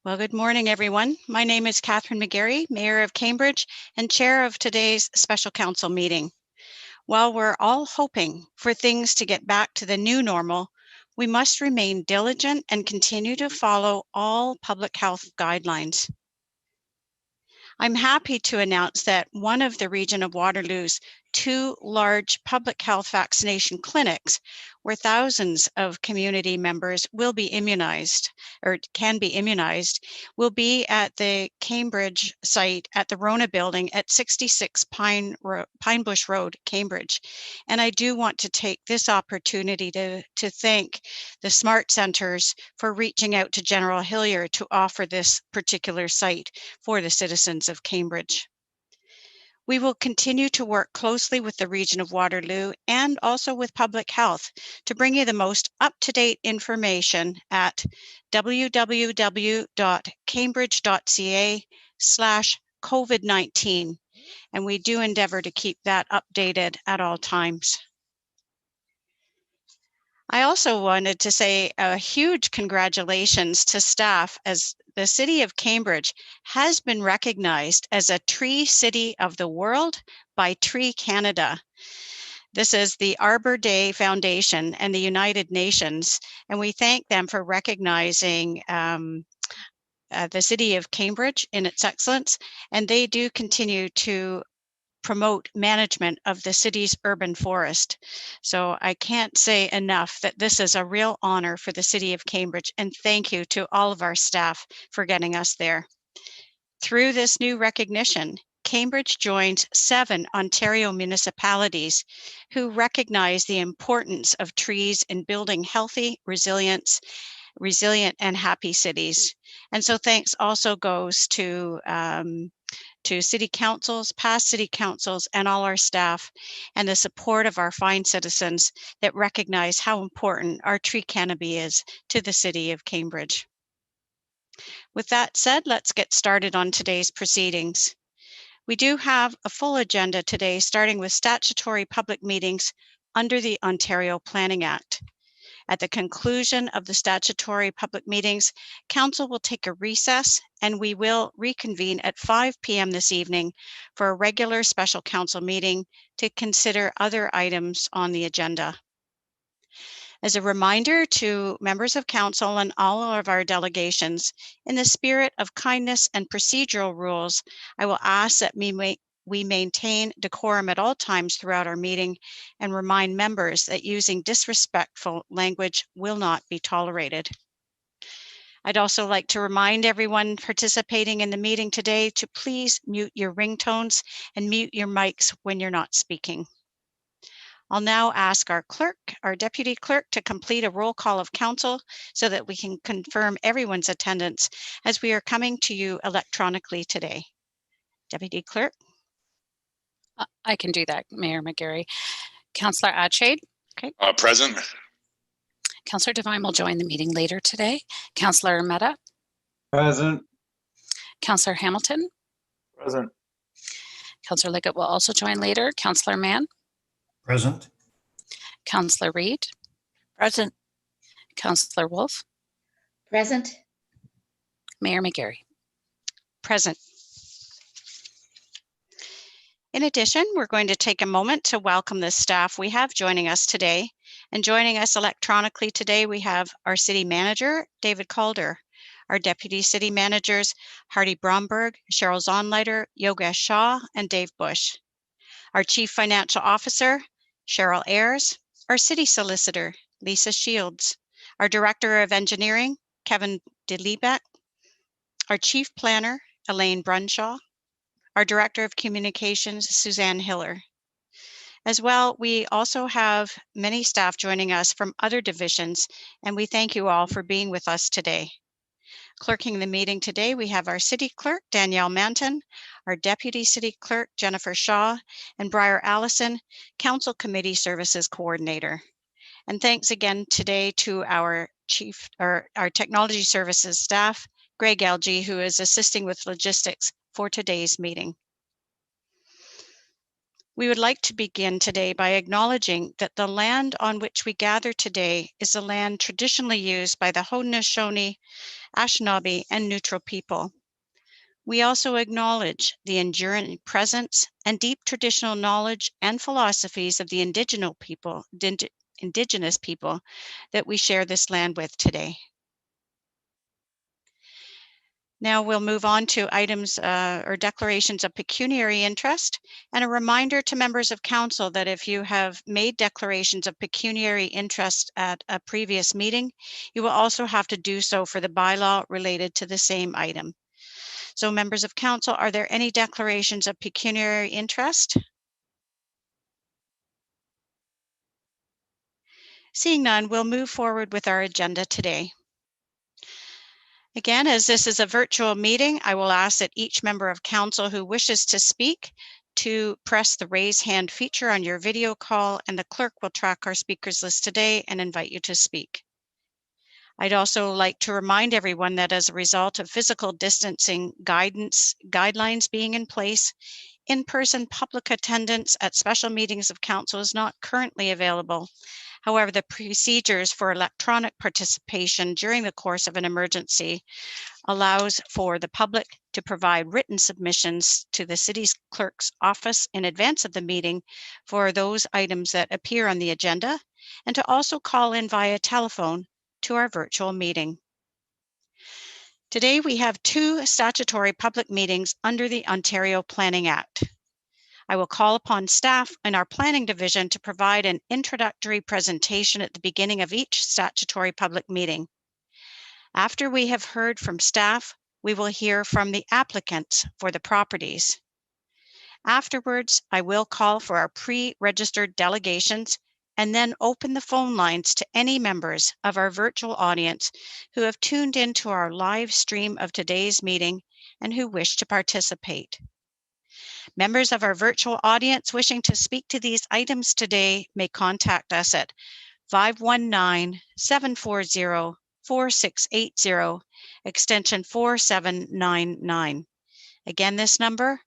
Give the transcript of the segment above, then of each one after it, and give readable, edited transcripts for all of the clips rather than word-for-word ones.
Well, good morning, everyone. My name is Catherine McGarry, Mayor of Cambridge and Chair of today's Special Council meeting. While we're all hoping for things to get back to the new normal, we must remain diligent and continue to follow all public health guidelines. I'm happy to announce that one of the region of Waterloo's 2 large public health vaccination clinics, where thousands of community members will be immunized or can be immunized, will be at the Cambridge site at the Rona building at 66 Pine Bush Road, Cambridge. And I do want to take this opportunity to thank the Smart Centres for reaching out to General Hillier to offer this particular site for the citizens of Cambridge. We will continue to work closely with the region of Waterloo and also with public health to bring you the most up-to-date information at www.cambridge.ca/COVID-19. And we do endeavor to keep that updated at all times. I also wanted to say a huge congratulations to staff, as the City of Cambridge has been recognized as a Tree City of the World by Tree Canada. This is the Arbor Day Foundation and the United Nations, and we thank them for recognizing the City of Cambridge in its excellence, and they do continue to promote management of the city's urban forest. So I can't say enough that this is a real honor for the City of Cambridge, and thank you to all of our staff for getting us there. Through this new recognition, Cambridge joins 7 Ontario municipalities who recognize the importance of trees in building healthy, resilient and happy cities. And so thanks also goes to city councils, past city councils, and all our staff, and the support of our fine citizens that recognize how important our tree canopy is to the City of Cambridge. With that said, let's get started on today's proceedings. We do have a full agenda today, starting with statutory public meetings under the Ontario Planning Act. At the conclusion of the statutory public meetings, Council will take a recess, and we will reconvene at 5 p.m. this evening for a regular special council meeting to consider other items on the agenda. As a reminder to members of Council and all of our delegations, in the spirit of kindness and procedural rules, I will ask that we maintain decorum at all times throughout our meeting and remind members that using disrespectful language will not be tolerated. I'd also like to remind everyone participating in the meeting today to please mute your ringtones and mute your mics when you're not speaking. I'll now ask our deputy clerk, to complete a roll call of council so that we can confirm everyone's attendance as we are coming to you electronically today. Deputy clerk. I can do that, Mayor McGarry. Councillor Adshade. Okay. Present. Councillor Devine will join the meeting later today. Councillor Mehta. Present. Councillor Hamilton. Present. Councillor Liggett will also join later. Councillor Mann. Present. Councillor Reid. Present. Councillor Wolf. Present. Mayor McGarry. Present. In addition, we're going to take a moment to welcome the staff we have joining us today. And joining us electronically today, we have our City Manager, David Calder, our Deputy City Managers, Hardy Bromberg, Cheryl Zonleiter, Yogesh Shah, and Dave Bush. Our Chief Financial Officer, Cheryl Ayers, our City Solicitor, Lisa Shields, our Director of Engineering, Kevin DeLebeck, our Chief Planner, Elaine Brunshaw, our Director of Communications, Suzanne Hiller. As well, we also have many staff joining us from other divisions, and we thank you all for being with us today. Clerking the meeting today, we have our City Clerk, Danielle Manton, our Deputy City Clerk, Jennifer Shaw, and Briar Allison, Council Committee Services Coordinator. And thanks again today to our Technology Services staff, Greg Alge, who is assisting with logistics for today's meeting. We would like to begin today by acknowledging that the land on which we gather today is the land traditionally used by the Haudenosaunee, Anishinaabe, and Neutral people. We also acknowledge the enduring presence and deep traditional knowledge and philosophies of the indigenous people that we share this land with today. Now we'll move on to items or declarations of pecuniary interest, and a reminder to members of council that if you have made declarations of pecuniary interest at a previous meeting, you will also have to do so for the bylaw related to the same item. So members of council, are there any declarations of pecuniary interest? Seeing none, we'll move forward with our agenda today. Again, as this is a virtual meeting, I will ask that each member of council who wishes to speak to press the raise hand feature on your video call, and the clerk will track our speakers list today and invite you to speak. I'd also like to remind everyone that as a result of physical distancing guidelines being in place, in-person public attendance at special meetings of council is not currently available. However, the procedures for electronic participation during the course of an emergency allows for the public to provide written submissions to the city's clerk's office in advance of the meeting for those items that appear on the agenda, and to also call in via telephone to our virtual meeting. Today, we have two statutory public meetings under the Ontario Planning Act. I will call upon staff in our planning division to provide an introductory presentation at the beginning of each statutory public meeting. After we have heard from staff, we will hear from the applicants for the properties. Afterwards, I will call for our pre-registered delegations and then open the phone lines to any members of our virtual audience who have tuned into our live stream of today's meeting and who wish to participate. Members of our virtual audience wishing to speak to these items today may contact us at 519-740-4680, extension 4799. Again, this number,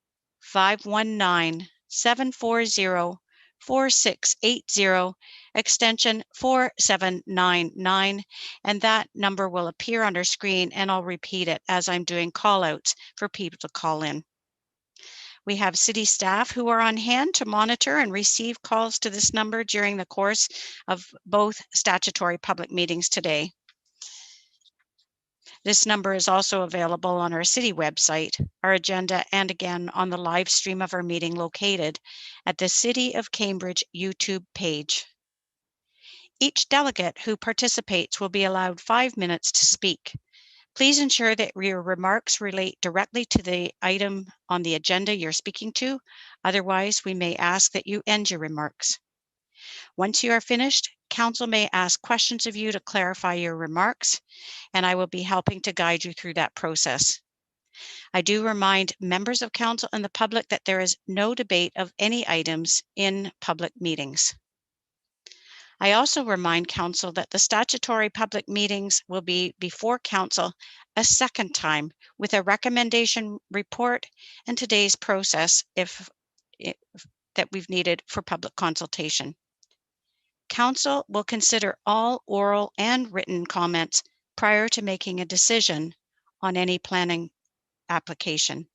519-740-4680, extension 4799, and that number will appear on our screen, and I'll repeat it as I'm doing call outs for people to call in. We have city staff who are on hand to monitor and receive calls to this number during the course of both statutory public meetings today. This number is also available on our city website, our agenda, and again on the live stream of our meeting located at the City of Cambridge YouTube page. Each delegate who participates will be allowed 5 minutes to speak. Please ensure that your remarks relate directly to the item on the agenda you're speaking to. Otherwise, we may ask that you end your remarks. Once you are finished, council may ask questions of you to clarify your remarks, and I will be helping to guide you through that process. I do remind members of council and the public that there is no debate of any items in public meetings. I also remind council that the statutory public meetings will be before council a second time with a recommendation report and today's process that we've needed for public consultation. Council will consider all oral and written comments prior to making a decision on any planning application.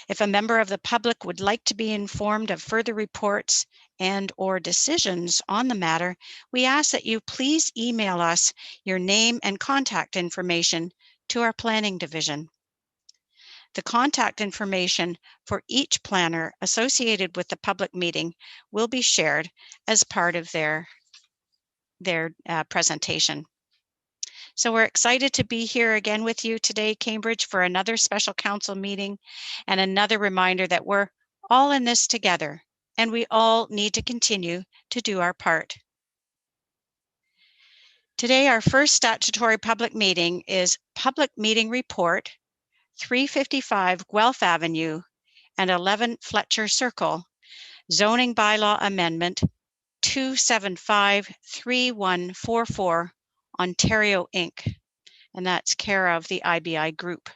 If a member of the public would like to be informed of further reports and/or decisions on the matter, we ask that you please email us your name and contact information to our planning division. The contact information for each planner associated with the public meeting will be shared as part of their presentation. So we're excited to be here again with you today, Cambridge, for another special council meeting and another reminder that we're all in this together and we all need to continue to do our part. Today, our first statutory public meeting is Public Meeting Report, 355 Guelph Avenue and 11 Fletcher Circle, Zoning Bylaw Amendment 2753144, Ontario Inc., and that's care of the IBI Group.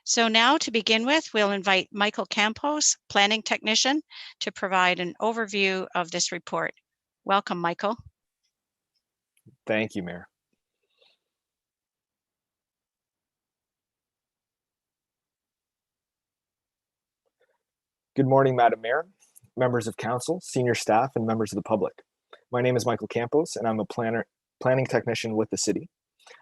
So now to begin with, we'll invite Michael Campos, planning technician, to provide an overview of this report. Welcome, Michael. Thank you, Mayor. Good morning, Madam Mayor, members of council, senior staff, and members of the public. My name is Michael Campos, and I'm a planning technician with the city.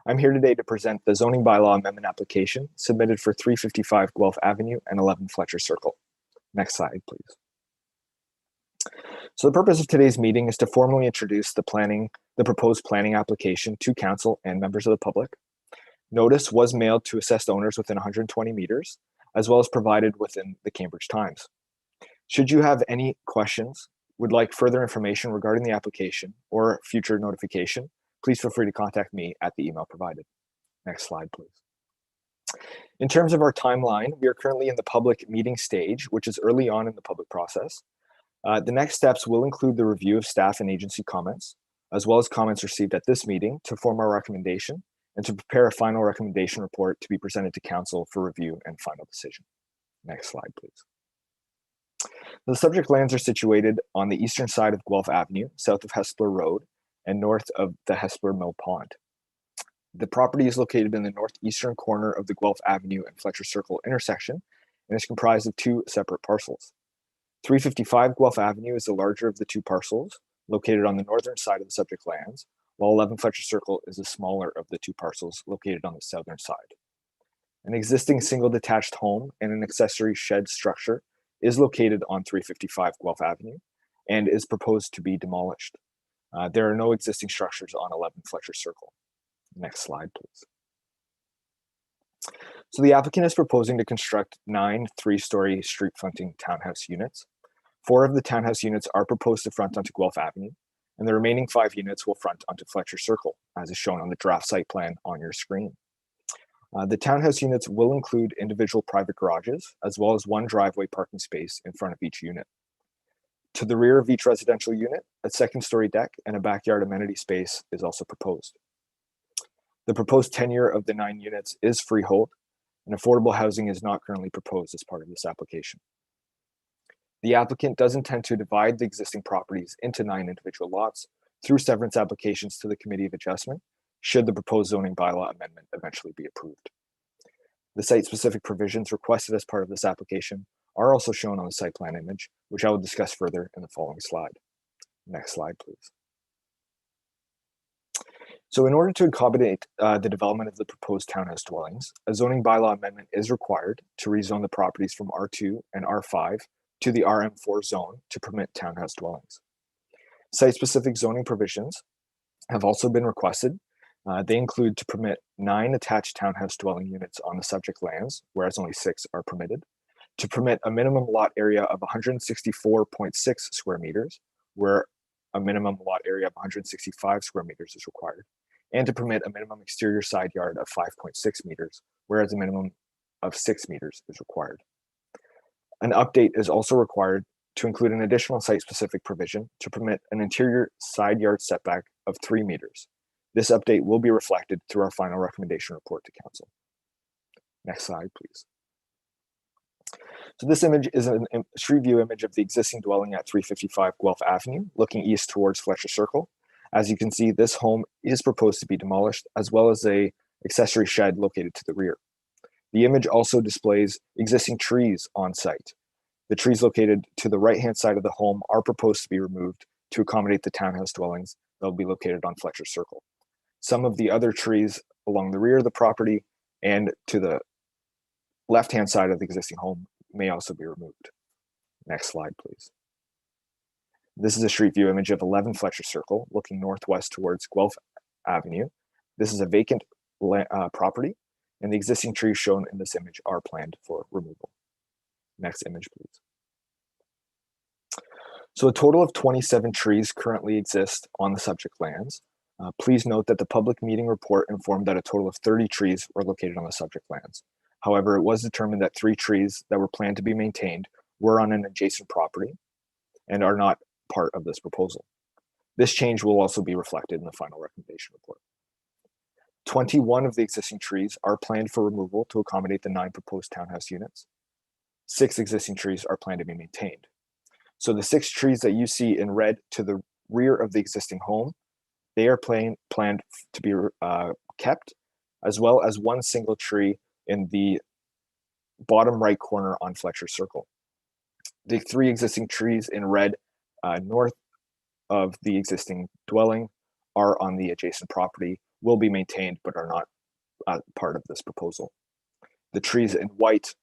I'm here today to present the zoning bylaw amendment application submitted for 355 Guelph Avenue and 11 Fletcher Circle. Next slide, please. So the purpose of today's meeting is to formally introduce the proposed planning application to council and members of the public. Notice was mailed to assessed owners within 120 meters, as well as provided within the Cambridge Times. Should you have any questions, would like further information regarding the application or future notification, please feel free to contact me at the email provided. Next slide, please. In terms of our timeline, we are currently in the public meeting stage, which is early on in the public process. The next steps will include the review of staff and agency comments, as well as comments received at this meeting to form our recommendation and to prepare a final recommendation report to be presented to council for review and final decision. Next slide, please. The subject lands are situated on the eastern side of Guelph Avenue, south of Hespeler Road, and north of the Hespeler Mill Pond. The property is located in the northeastern corner of the Guelph Avenue and Fletcher Circle intersection and is comprised of two separate parcels. 355 Guelph Avenue is the larger of the two parcels, located on the northern side of the subject lands, while 11 Fletcher Circle is the smaller of the two parcels located on the southern side. An existing single detached home and an accessory shed structure is located on 355 Guelph Avenue and is proposed to be demolished. There are no existing structures on 11 Fletcher Circle. Next slide, please. So the applicant is proposing to construct 9 three-story street-fronting townhouse units. 4 of the townhouse units are proposed to front onto Guelph Avenue, and the remaining 5 units will front onto Fletcher Circle, as is shown on the draft site plan on your screen. The townhouse units will include individual private garages, as well as 1 driveway parking space in front of each unit. To the rear of each residential unit, a second-story deck and a backyard amenity space is also proposed. The proposed tenure of the 9 units is freehold, and affordable housing is not currently proposed as part of this application. The applicant does intend to divide the existing properties into 9 individual lots through severance applications to the Committee of Adjustment, should the proposed zoning bylaw amendment eventually be approved. The site-specific provisions requested as part of this application are also shown on the site plan image, which I will discuss further in the following slide. Next slide, please. So in order to accommodate the development of the proposed townhouse dwellings, a zoning bylaw amendment is required to rezone the properties from R2 and R5 to the RM4 zone to permit townhouse dwellings. Site-specific zoning provisions have also been requested. They include to permit 9 attached townhouse dwelling units on the subject lands, whereas only 6 are permitted, to permit a minimum lot area of 164.6 square meters, where a minimum lot area of 165 square meters is required, and to permit a minimum exterior side yard of 5.6 meters, whereas a minimum of 6 meters is required. An update is also required to include an additional site-specific provision to permit an interior side yard setback of 3 meters. This update will be reflected through our final recommendation report to council. Next slide, please. So this image is a street view image of the existing dwelling at 355 Guelph Avenue, looking east towards Fletcher Circle. As you can see, this home is proposed to be demolished, as well as an accessory shed located to the rear. The image also displays existing trees on site. The trees located to the right-hand side of the home are proposed to be removed to accommodate the townhouse dwellings that will be located on Fletcher Circle. Some of the other trees along the rear of the property and to the left-hand side of the existing home may also be removed. Next slide, please. This is a street view image of 11 Fletcher Circle, looking northwest towards Guelph Avenue. This is a vacant property, and the existing trees shown in this image are planned for removal. Next image, please. So a total of 27 trees currently exist on the subject lands. Please note that the public meeting report informed that a total of 30 trees were located on the subject lands. However, it was determined that 3 trees that were planned to be maintained were on an adjacent property and are not part of this proposal. This change will also be reflected in the final recommendation report. 21 of the existing trees are planned for removal to accommodate the 9 proposed townhouse units. 6 existing trees are planned to be maintained. So the 6 trees that you see in red to the rear of the existing home, they are planned to be kept, as well as 1 single tree in the bottom right corner on Fletcher Circle. The 3 existing trees in red north of the existing dwelling are on the adjacent property, will be maintained, but are not part of this proposal. The trees in white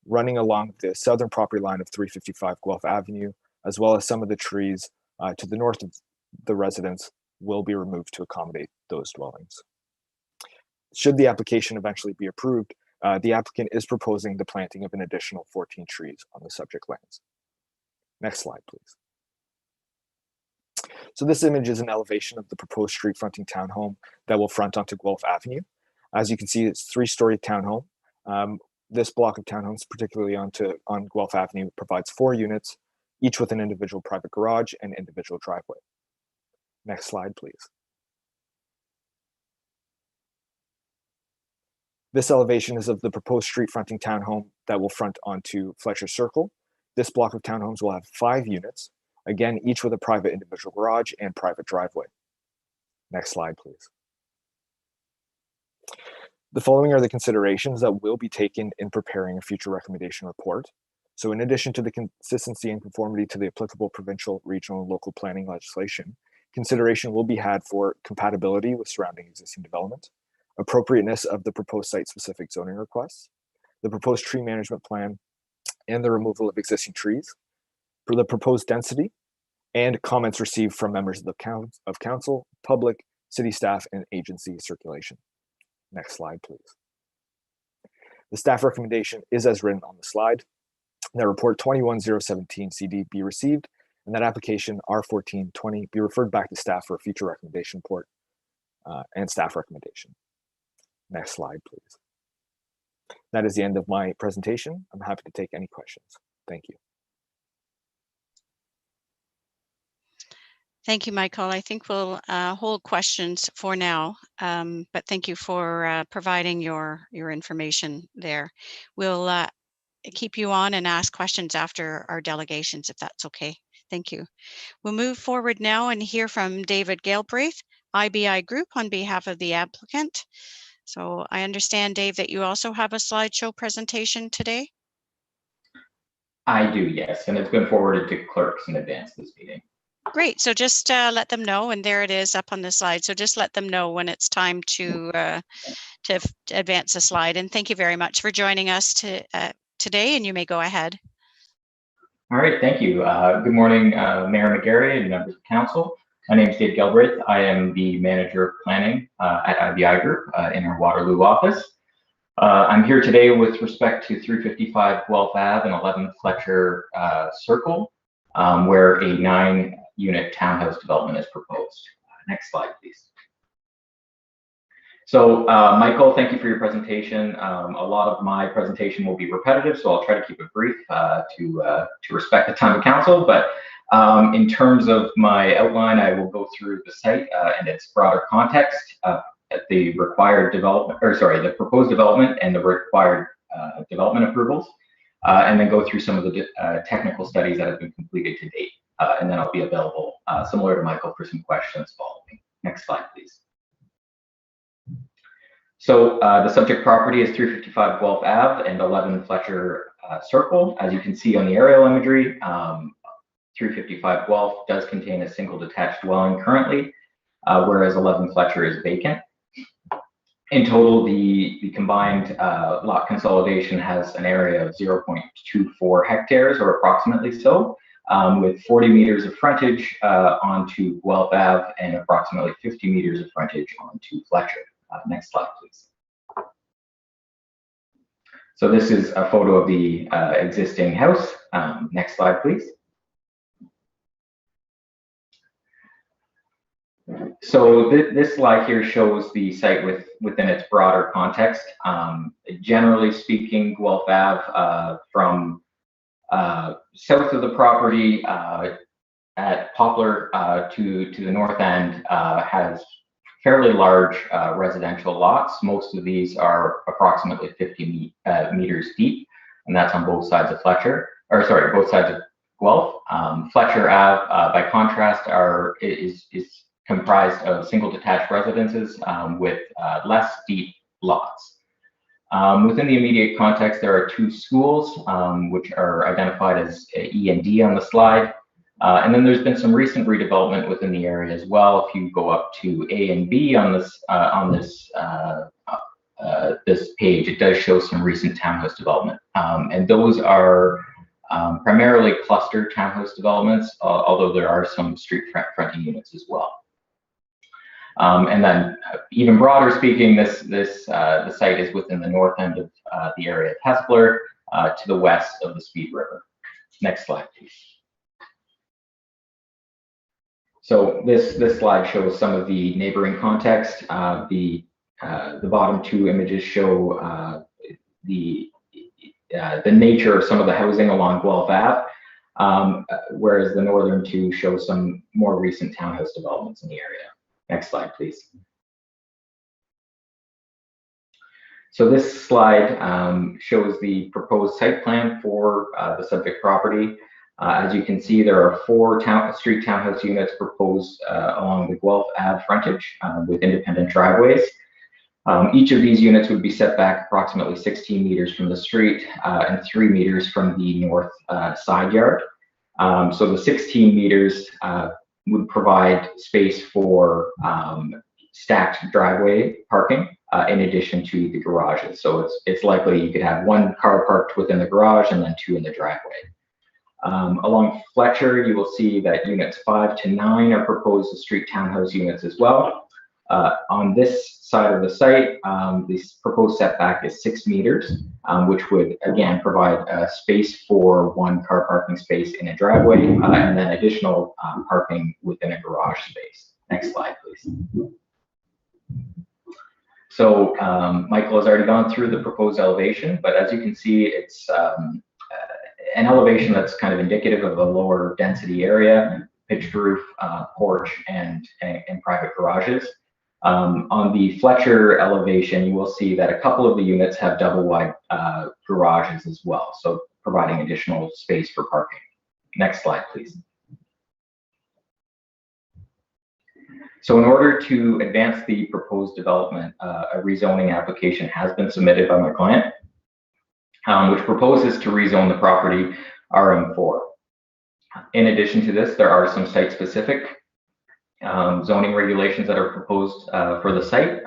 running along the southern property line of 355 Guelph Avenue, as well as some of the trees to the north of the residence, will be removed to accommodate those dwellings. Should the application eventually be approved, the applicant is proposing the planting of an additional 14 trees on the subject lands. Next slide, please. So this image is an elevation of the proposed street fronting townhome that will front onto Guelph Avenue. As you can see, it's a 3-story townhome. This block of townhomes, particularly on Guelph Avenue, provides 4 units, each with an individual private garage and individual driveway. Next slide, please. This elevation is of the proposed street fronting townhome that will front onto Fletcher Circle. This block of townhomes will have 5 units, again, each with a private individual garage and private driveway. Next slide, please. The following are the considerations that will be taken in preparing a future recommendation report. So in addition to the consistency and conformity to the applicable provincial, regional, and local planning legislation, consideration will be had for compatibility with surrounding existing development, appropriateness of the proposed site-specific zoning requests, the proposed tree management plan, and the removal of existing trees, for the proposed density, and comments received from members of council, public, city staff, and agency circulation. Next slide, please. The staff recommendation is as written on the slide. That report 21017 CD be received, and that application R1420 be referred back to staff for a future recommendation report and staff recommendation. Next slide, please. That is the end of my presentation. I'm happy to take any questions. Thank you. Thank you, Michael. I think we'll hold questions for now, but thank you for providing your information there. We'll keep you on and ask questions after our delegations, if that's okay. Thank you. We'll move forward now and hear from David Galbraith, IBI Group, on behalf of the applicant. So I understand, Dave, that you also have a slideshow presentation today? I do, yes, and it's been forwarded to clerks in advance of this meeting. Great. So just let them know, and there it is up on the slide. So just let them know when it's time to advance the slide. And thank you very much for joining us today, and you may go ahead. All right, thank you. Good morning, Mayor McGarry and members of council. My name is Dave Galbraith. I am the manager of planning at IBI Group in our Waterloo office. I'm here today with respect to 355 Guelph Ave and 11 Fletcher Circle, where a 9-unit townhouse development is proposed. Next slide, please. So, Michael, thank you for your presentation. A lot of my presentation will be repetitive, so I'll try to keep it brief to respect the time of council. But in terms of my outline, I will go through the site and its broader context, the required development, or sorry, the proposed development and the required development approvals, and then go through some of the technical studies that have been completed to date. And then I'll be available, similar to Michael, for some questions following. Next slide, please. So the subject property is 355 Guelph Ave and 11 Fletcher Circle. As you can see on the aerial imagery, 355 Guelph does contain a single detached dwelling currently, whereas 11 Fletcher is vacant. In total, the combined lot consolidation has an area of 0.24 hectares, or approximately so, with 40 meters of frontage onto Guelph Ave and approximately 50 meters of frontage onto Fletcher. Next slide, please. So this is a photo of the existing house. Next slide, please. So this slide here shows the site within its broader context. Generally speaking, Guelph Ave from south of the property at Poplar to the north end has fairly large residential lots. Most of these are approximately 50 meters deep, and that's on both sides of both sides of Guelph. Fletcher Ave, by contrast, is comprised of single detached residences with less deep lots. Within the immediate context, there are 2 schools, which are identified as E and D on the slide. And then there's been some recent redevelopment within the area as well. If you go up to A and B on this this page, it does show some recent townhouse development, and those are primarily clustered townhouse developments, although there are some street fronting units as well. And then, even broader speaking, the site is within the north end of the area of Hespeler, to the west of the Speed River. Next slide, please. So this slide shows some of the neighboring context. The bottom 2 images show the nature of some of the housing along Guelph Ave, whereas the northern 2 show some more recent townhouse developments in the area. Next slide, please. So this slide shows the proposed site plan for the subject property. As you can see, there are 4 street townhouse units proposed along the Guelph Ave frontage with independent driveways. Each of these units would be set back approximately 16 meters from the street and 3 meters from the north side yard. So the 16 meters would provide space for stacked driveway parking in addition to the garages. So it's likely you could have 1 car parked within the garage and then 2 in the driveway. Along Fletcher, you will see that units 5 to 9 are proposed as street townhouse units as well. On this side of the site, the proposed setback is 6 meters, which would again provide space for 1 car parking space in a driveway and then additional parking within a garage space. Next slide, please. So Michael has already gone through the proposed elevation, but as you can see, it's an elevation that's kind of indicative of a lower density area, pitched roof, porch, and private garages. On the Fletcher elevation, you will see that a couple of the units have double wide garages as well, so providing additional space for parking. Next slide, please. So in order to advance the proposed development, a rezoning application has been submitted by my client, which proposes to rezone the property RM4. In addition to this, there are some site-specific zoning regulations that are proposed for the site.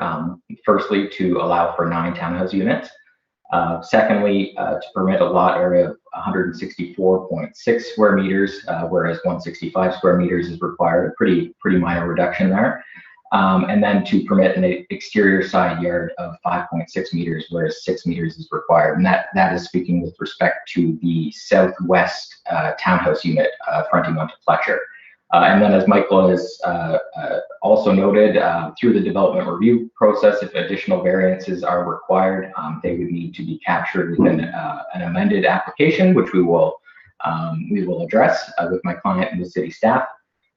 Firstly, to allow for 9 townhouse units. Secondly, to permit a lot area of 164.6 square meters, whereas 165 square meters is required, a pretty minor reduction there. And then to permit an exterior side yard of 5.6 meters, whereas 6 meters is required. And that is speaking with respect to the southwest townhouse unit fronting onto Fletcher. And then, as Michael has also noted, through the development review process, if additional variances are required, they would need to be captured within an amended application, which we will address with my client and the city staff,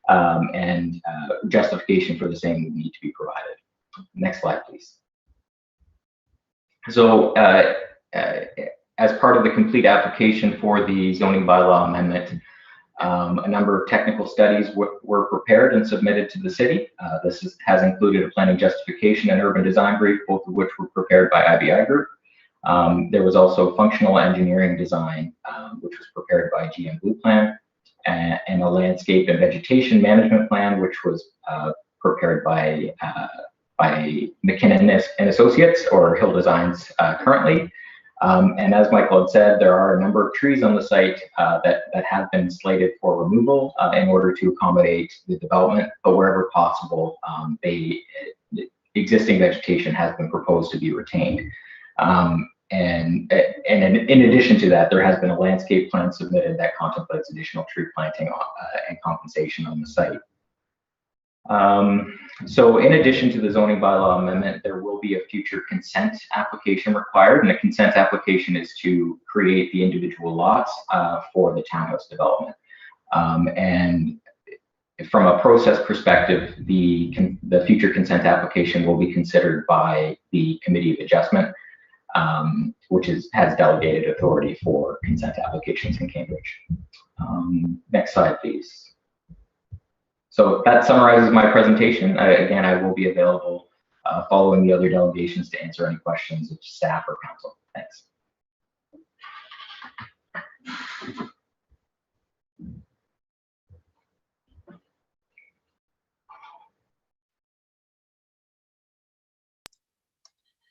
and justification for the same would need to be provided. Next slide, please. So, as part of the complete application for the zoning bylaw amendment, a number of technical studies were prepared and submitted to the city. This has included a planning justification and urban design brief, both of which were prepared by IBI Group. There was also functional engineering design, which was prepared by GM Blue Plan, and a landscape and vegetation management plan, which was prepared by McKinnon and Associates, or Hill Designs currently. And as Michael had said, there are a number of trees on the site that have been slated for removal in order to accommodate the development, but wherever possible, the existing vegetation has been proposed to be retained. And in addition to that, there has been a landscape plan submitted that contemplates additional tree planting and compensation on the site. So in addition to the zoning bylaw amendment, there will be a future consent application required, and the consent application is to create the individual lots for the townhouse development. And from a process perspective, the future consent application will be considered by the Committee of Adjustment, which has delegated authority for consent applications in Cambridge. Next slide, please. So that summarizes my presentation. Again, I will be available following the other delegations to answer any questions of staff or council. Thanks.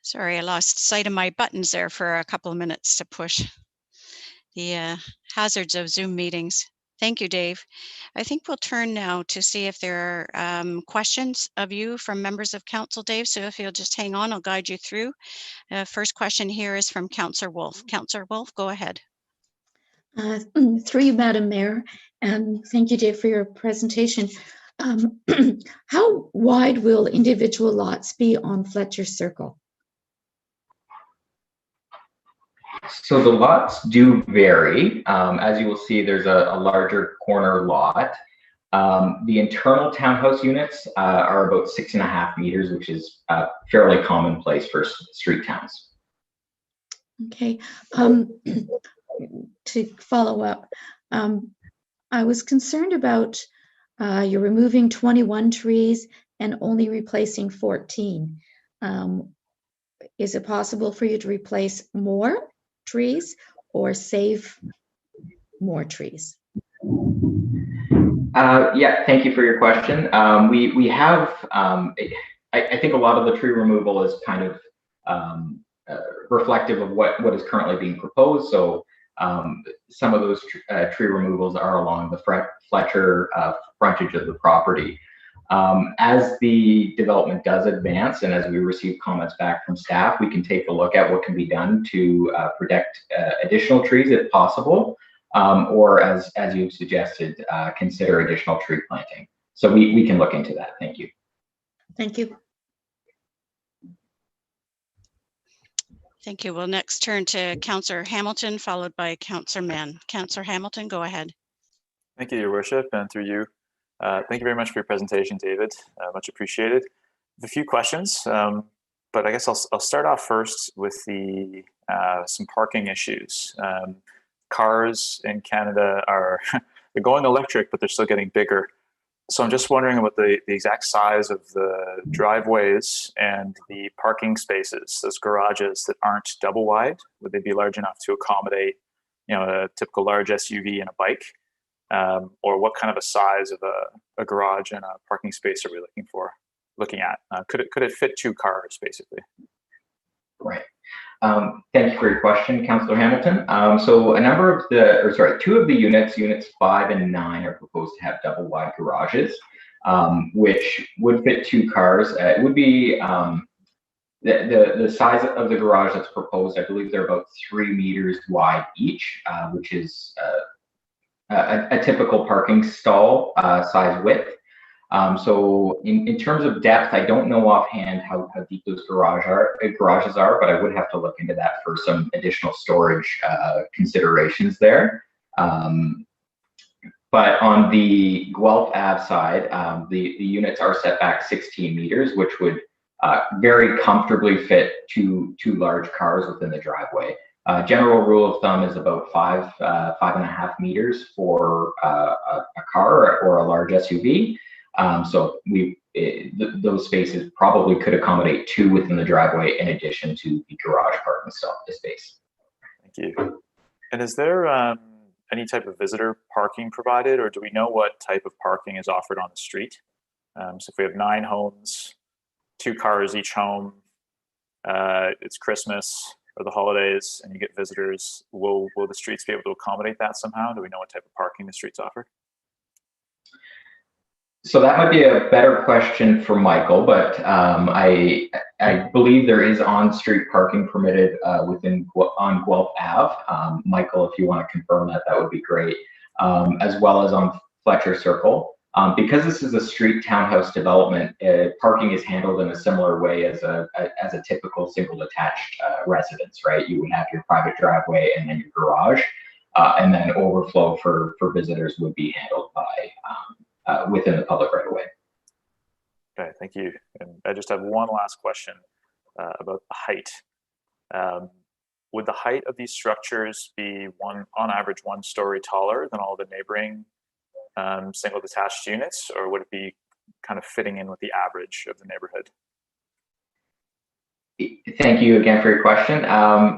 Sorry, I lost sight of my buttons there for a couple of minutes to push the hazards of Zoom meetings. Thank you, Dave. I think we'll turn now to see if there are questions of you from members of council, Dave. So if you'll just hang on, I'll guide you through. First question here is from Councillor Wolf. Councillor Wolf, go ahead. Through you, Madam Mayor, and thank you, Dave, for your presentation. How wide will individual lots be on Fletcher Circle? So the lots do vary. As you will see, there's a larger corner lot. The internal townhouse units are about 6.5 meters, which is fairly commonplace for street towns. Okay. To follow up, I was concerned about you're removing 21 trees and only replacing 14. Is it possible for you to replace more trees or save more trees? Yeah, thank you for your question. We have, I think a lot of the tree removal is kind of reflective of what is currently being proposed. So some of those tree removals are along the Fletcher frontage of the property. As the development does advance and as we receive comments back from staff, we can take a look at what can be done to protect additional trees if possible, or as you've suggested, consider additional tree planting. So we can look into that. Thank you. Thank you. Thank you. We'll next turn to Councillor Hamilton, followed by Councillor Mann. Councillor Hamilton, go ahead. Thank you, Your Worship, and through you. Thank you very much for your presentation, David. Much appreciated. A few questions, but I guess I'll start off first with the some parking issues. Cars in Canada are they're going electric, but they're still getting bigger. So I'm just wondering about the exact size of the driveways and the parking spaces, those garages that aren't double wide. Would they be large enough to accommodate, you know, a typical large SUV and a bike? Or what kind of a size of a garage and a parking space are we looking at? Could it fit 2 cars, basically? Right. Thank you for your question, Councillor Hamilton. So two of the units 5 and 9 are proposed to have double wide garages, which would fit 2 cars. It would be the size of the garage that's proposed. I believe they're about 3 meters wide each, which is a typical parking stall size width. So in terms of depth, I don't know offhand how deep those garages are, but I would have to look into that for some additional storage considerations there. But on the Guelph Ave side, the units are set back 16 meters, which would very comfortably fit two large cars within the driveway. General rule of thumb is about 5.5 meters for a car or a large SUV. So those spaces probably could accommodate 2 within the driveway in addition to the garage parking space. Thank you. And is there any type of visitor parking provided, or do we know what type of parking is offered on the street? So if we have 9 homes, 2 cars each home, it's Christmas or the holidays, and you get visitors, will the streets be able to accommodate that somehow? Do we know what type of parking the streets offer? So that might be a better question for Michael, but I believe there is on-street parking permitted on Guelph Ave. Michael, if you want to confirm that, that would be great, as well as on Fletcher Circle. Because this is a street townhouse development, parking is handled in a similar way as a typical single detached residence, right? You would have your private driveway and then your garage, and then overflow for visitors would be handled by within the public right of way. Okay, thank you. And I just have one last question about the height. Would the height of these structures be on average 1 story taller than all the neighboring single detached units, or would it be kind of fitting in with the average of the neighborhood? Thank you again for your question.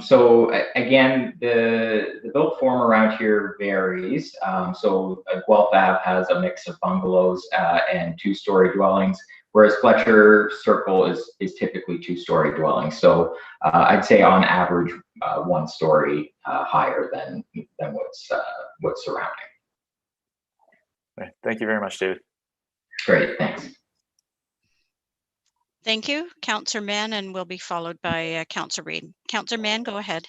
So again, the built form around here varies. So Guelph Ave has a mix of bungalows and 2-story dwellings, whereas Fletcher Circle is typically 2-story dwellings. So I'd say on average 1 story higher than what's surrounding. Okay, thank you very much, David. Great, thanks. Thank you, Councillor Mann, and will be followed by Councillor Reid. Councillor Mann, go ahead.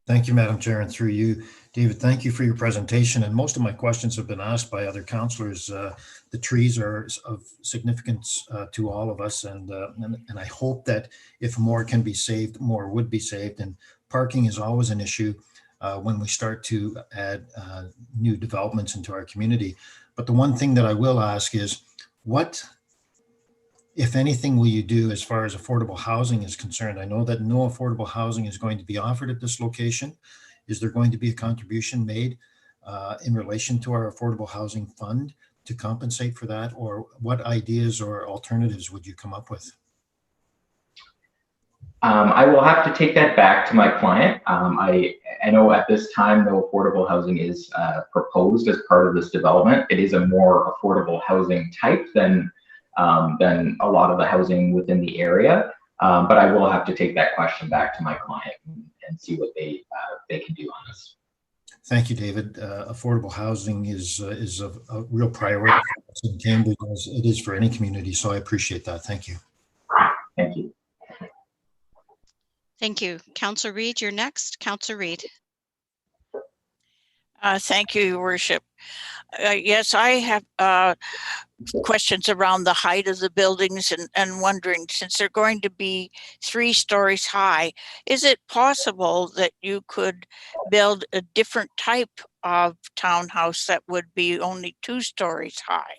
Thank you, Madam Chair, and through you, David, thank you for your presentation. And most of my questions have been asked by other councillors. The trees are of significance to all of us, and I hope that if more can be saved, more would be saved. And parking is always an issue when we start to add new developments into our community. But the one thing that I will ask is, what, if anything, will you do as far as affordable housing is concerned? I know that no affordable housing is going to be offered at this location. Is there going to be a contribution made in relation to our affordable housing fund to compensate for that? Or what ideas or alternatives would you come up with? I will have to take that back to my client. I know at this time, no affordable housing is proposed as part of this development. It is a more affordable housing type than a lot of the housing within the area. But I will have to take that question back to my client and see what they can do on this. Thank you, David. Affordable housing is a real priority for us in Cambridge, as it is for any community. So I appreciate that. Thank you. Thank you. Thank you. Councillor Reid, you're next. Councillor Reid. Thank you, Your Worship. Yes, I have questions around the height of the buildings and wondering, since they're going to be 3 stories high, is it possible that you could build a different type of townhouse that would be only 2 stories high?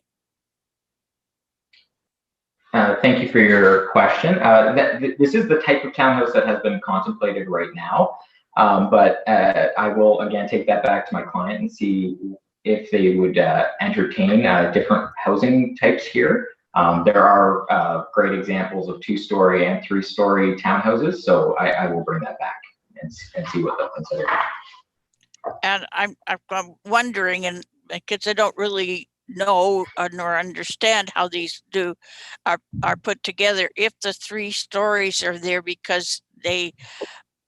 Thank you for your question. This is the type of townhouse that has been contemplated right now. But I will again take that back to my client and see if they would entertain different housing types here. There are great examples of 2-story and 3-story townhouses, so I will bring that back and see what they'll consider. And I'm wondering, and because I don't really know nor understand how these are put together, if the 3 stories are there because they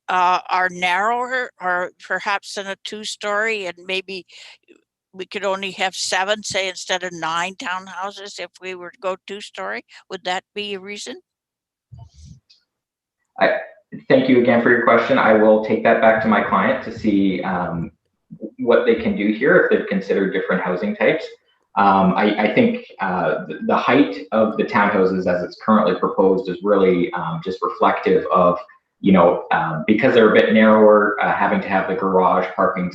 are narrower, or perhaps than a 2-story, and maybe we could only have 7, say, instead of 9 townhouses if we were to go 2-story. Would that be a reason? Thank you again for your question. I will take that back to my client to see what they can do here if they've considered different housing types. I think the height of the townhouses as it's currently proposed is really just reflective of, because they're a bit narrower, having to have the garage parking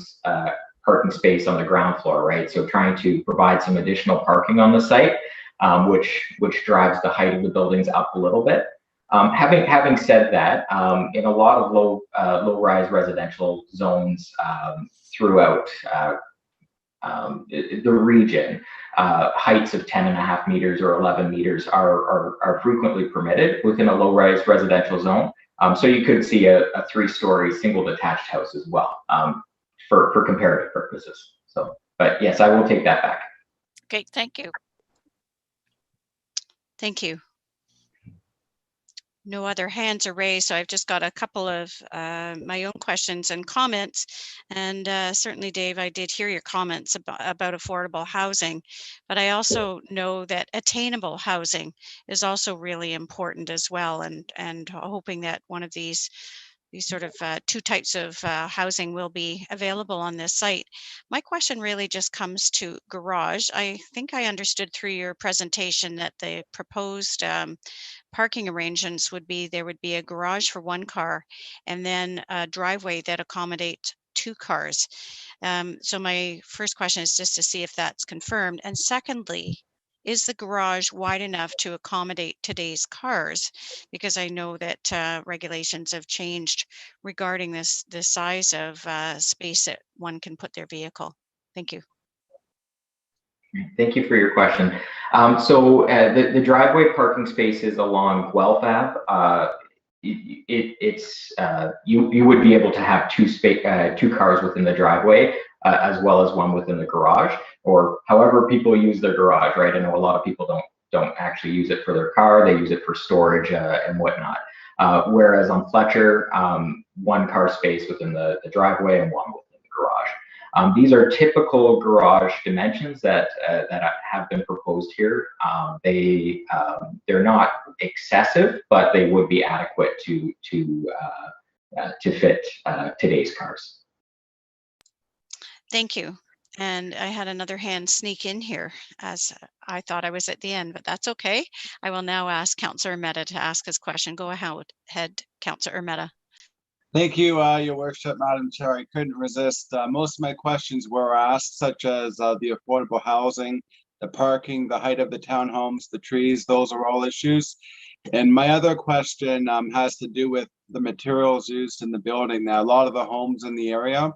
space on the ground floor, right? So trying to provide some additional parking on the site, which drives the height of the buildings up a little bit. Having said that, in a lot of low-rise residential zones throughout the region, heights of 10.5 meters or 11 meters are frequently permitted within a low-rise residential zone. So you could see a 3-story single detached house as well, for comparative purposes. So, but yes, I will take that back. Okay, thank you. Thank you. No other hands are raised, so I've just got a couple of my own questions and comments. And certainly, Dave, I did hear your comments about affordable housing, but I also know that attainable housing is also really important as well, and hoping that one of these sort of 2 types of housing will be available on this site. My question really just comes to garage. I think I understood through your presentation that the proposed parking arrangements would be, there would be a garage for 1 car and then a driveway that accommodates 2 cars. So my first question is just to see if that's confirmed. And secondly, is the garage wide enough to accommodate today's cars? Because I know that regulations have changed regarding the size of space that one can put their vehicle. Thank you. Thank you for your question. The driveway parking spaces along Guelph Ave, you would be able to have two cars within the driveway, as well as one within the garage, or however people use their garage, right? I know a lot of people don't actually use it for their car; they use it for storage and whatnot. Whereas on Fletcher, one car space within the driveway and one within the garage. These are typical garage dimensions that have been proposed here. They're not excessive, but they would be adequate to fit today's cars. Thank you. And I had another hand sneak in here, as I thought I was at the end, but that's okay. I will now ask Councillor Mehta to ask his question. Go ahead, Councillor Mehta. Thank you, Your Worship, Madam Chair. I couldn't resist. Most of my questions were asked, such as the affordable housing, the parking, the height of the townhomes, the trees. Those are all issues. And my other question has to do with the materials used in the building. Now, a lot of the homes in the area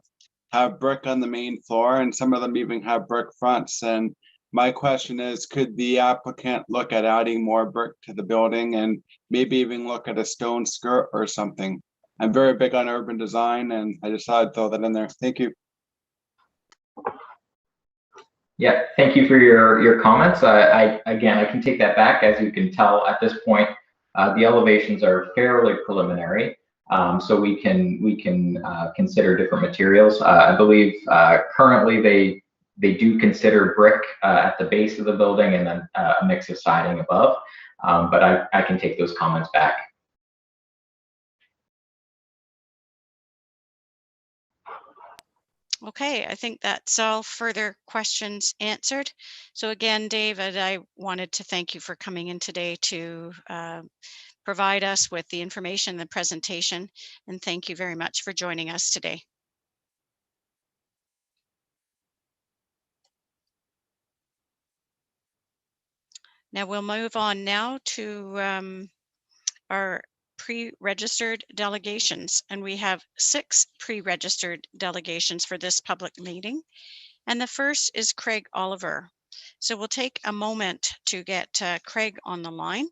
have brick on the main floor, and some of them even have brick fronts. And my question is, could the applicant look at adding more brick to the building and maybe even look at a stone skirt or something? I'm very big on urban design, and I just thought I'd throw that in there. Thank you. Yeah, thank you for your comments. Again, I can take that back. As you can tell at this point, the elevations are fairly preliminary, so we can consider different materials. I believe currently they do consider brick at the base of the building and then a mix of siding above, but I can take those comments back. Okay, I think that's all further questions answered. So again, David, I wanted to thank you for coming in today to provide us with the information, the presentation, and thank you very much for joining us today. Now we'll move on now to our pre-registered delegations, and we have 6 pre-registered delegations for this public meeting. And the first is Craig Oliver. So we'll take a moment to get Craig on the line.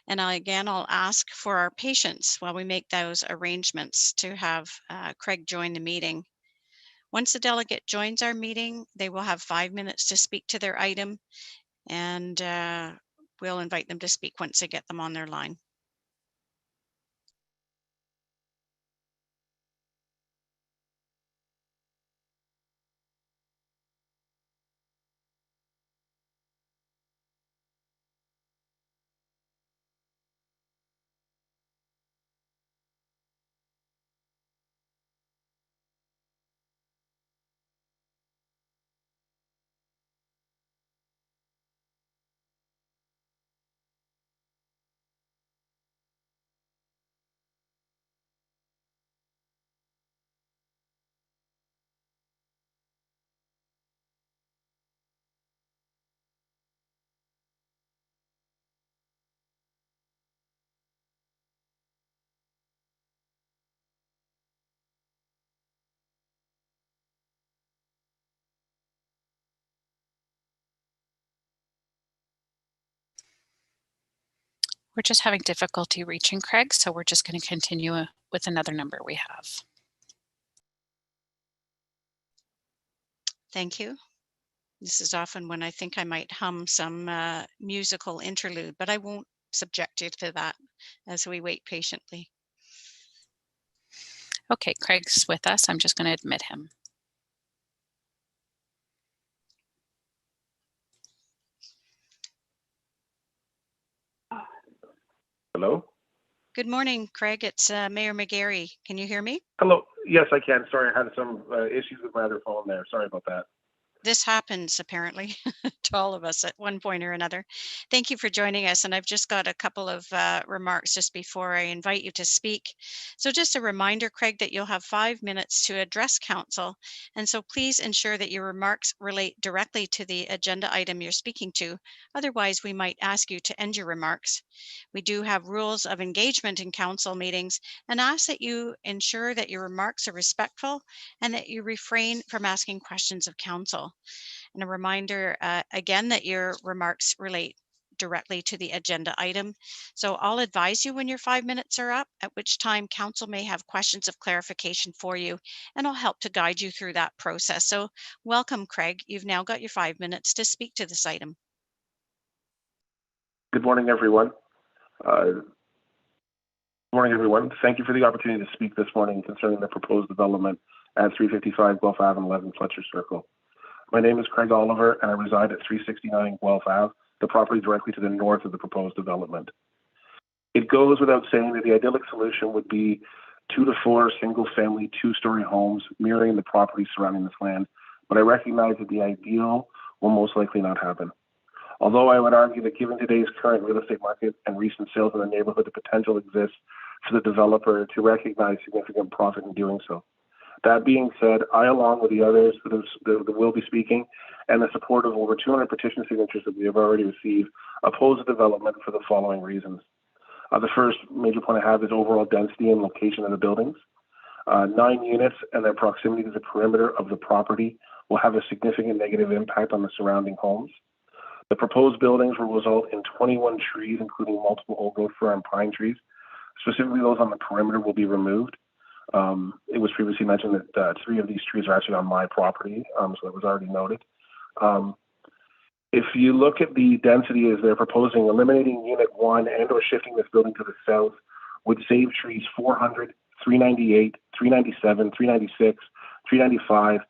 And I'll ask for our patience while we make those arrangements to have Craig join the meeting. Once the delegate joins our meeting, they will have 5 minutes to speak to their item, and we'll invite them to speak once they get them on their line. We're just having difficulty reaching Craig, so we're just going to continue with another number we have. Thank you. This is often when I think I might hum some musical interlude, but I won't subject you to that as we wait patiently. Okay, Craig's with us. I'm just going to admit him. Hello? Good morning, Craig. It's Mayor McGarry. Can you hear me? Hello. Yes, I can. Sorry, I had some issues with my other phone there. Sorry about that. This happens apparently to all of us at one point or another. Thank you for joining us. And I've just got a couple of remarks just before I invite you to speak. So just a reminder, Craig, that you'll have 5 minutes to address council. And so please ensure that your remarks relate directly to the agenda item you're speaking to. Otherwise, we might ask you to end your remarks. We do have rules of engagement in council meetings and ask that you ensure that your remarks are respectful and that you refrain from asking questions of council. And a reminder again that your remarks relate directly to the agenda item. So I'll advise you when your 5 minutes are up, at which time council may have questions of clarification for you, and I'll help to guide you through that process. So welcome, Craig. You've now got your 5 minutes to speak to this item. Good morning, everyone. Thank you for the opportunity to speak this morning concerning the proposed development at 355 Guelph Ave and 11 Fletcher Circle. My name is Craig Oliver, and I reside at 369 Guelph Ave, the property directly to the north of the proposed development. It goes without saying that the idyllic solution would be 2 to 4 single-family, 2-story homes mirroring the property surrounding this land, but I recognize that the ideal will most likely not happen. Although I would argue that given today's current real estate market and recent sales in the neighborhood, the potential exists for the developer to recognize significant profit in doing so. That being said, I, along with the others that will be speaking, and the support of over 200 petition signatures that we have already received, oppose the development for the following reasons. The first major point I have is overall density and location of the buildings. 9 units and their proximity to the perimeter of the property will have a significant negative impact on the surrounding homes. The proposed buildings will result in 21 trees, including multiple old growth fir and pine trees. Specifically, those on the perimeter will be removed. It was previously mentioned that 3 of these trees are actually on my property, so that was already noted. If you look at the density as they're proposing, eliminating Unit 1 and or shifting this building to the south would save trees 400, 398, 397, 396, 395,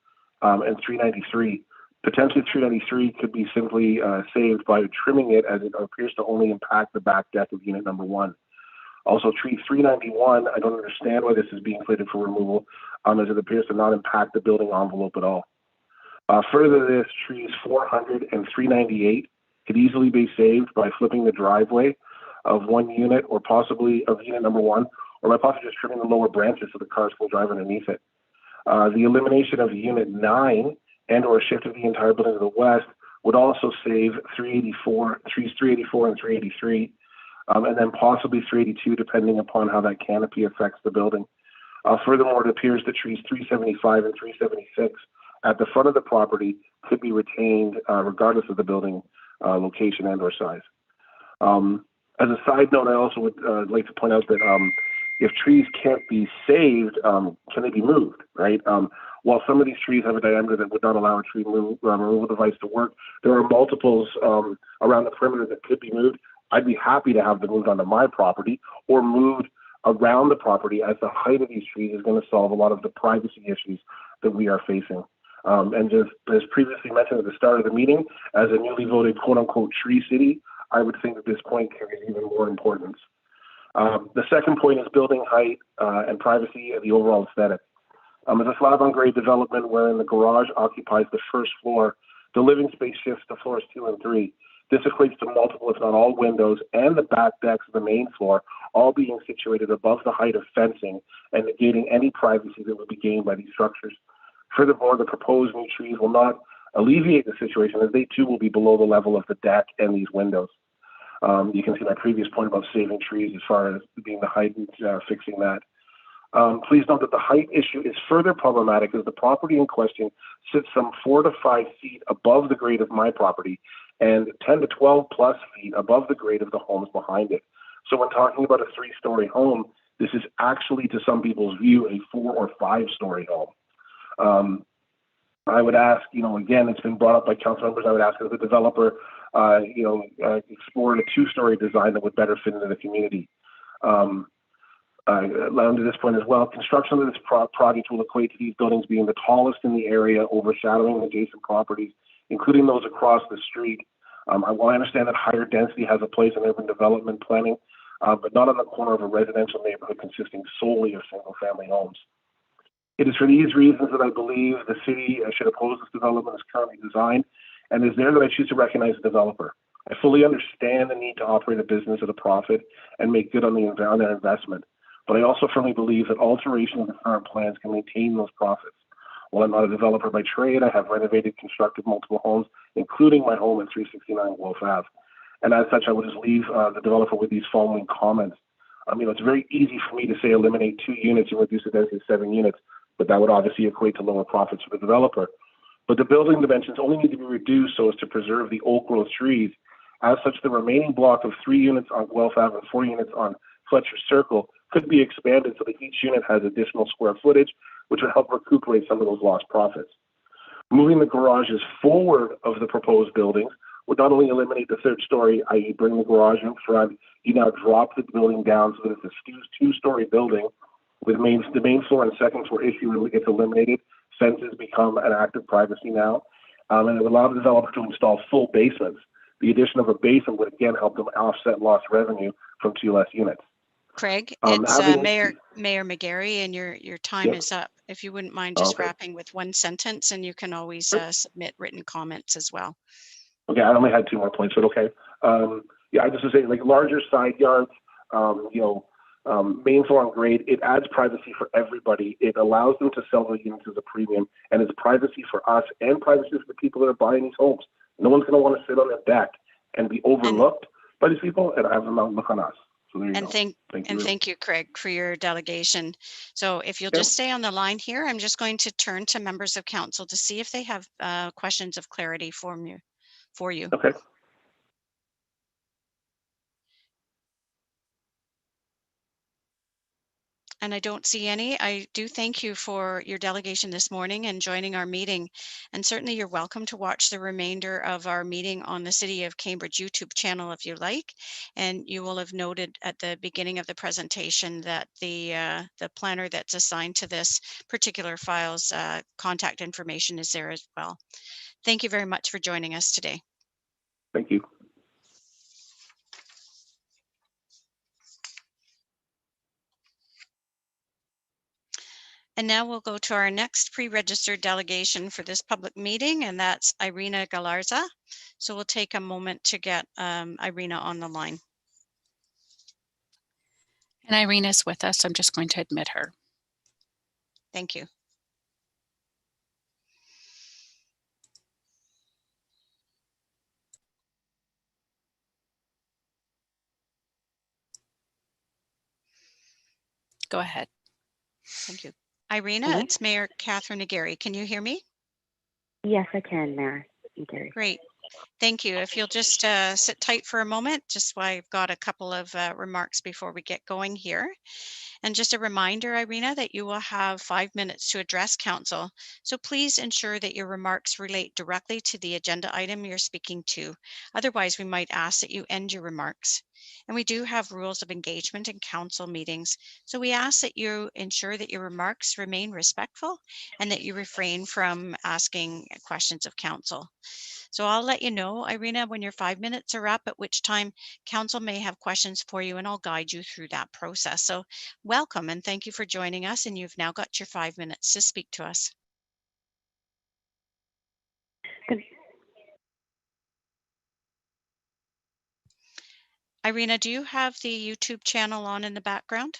and 393. Potentially 393 could be simply saved by trimming it, as it appears to only impact the back deck of Unit number 1. Also, tree 391, I don't understand why this is being slated for removal, as it appears to not impact the building envelope at all. Further, this trees 400 and 398 could easily be saved by flipping the driveway of 1 unit, or possibly of Unit number 1, or by possibly just trimming the lower branches so the cars can drive underneath it. The elimination of Unit 9 and or a shift of the entire building to the west would also save 384 and 383, and then possibly 382, depending upon how that canopy affects the building. Furthermore, it appears that trees 375 and 376 at the front of the property could be retained regardless of the building location and or size. As a side note, I also would like to point out that if trees can't be saved, can they be moved, right? While some of these trees have a diameter that would not allow a tree removal device to work, there are multiples around the perimeter that could be moved. I'd be happy to have them moved onto my property or moved around the property, as the height of these trees is going to solve a lot of the privacy issues that we are facing. And just as previously mentioned at the start of the meeting, as a newly voted quote-unquote tree city, I would think that this point carries even more importance. The second point is building height and privacy and the overall aesthetic. As a slab-on-grade development wherein the garage occupies the first floor, the living space shifts to floors 2 and 3. This equates to multiple, if not all, windows and the back decks of the main floor, all being situated above the height of fencing and negating any privacy that would be gained by these structures. Furthermore, the proposed new trees will not alleviate the situation, as they too will be below the level of the deck and these windows. You can see my previous point about saving trees as far as being the height and fixing that. Please note that the height issue is further problematic as the property in question sits some 4 to 5 feet above the grade of my property and 10 to 12 plus feet above the grade of the homes behind it. So when talking about a 3-story home, this is actually, to some people's view, a 4 or 5-story home. I would ask, again, it's been brought up by council members, I would ask as a developer, explore a 2-story design that would better fit into the community. To this point as well, construction of this project will equate to these buildings being the tallest in the area, overshadowing adjacent properties, including those across the street. While I understand that higher density has a place in urban development planning, but not on the corner of a residential neighborhood consisting solely of single-family homes. It is for these reasons that I believe the city should oppose this development as currently designed, and it's there that I choose to recognize the developer. I fully understand the need to operate a business at a profit and make good on their investment, but I also firmly believe that alteration of the current plans can maintain those profits. While I'm not a developer by trade, I have renovated, constructed multiple homes, including my home at 369 Wolf Ave. And as such, I would just leave the developer with these following comments. It's very easy for me to say eliminate 2 units and reduce the density to 7 units, but that would obviously equate to lower profits for the developer. But the building dimensions only need to be reduced so as to preserve the old growth trees. As such, the remaining block of 3 units on Guelph Ave and 4 units on Fletcher Circle could be expanded so that each unit has additional square footage, which would help recuperate some of those lost profits. Moving the garages forward of the proposed buildings would not only eliminate the 3rd story, i.e. bring the garage in front, you now drop the building down so that it's a 2-story building with the main floor and 2nd floor issue gets eliminated. Fences become an act of privacy now, and it would allow the developer to install full basements. The addition of a basement would again help them offset lost revenue from 2 less units. Craig, it's Mayor McGarry, and your time is up. If you wouldn't mind just wrapping with 1 sentence, and you can always submit written comments as well. Okay, I only had 2 more points, but okay. I just to say, like larger side yards, main floor and grade, it adds privacy for everybody. It allows them to sell the units as a premium, and it's privacy for us and privacy for the people that are buying these homes. No one's going to want to sit on their deck and be overlooked by these people and have them look on us. So there you go. Thank you, Craig, for your delegation. So if you'll just stay on the line here, I'm just going to turn to members of council to see if they have questions of clarity for you. Okay. And I don't see any. I do thank you for your delegation this morning and joining our meeting. And certainly you're welcome to watch the remainder of our meeting on the City of Cambridge YouTube channel if you like. And you will have noted at the beginning of the presentation that the planner that's assigned to this particular file's contact information is there as well. Thank you very much for joining us today. Thank you. And now we'll go to our next pre-registered delegation for this public meeting, and that's Irina Gallarza. So we'll take a moment to get Irina on the line. And Irina's with us. I'm just going to admit her. Thank you. Go ahead. Thank you. Irina, it's Mayor Catherine Aguirre. Can you hear me? Yes, I can, Mayor Aguirre. Great. Thank you. If you'll just sit tight for a moment, just while I've got a couple of remarks before we get going here. And just a reminder, Irina, that you will have 5 minutes to address council. So please ensure that your remarks relate directly to the agenda item you're speaking to. Otherwise, we might ask that you end your remarks. And we do have rules of engagement in council meetings. So we ask that you ensure that your remarks remain respectful and that you refrain from asking questions of council. So I'll let you know, Irina, when your 5 minutes are up, at which time council may have questions for you, and I'll guide you through that process. So welcome and thank you for joining us, and you've now got your 5 minutes to speak to us. Good. Irina, do you have the YouTube channel on in the background?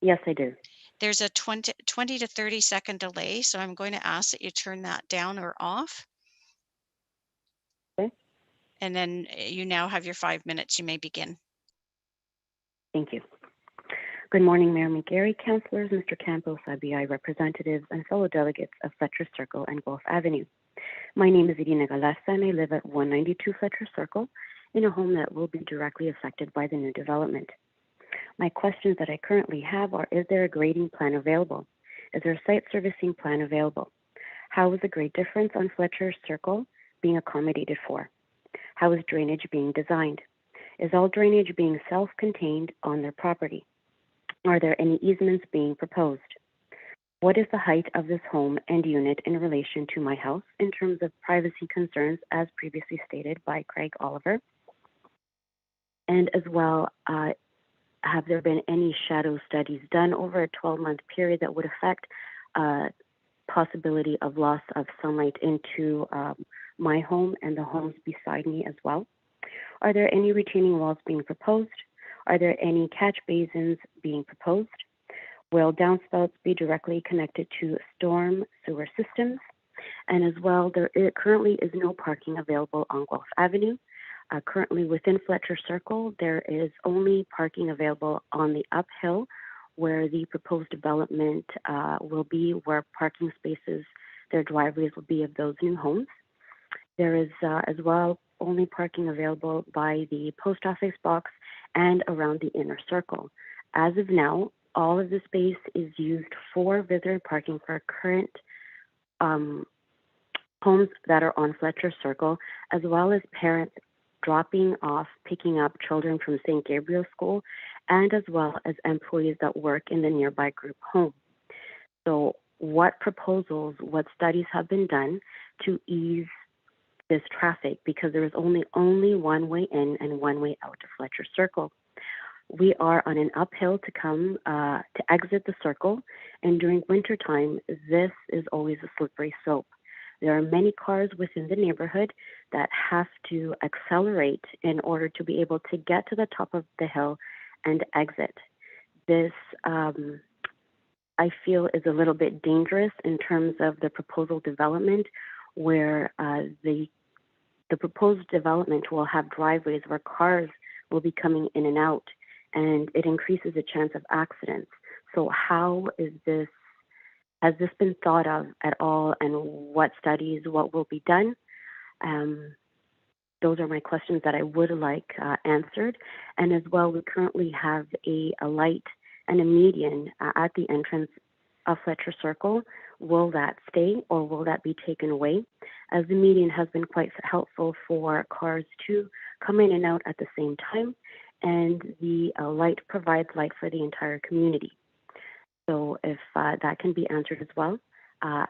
Yes, I do. There's a 20 to 30 second delay, so I'm going to ask that you turn that down or off. Okay. And then you now have your 5 minutes. You may begin. Thank you. Good morning, Mayor McGarry, councillors, Mr. Campos, IBI representatives, and fellow delegates of Fletcher Circle and Guelph Avenue. My name is Irina Gallarza, and I live at 192 Fletcher Circle in a home that will be directly affected by the new development. My questions that I currently have are, is there a grading plan available? Is there a site servicing plan available? How is the grade difference on Fletcher Circle being accommodated for? How is drainage being designed? Is all drainage being self-contained on their property? Are there any easements being proposed? What is the height of this home and unit in relation to my house in terms of privacy concerns, as previously stated by Craig Oliver? And as well, have there been any shadow studies done over a 12-month period that would affect possibility of loss of sunlight into my home and the homes beside me as well? Are there any retaining walls being proposed? Are there any catch basins being proposed? Will downspouts be directly connected to storm sewer systems? And as well, there currently is no parking available on Guelph Avenue. Currently within Fletcher Circle, there is only parking available on the uphill where the proposed development will be, where parking spaces, their driveways will be of those new homes. There is as well only parking available by the post office box and around the inner circle. As of now, all of the space is used for visitor parking for current homes that are on Fletcher Circle, as well as parents dropping off, picking up children from St. Gabriel's School, and as well as employees that work in the nearby group home. So what proposals, what studies have been done to ease this traffic, because there is only one way in and one way out of Fletcher Circle. We are on an uphill to come to exit the circle, and during wintertime, this is always a slippery slope. There are many cars within the neighborhood that have to accelerate in order to be able to get to the top of the hill and exit. This, I feel, is a little bit dangerous in terms of the proposal development, where the proposed development will have driveways where cars will be coming in and out, and it increases the chance of accidents. So how is this? Has this been thought of at all, and what studies, what will be done? Those are my questions that I would like answered. And as well, we currently have a light and a median at the entrance of Fletcher Circle. Will that stay, or will that be taken away? As the median has been quite helpful for cars to come in and out at the same time, and the light provides light for the entire community. So if that can be answered as well, I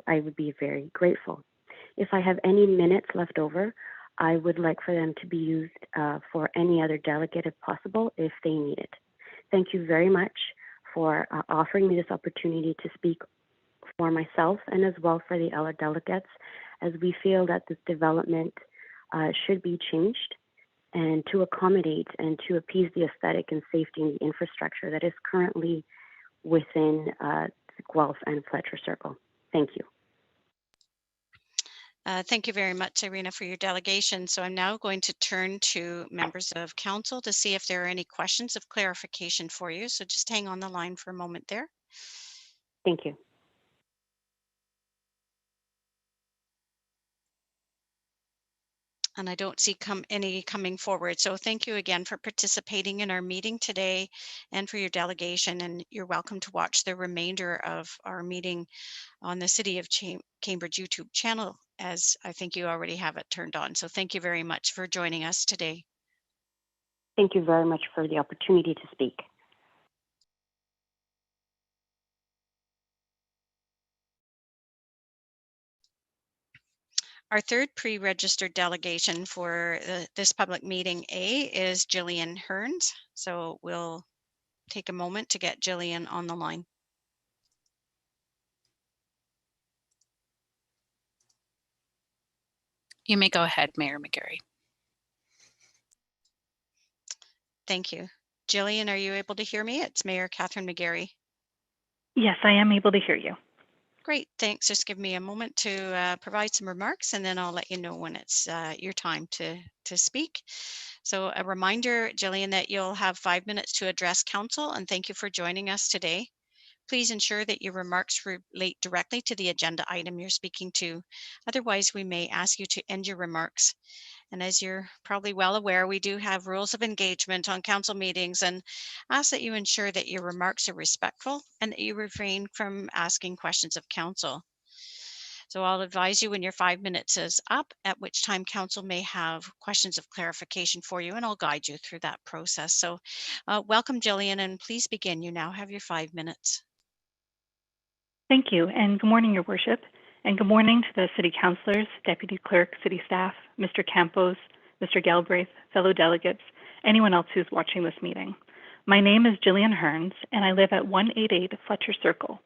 would be very grateful. If I have any minutes left over, I would like for them to be used for any other delegate if possible, if they need it. Thank you very much for offering me this opportunity to speak for myself and as well for the other delegates, as we feel that this development should be changed and to accommodate and to appease the aesthetic and safety and the infrastructure that is currently within Guelph and Fletcher Circle. Thank you. Thank you very much, Irina, for your delegation. So I'm now going to turn to members of council to see if there are any questions of clarification for you. So just hang on the line for a moment there. Thank you. And I don't see any coming forward. So thank you again for participating in our meeting today and for your delegation. And you're welcome to watch the remainder of our meeting on the City of Cambridge YouTube channel, as I think you already have it turned on. So thank you very much for joining us today. Thank you very much for the opportunity to speak. Our third pre-registered delegation for this public meeting A is Jillian Hearns. So we'll take a moment to get Jillian on the line. You may go ahead, Mayor McGarry. Thank you. Jillian, are you able to hear me? It's Mayor Catherine McGarry. Yes, I am able to hear you. Great, thanks. Just give me a moment to provide some remarks, and then I'll let you know when it's your time to speak. So a reminder, Jillian, that you'll have 5 minutes to address council, and thank you for joining us today. Please ensure that your remarks relate directly to the agenda item you're speaking to. Otherwise, we may ask you to end your remarks. And as you're probably well aware, we do have rules of engagement on council meetings and ask that you ensure that your remarks are respectful and that you refrain from asking questions of council. So I'll advise you when your 5 minutes is up, at which time council may have questions of clarification for you, and I'll guide you through that process. So welcome, Jillian, and please begin. You now have your 5 minutes. Thank you, and good morning, Your Worship. And good morning to the City Councillors, Deputy Clerk, City Staff, Mr. Campos, Mr. Galbraith, fellow delegates, anyone else who's watching this meeting. My name is Jillian Hearns, and I live at 188 Fletcher Circle.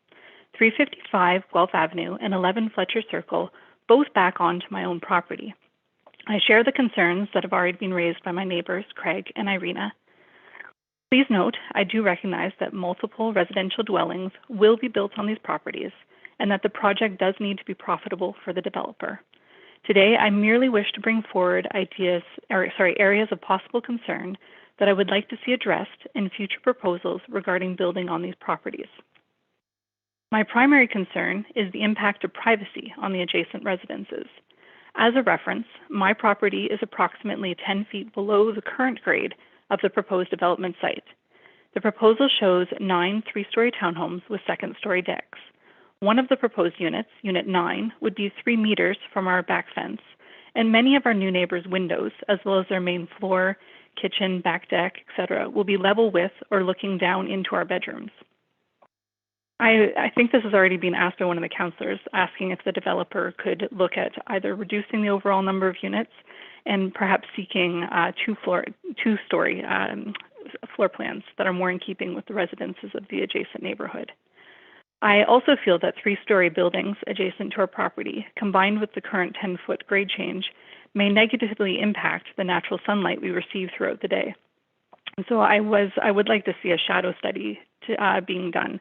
355 Guelph Avenue and 11 Fletcher Circle, both back onto my own property. I share the concerns that have already been raised by my neighbors, Craig and Irina. Please note, I do recognize that multiple residential dwellings will be built on these properties and that the project does need to be profitable for the developer. Today, I merely wish to bring forward areas of possible concern that I would like to see addressed in future proposals regarding building on these properties. My primary concern is the impact of privacy on the adjacent residences. As a reference, my property is approximately 10 feet below the current grade of the proposed development site. The proposal shows 9 three-story townhomes with second-story decks. One of the proposed units, Unit 9, would be 3 meters from our back fence, and many of our new neighbors' windows, as well as their main floor, kitchen, back deck, etc., will be level with or looking down into our bedrooms. I think this has already been asked by one of the councillors, asking if the developer could look at either reducing the overall number of units and perhaps seeking two-story floor plans that are more in keeping with the residences of the adjacent neighborhood. I also feel that 3-story buildings adjacent to our property, combined with the current 10-foot grade change, may negatively impact the natural sunlight we receive throughout the day. So I would like to see a shadow study being done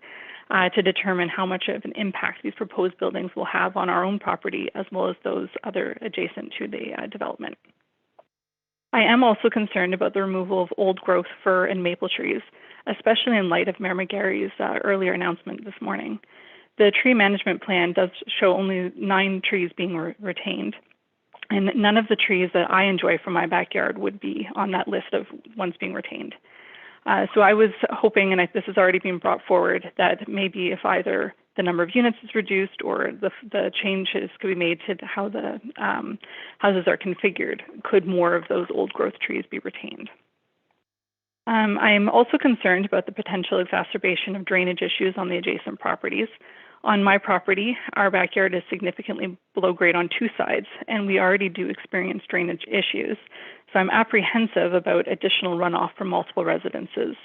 to determine how much of an impact these proposed buildings will have on our own property as well as those other adjacent to the development. I am also concerned about the removal of old growth fir and maple trees, especially in light of Mayor McGarry's earlier announcement this morning. The tree management plan does show only 9 trees being retained, and none of the trees that I enjoy from my backyard would be on that list of ones being retained. So I was hoping, and this has already been brought forward, that maybe if either the number of units is reduced or the changes could be made to how the houses are configured, could more of those old growth trees be retained. I'm also concerned about the potential exacerbation of drainage issues on the adjacent properties. On my property, our backyard is significantly below grade on 2 sides, and we already do experience drainage issues. So I'm apprehensive about additional runoff from multiple residences.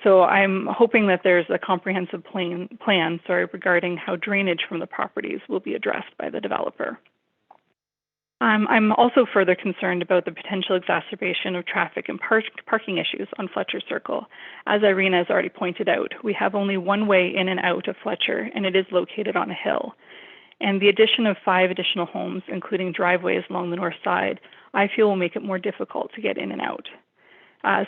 So I'm hoping that there's a comprehensive plan regarding how drainage from the properties will be addressed by the developer. I'm also further concerned about the potential exacerbation of traffic and parking issues on Fletcher Circle. As Irina has already pointed out, we have only one way in and out of Fletcher, and it is located on a hill. And the addition of 5 additional homes, including driveways along the north side, I feel will make it more difficult to get in and out.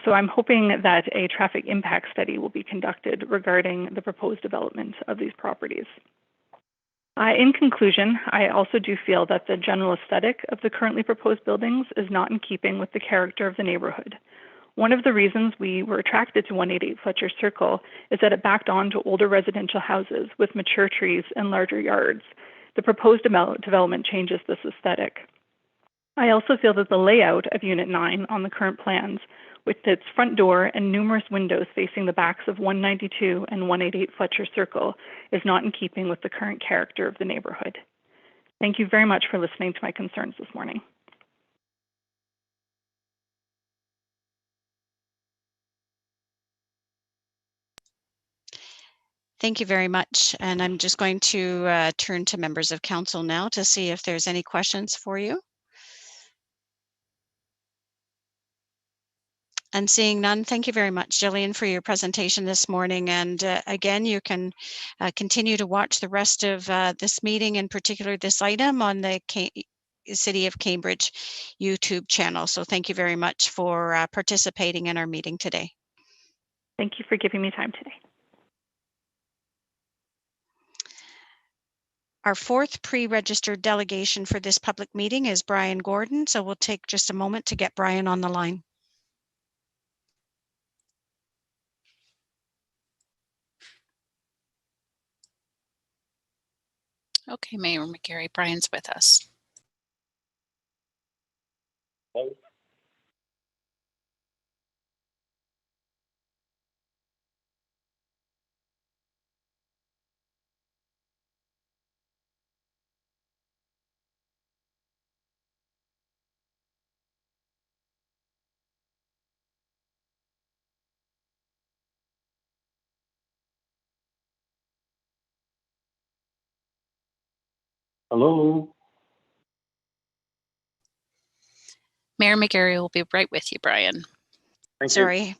So I'm hoping that a traffic impact study will be conducted regarding the proposed development of these properties. In conclusion, I also do feel that the general aesthetic of the currently proposed buildings is not in keeping with the character of the neighborhood. One of the reasons we were attracted to 188 Fletcher Circle is that it backed onto older residential houses with mature trees and larger yards. The proposed development changes this aesthetic. I also feel that the layout of Unit 9 on the current plans, with its front door and numerous windows facing the backs of 192 and 188 Fletcher Circle, is not in keeping with the current character of the neighborhood. Thank you very much for listening to my concerns this morning. Thank you very much. And I'm just going to turn to members of council now to see if there's any questions for you. And seeing none, thank you very much, Jillian, for your presentation this morning. And again, you can continue to watch the rest of this meeting, in particular this item, on the City of Cambridge YouTube channel. So thank you very much for participating in our meeting today. Thank you for giving me time today. Our 4th pre-registered delegation for this public meeting is Brian Gordon. So we'll take just a moment to get Brian on the line. Okay, Mayor McGarry, Brian's with us. Hello. Mayor McGarry will be right with you, Brian. Thank you. Sorry,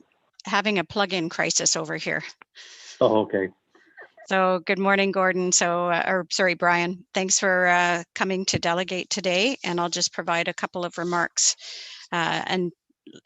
having a plug-in crisis over here. Oh, okay. So good morning, Gordon. Sorry, Brian. Thanks for coming to delegate today. And I'll just provide a couple of remarks and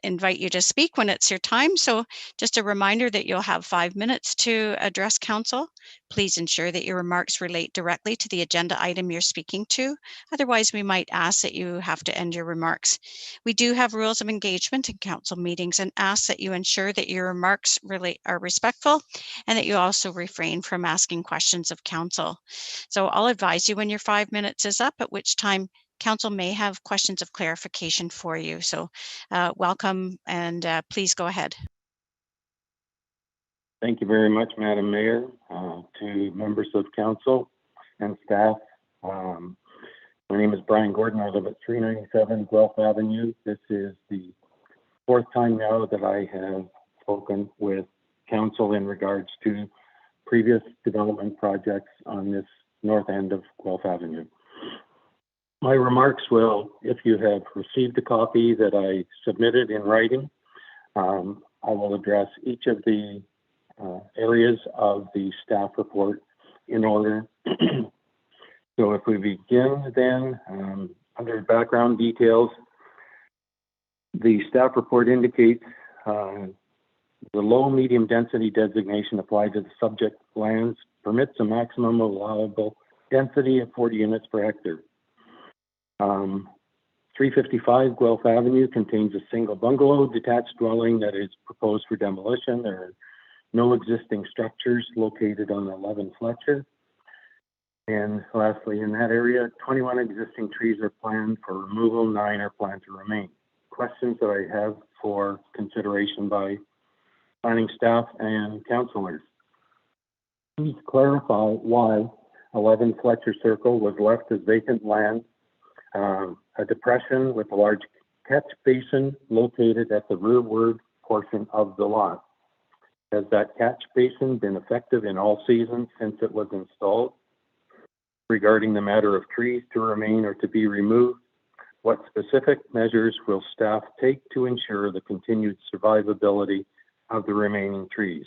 invite you to speak when it's your time. So just a reminder that you'll have 5 minutes to address council. Please ensure that your remarks relate directly to the agenda item you're speaking to. Otherwise, we might ask that you have to end your remarks. We do have rules of engagement in council meetings and ask that you ensure that your remarks really are respectful and that you also refrain from asking questions of council. So I'll advise you when your 5 minutes is up, at which time council may have questions of clarification for you. So welcome and please go ahead. Thank you very much, Madam Mayor, to members of council and staff. My name is Brian Gordon. I live at 397 Guelph Avenue. This is the 4th time now that I have spoken with council in regards to previous development projects on this north end of Guelph Avenue. My remarks will, if you have received a copy that I submitted in writing, I will address each of the areas of the staff report in order. So if we begin then, under background details, the staff report indicates the low medium density designation applied to the subject lands permits a maximum allowable density of 40 units per hectare. 355 Guelph Avenue contains a single bungalow detached dwelling that is proposed for demolition. There are no existing structures located on 11 Fletcher. And lastly, in that area, 21 existing trees are planned for removal, 9 are planned to remain. Questions that I have for consideration by planning staff and councillors. Please clarify why 11 Fletcher Circle was left as vacant land, a depression with a large catch basin located at the rearward portion of the lot. Has that catch basin been effective in all seasons since it was installed? Regarding the matter of trees to remain or to be removed, what specific measures will staff take to ensure the continued survivability of the remaining trees?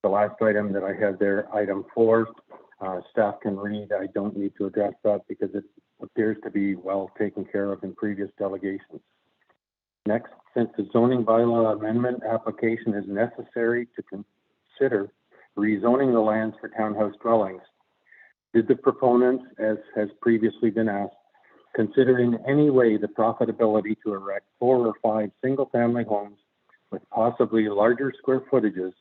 The last item that I have there, item 4, staff can read. I don't need to address that because it appears to be well taken care of in previous delegations. Next, since the zoning bylaw amendment application is necessary to consider rezoning the lands for townhouse dwellings, did the proponents, as has previously been asked, consider in any way the profitability to erect 4 or 5 single-family homes with possibly larger square footages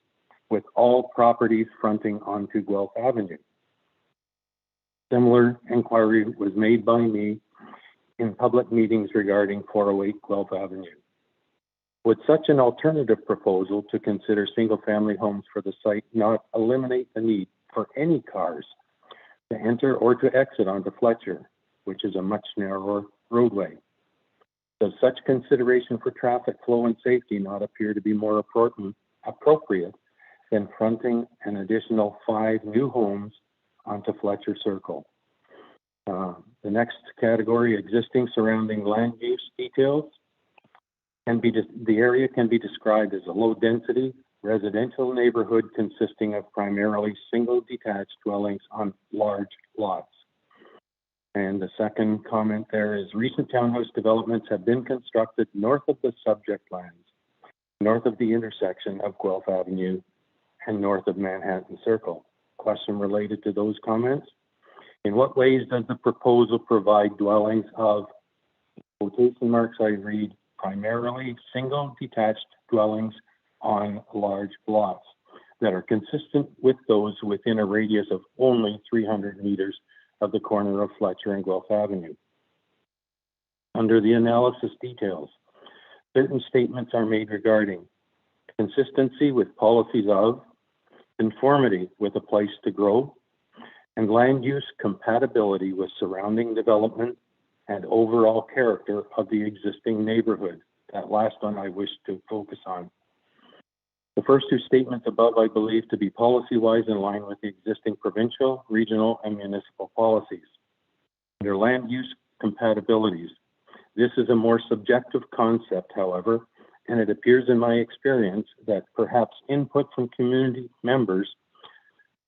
with all properties fronting onto Guelph Avenue? Similar inquiry was made by me in public meetings regarding 408 Guelph Avenue. Would such an alternative proposal to consider single-family homes for the site not eliminate the need for any cars to enter or to exit onto Fletcher, which is a much narrower roadway? Does such consideration for traffic flow and safety not appear to be more appropriate than fronting an additional 5 new homes onto Fletcher Circle? The next category, existing surrounding land use details, the area can be described as a low-density residential neighborhood consisting of primarily single detached dwellings on large lots. And the second comment there is recent townhouse developments have been constructed north of the subject lands, north of the intersection of Guelph Avenue and north of Manhattan Circle. Question related to those comments. In what ways does the proposal provide dwellings of, quotation marks I read, primarily single detached dwellings on large lots that are consistent with those within a radius of only 300 meters of the corner of Fletcher and Guelph Avenue? Under the analysis details, certain statements are made regarding consistency with policies of, conformity with a place to grow, and land use compatibility with surrounding development and overall character of the existing neighborhood. That last one I wish to focus on. The first 2 statements above I believe to be policy-wise in line with the existing provincial, regional, and municipal policies. their land use compatibilities. This is a more subjective concept, however, and it appears in my experience that perhaps input from community members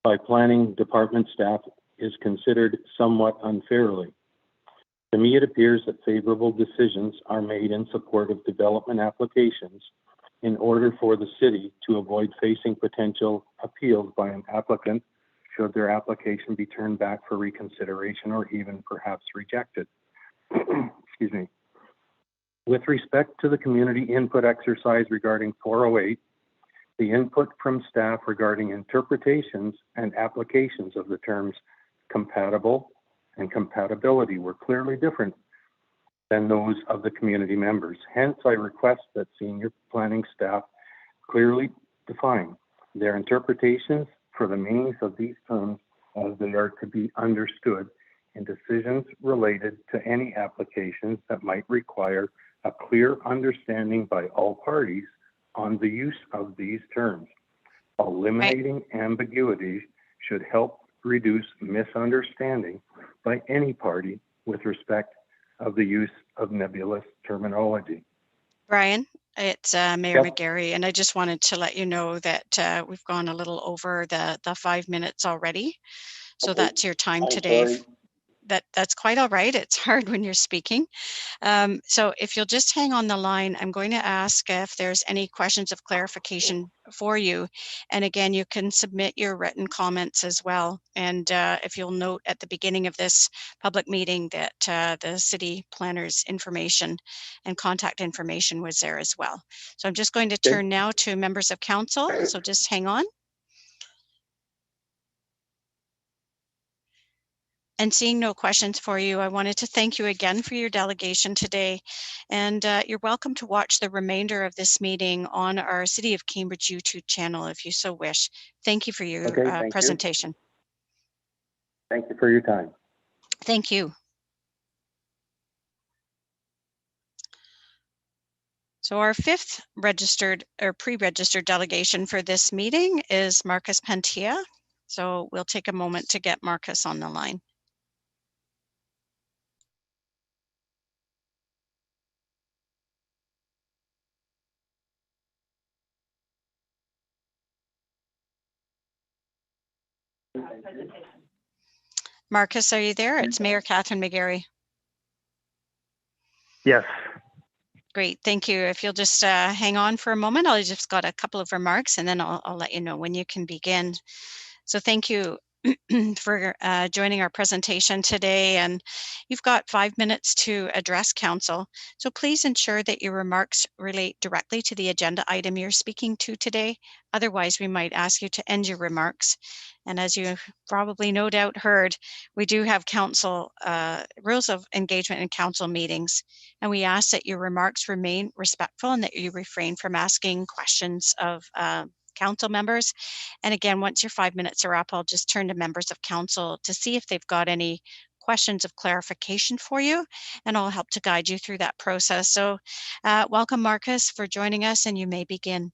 by planning department staff is considered somewhat unfairly. To me, it appears that favorable decisions are made in support of development applications in order for the city to avoid facing potential appeals by an applicant should their application be turned back for reconsideration or even perhaps rejected. Excuse me. With respect to the community input exercise regarding 408, the input from staff regarding interpretations and applications of the terms compatible and compatibility were clearly different than those of the community members. Hence, I request that senior planning staff clearly define their interpretations for the meanings of these terms as they are to be understood in decisions related to any applications that might require a clear understanding by all parties on the use of these terms. Eliminating ambiguity should help reduce misunderstanding by any party with respect of the use of nebulous terminology. Brian, it's Mayor Yep. McGarry, and I just wanted to let you know that we've gone a little over the 5 minutes already. So Okay. that's your time I'm today. sorry. That's quite all right. It's hard when you're speaking. So if you'll just hang on the line, I'm going to ask if there's any questions of clarification for you. And again, you can submit your written comments as well. And if you'll note at the beginning of this public meeting that the city planner's information and contact information was there as well. So I'm just going to turn now to members of council. So just hang on. And seeing no questions for you, I wanted to thank you again for your delegation today. And you're welcome to watch the remainder of this meeting on our City of Cambridge YouTube channel if you so wish. Thank you for your thank presentation. you. Thank you for your time. Thank you. So our fifth registered or pre-registered delegation for this meeting is Marcus Pantia. So we'll take a moment to get Marcus on the line. Marcus, are you there? It's Mayor Catherine McGarry. Yes. Great, thank you. If you'll just hang on for a moment, I'll just got a couple of remarks and then I'll let you know when you can begin. So thank you for joining our presentation today, and you've got 5 minutes to address council. So please ensure that your remarks relate directly to the agenda item you're speaking to today. Otherwise, we might ask you to end your remarks. And as you probably no doubt heard, we do have council rules of engagement in council meetings, and we ask that your remarks remain respectful and that you refrain from asking questions of council members. And again, once your 5 minutes are up, I'll just turn to members of council to see if they've got any questions of clarification for you, and I'll help to guide you through that process. So welcome, Marcus, for joining us, and you may begin.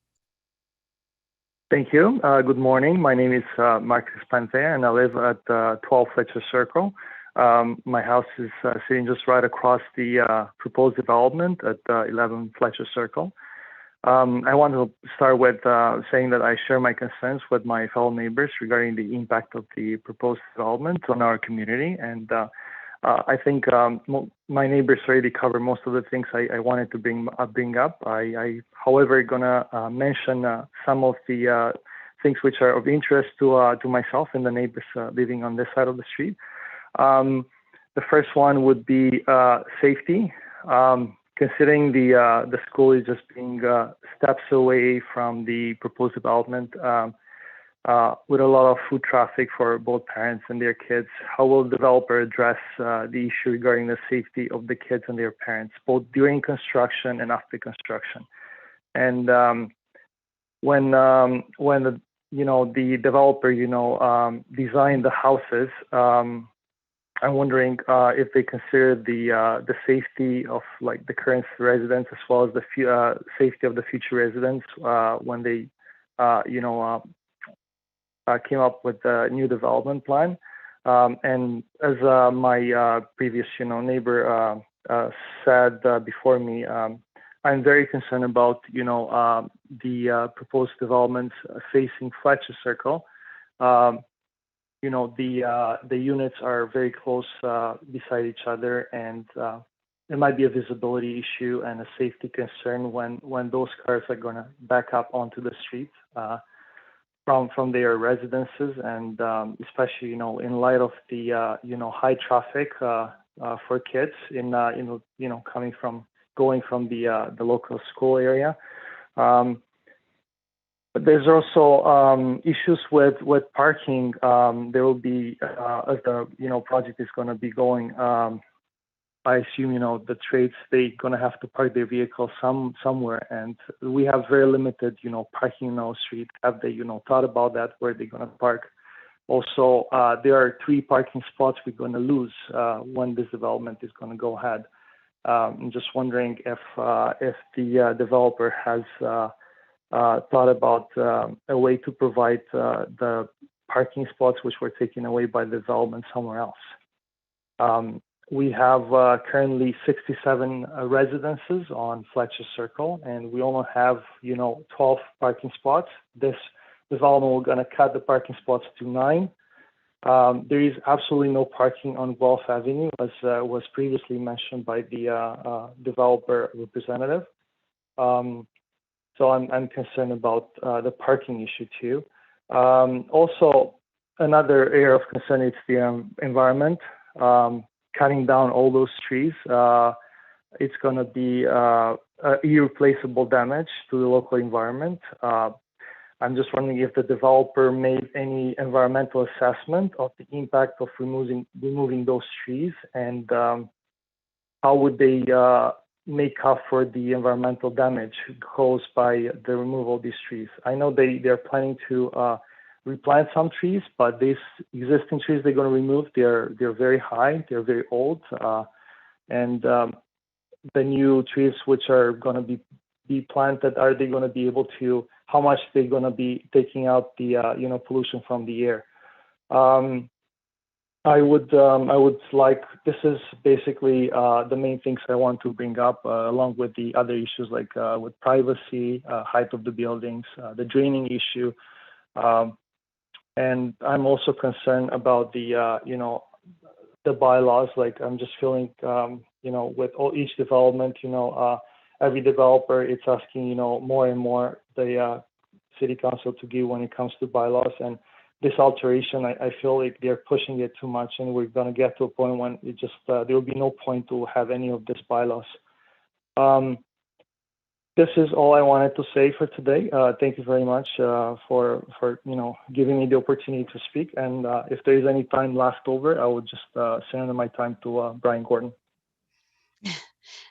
Thank you. Good morning. My name is Marcus Pantea, and I live at 12 Fletcher Circle. My house is sitting just right across the proposed development at 11 Fletcher Circle. I want to start with saying that I share my concerns with my fellow neighbors regarding the impact of the proposed development on our community. And I think my neighbors already covered most of the things I wanted to bring up. However, gonna mention some of the things which are of interest to myself and the neighbors living on this side of the street. The first one would be safety. Considering the school is just being steps away from the proposed development with a lot of foot traffic for both parents and their kids, how will the developer address the issue regarding the safety of the kids and their parents, both during construction and after construction? And when the developer designed the houses, I'm wondering if they consider the safety of like the current residents as well as the safety of the future residents when they came up with a new development plan. And as my previous, neighbor said before me, I'm very concerned about, the proposed developments facing Fletcher Circle. The units are very close beside each other, and it might be a visibility issue and a safety concern when those cars are going to back up onto the street from their residences, and especially in light of the high traffic for kids going from the local school area. But there's also issues with parking. There will be as the project is going to be going. I assume the trades, they're going to have to park their vehicle somewhere, and we have very limited parking in our street. Have they thought about that, where they're going to park? Also, there are 3 parking spots we're going to lose when this development is going to go ahead. I'm just wondering if the developer has thought about a way to provide the parking spots which were taken away by the development somewhere else. We have currently 67 residences on Fletcher Circle, and we only have 12 parking spots. This development, we're going to cut the parking spots to 9. There is absolutely no parking on Guelph Avenue, as was previously mentioned by the developer representative. So I'm concerned about the parking issue too. Also, another area of concern is the environment. Cutting down all those trees, it's going to be irreplaceable damage to the local environment. I'm just wondering if the developer made any environmental assessment of the impact of removing those trees, and how would they make up for the environmental damage caused by the removal of these trees. I know they're planning to replant some trees, but these existing trees they're going to remove, they're very high, they're very old, and the new trees which are going to be planted, are they going to be able to, how much they're going to be taking out the pollution from the air? I would like, this is basically the main things I want to bring up, along with the other issues like with privacy, height of the buildings, the draining issue. And I'm also concerned about the bylaws. Like, I'm just feeling, with each development, every developer, it's asking, more and more the city council to give when it comes to bylaws. And this alteration, I feel like they're pushing it too much, and we're going to get to a point when it just, there will be no point to have any of these bylaws. This is all I wanted to say for today. Thank you very much for giving me the opportunity to speak. And if there is any time left over, I would just send my time to Brian Gordon.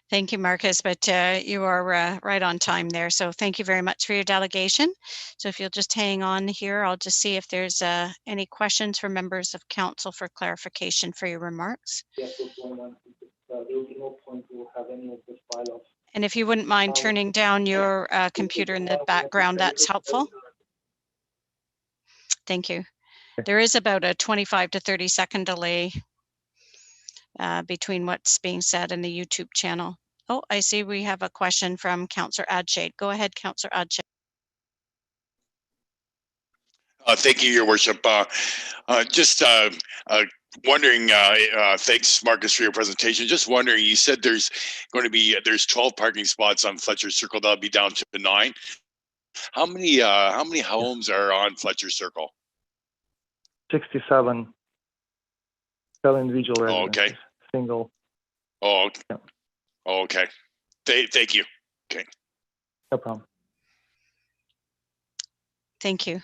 Thank you, Marcus, but you are right on time there. So thank you very much for your delegation. So if you'll just hang on here, I'll just see if there's any questions from members of council for clarification for your remarks. Yes, there will be no point to have any of this bylaws. And if you wouldn't mind turning down your computer in the background, that's helpful. Thank you. There is about a 25 to 30-second delay between what's being said and the YouTube channel. Oh, I see we have a question from Councillor Adshade. Go ahead, Councillor Adshade. Thank you, Your Worship. Just wondering, thanks, Marcus, for your presentation. Just wondering, you said there's 12 parking spots on Fletcher Circle. That'll be down to 9. How many homes are on Fletcher Circle? 67. 7 individual residences. Oh, okay. Single. Oh, okay. Yeah. Oh, okay. Thank you. Okay. No problem. Thank you.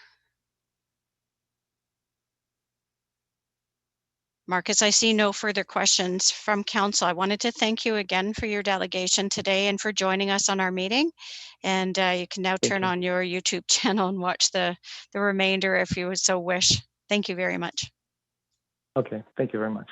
Marcus, I see no further questions from council. I wanted to thank you again for your delegation today and for joining us on our meeting. And you can now turn on your YouTube channel and watch the remainder if you would so wish. Thank you very much. Okay, thank you very much.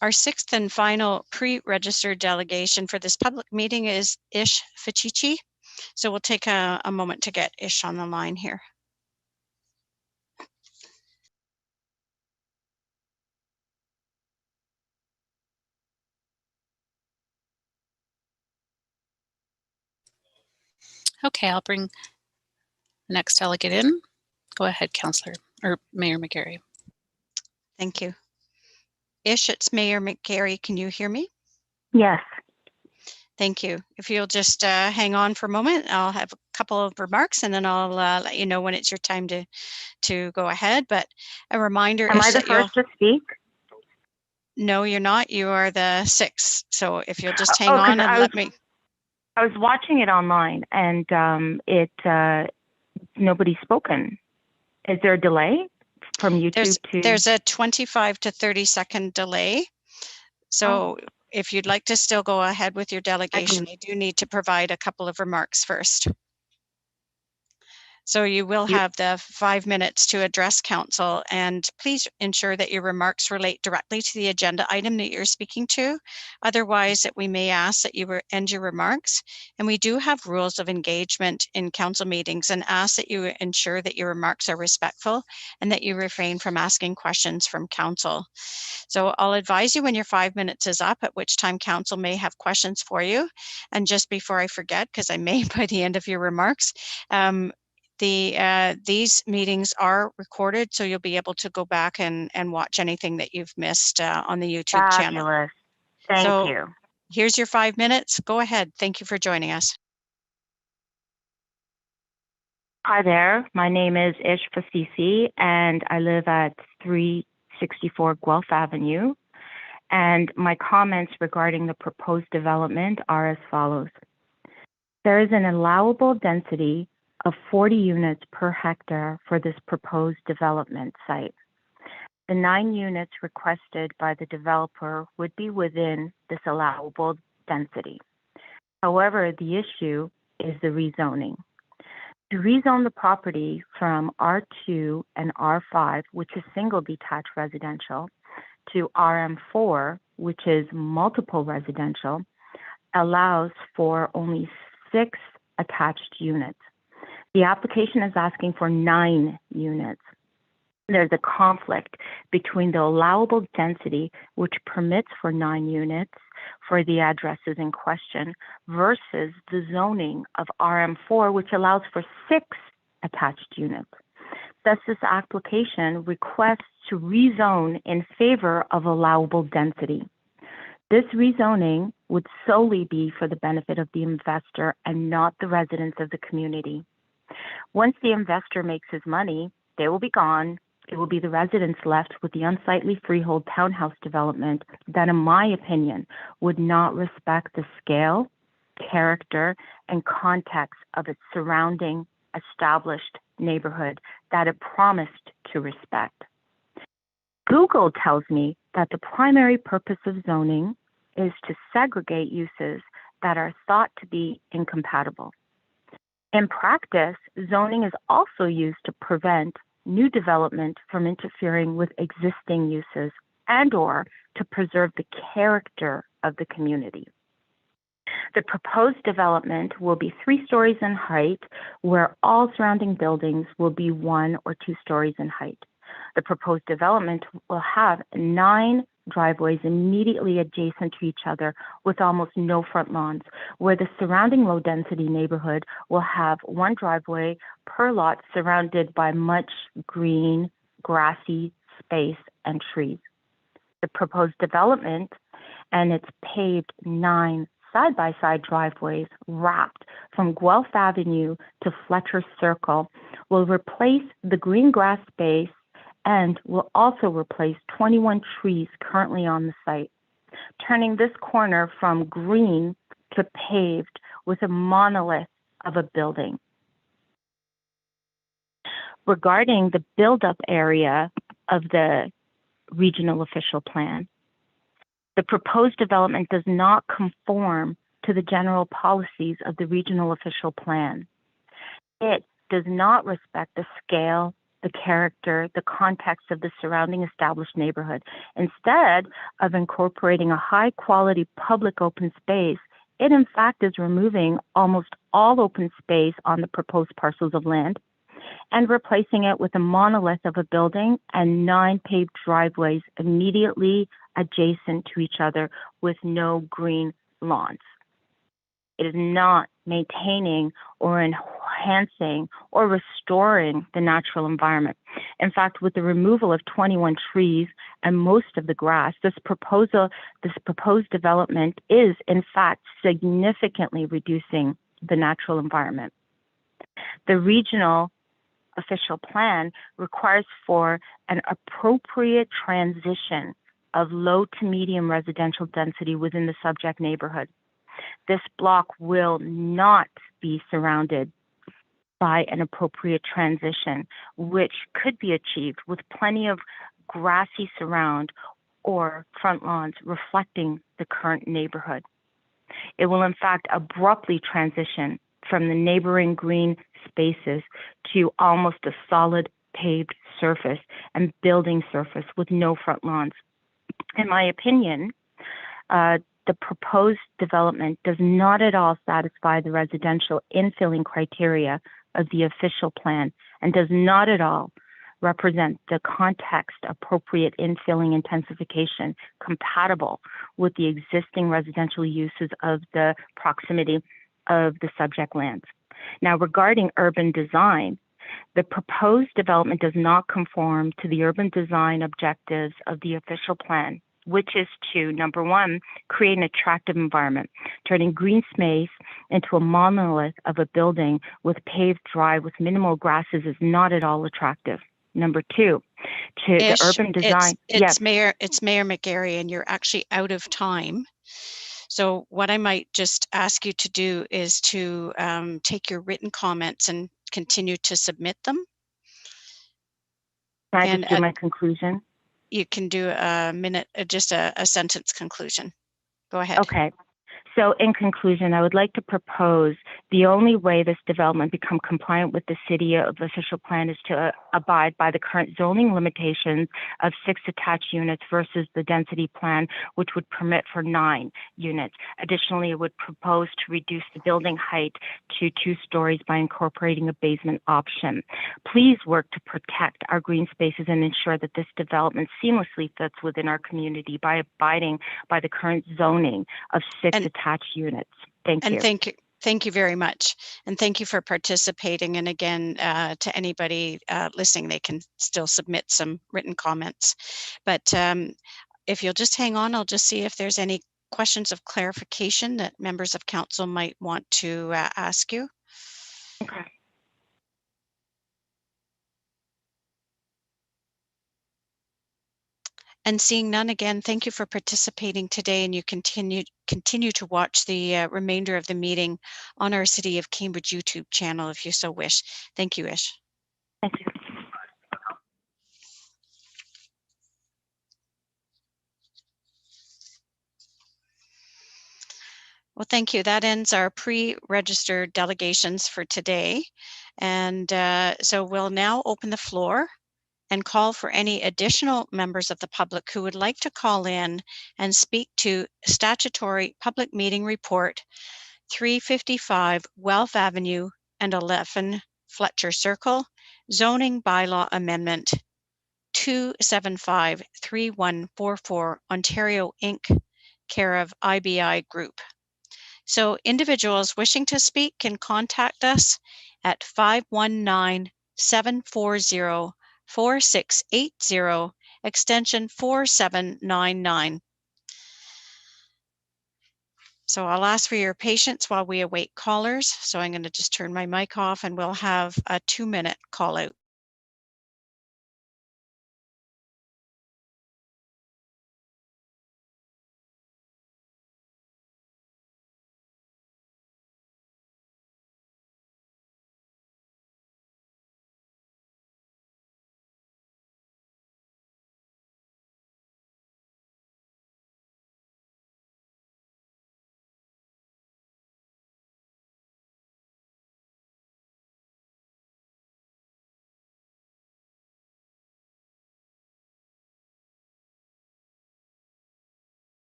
Our sixth and final pre-registered delegation for this public meeting is Ish Fachichi. So we'll take a moment to get Ish on the line here. Okay, I'll bring the next delegate in. Go ahead, Councillor or Mayor McGarry. Thank you. Ish, it's Mayor McGarry. Can you hear me? Yes. Thank you. If you'll just hang on for a moment, I'll have a couple of remarks and then I'll let you know when it's your time to go ahead. But a reminder, Am Ish, I the that you'll... first to speak? No, you're not. You are the sixth. So if you'll just hang 'Cause on and let me... I was watching it online and nobody's spoken. Is there a delay from YouTube to? There's a 25 to 30 second delay. So if you'd like to still go ahead with your delegation, I do need to provide a couple of remarks first. So you will have the 5 minutes to address council, and please ensure that your remarks relate directly to the agenda item that you're speaking to. Otherwise, we may ask that you end your remarks. And we do have rules of engagement in council meetings and ask that you ensure that your remarks are respectful and that you refrain from asking questions from council. So I'll advise you when your 5 minutes is up, at which time council may have questions for you. And just before I forget, because I may by the end of your remarks, these meetings are recorded, so you'll be able to go back and watch anything that you've missed on the YouTube channel. Fabulous. Thank you. Here's your 5 minutes. Go ahead. Thank you for joining us. Hi there. My name is Ish Fasisi, and I live at 364 Guelph Avenue. And my comments regarding the proposed development are as follows. There is an allowable density of 40 units per hectare for this proposed development site. The 9 units requested by the developer would be within this allowable density. However, the issue is the rezoning. To rezone the property from R2 and R5, which is single detached residential, to RM4, which is multiple residential, allows for only 6 attached units. The application is asking for 9 units. There's a conflict between the allowable density, which permits for 9 units for the addresses in question, versus the zoning of RM4, which allows for 6 attached units. Thus, this application requests to rezone in favor of allowable density. This rezoning would solely be for the benefit of the investor and not the residents of the community. Once the investor makes his money, they will be gone. It will be the residents left with the unsightly freehold townhouse development that, in my opinion, would not respect the scale, character, and context of its surrounding established neighborhood that it promised to respect. Google tells me that the primary purpose of zoning is to segregate uses that are thought to be incompatible. In practice, zoning is also used to prevent new development from interfering with existing uses and/or to preserve the character of the community. The proposed development will be 3 stories in height, where all surrounding buildings will be 1 or 2 stories in height. The proposed development will have 9 driveways immediately adjacent to each other with almost no front lawns, where the surrounding low-density neighborhood will have 1 driveway per lot surrounded by much green, grassy space and trees. The proposed development and its paved 9 side-by-side driveways wrapped from Guelph Avenue to Fletcher Circle will replace the green grass space and will also replace 21 trees currently on the site, turning this corner from green to paved with a monolith of a building. Regarding the build-up area of the regional official plan, the proposed development does not conform to the general policies of the regional official plan. It does not respect the scale, the character, the context of the surrounding established neighborhood. Instead of incorporating a high quality public open space, it in fact is removing almost all open space on the proposed parcels of land and replacing it with a monolith of a building and 9 paved driveways immediately adjacent to each other with no green lawns. It is not maintaining or enhancing or restoring the natural environment. In fact, with the removal of 21 trees and most of the grass, this proposed development is in fact significantly reducing the natural environment. The regional official plan requires for an appropriate transition of low to medium residential density within the subject neighborhood. This block will not be surrounded by an appropriate transition, which could be achieved with plenty of grassy surround or front lawns reflecting the current neighborhood. It will in fact abruptly transition from the neighboring green spaces to almost a solid paved surface and building surface with no front lawns. In my opinion, the proposed development does not at all satisfy the residential infilling criteria of the official plan and does not at all represent the context appropriate infilling intensification compatible with the existing residential uses of the proximity of the subject lands. Now, regarding urban design, the proposed development does not conform to the urban design objectives of the official plan, which is to, number one, create an attractive environment. Turning green space into a monolith of a building with paved drive with minimal grasses is not at all attractive. Number two, to the urban design. It's Mayor McGarry, and you're actually out of time. So what I might just ask you to do is to take your written comments and continue to submit them. Can I just do my conclusion? You can do a minute, just a sentence conclusion. Go ahead. Okay. So in conclusion, I would like to propose the only way this development become compliant with the city of official plan is to abide by the current zoning limitations of 6 attached units versus the density plan, which would permit for 9 units. Additionally, it would propose to reduce the building height to 2 stories by incorporating a basement option. Please work to protect our green spaces and ensure that this development seamlessly fits within our community by abiding by the current zoning of 6 attached units. Thank you. And thank you very much. And thank you for participating. And again, to anybody listening, they can still submit some written comments. But if you'll just hang on, I'll just see if there's any questions of clarification that members of council might want to ask you. Okay. And seeing none, again, thank you for participating today, and you continue to watch the remainder of the meeting on our City of Cambridge YouTube channel if you so wish. Thank you, Ish. Thank you. Well, thank you. That ends our pre-registered delegations for today. And so we'll now open the floor and call for any additional members of the public who would like to call in and speak to Statutory Public Meeting Report 355 Guelph Avenue and 11 Fletcher Circle, Zoning Bylaw Amendment 2753144, Ontario Inc., care of IBI Group. So individuals wishing to speak can contact us at 519-740-4680, extension 4799. So I'll ask for your patience while we await callers. So I'm going to just turn my mic off and we'll have a 2-minute call out.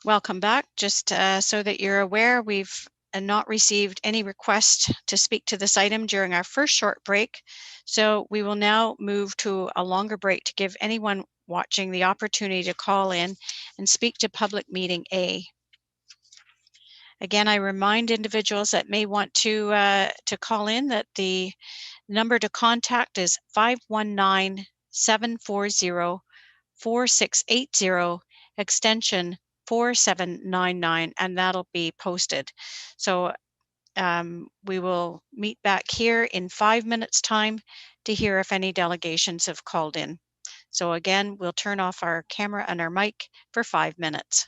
Welcome back. Just so that you're aware, we've not received any request to speak to this item during our first short break. So we will now move to a longer break to give anyone watching the opportunity to call in and speak to public meeting A. Again, I remind individuals that may want to call in that the number to contact is 519-740-4680, extension 4799, and that'll be posted. So we will meet back here in 5 minutes time to hear if any delegations have called in. So again, we'll turn off our camera and our mic for 5 minutes.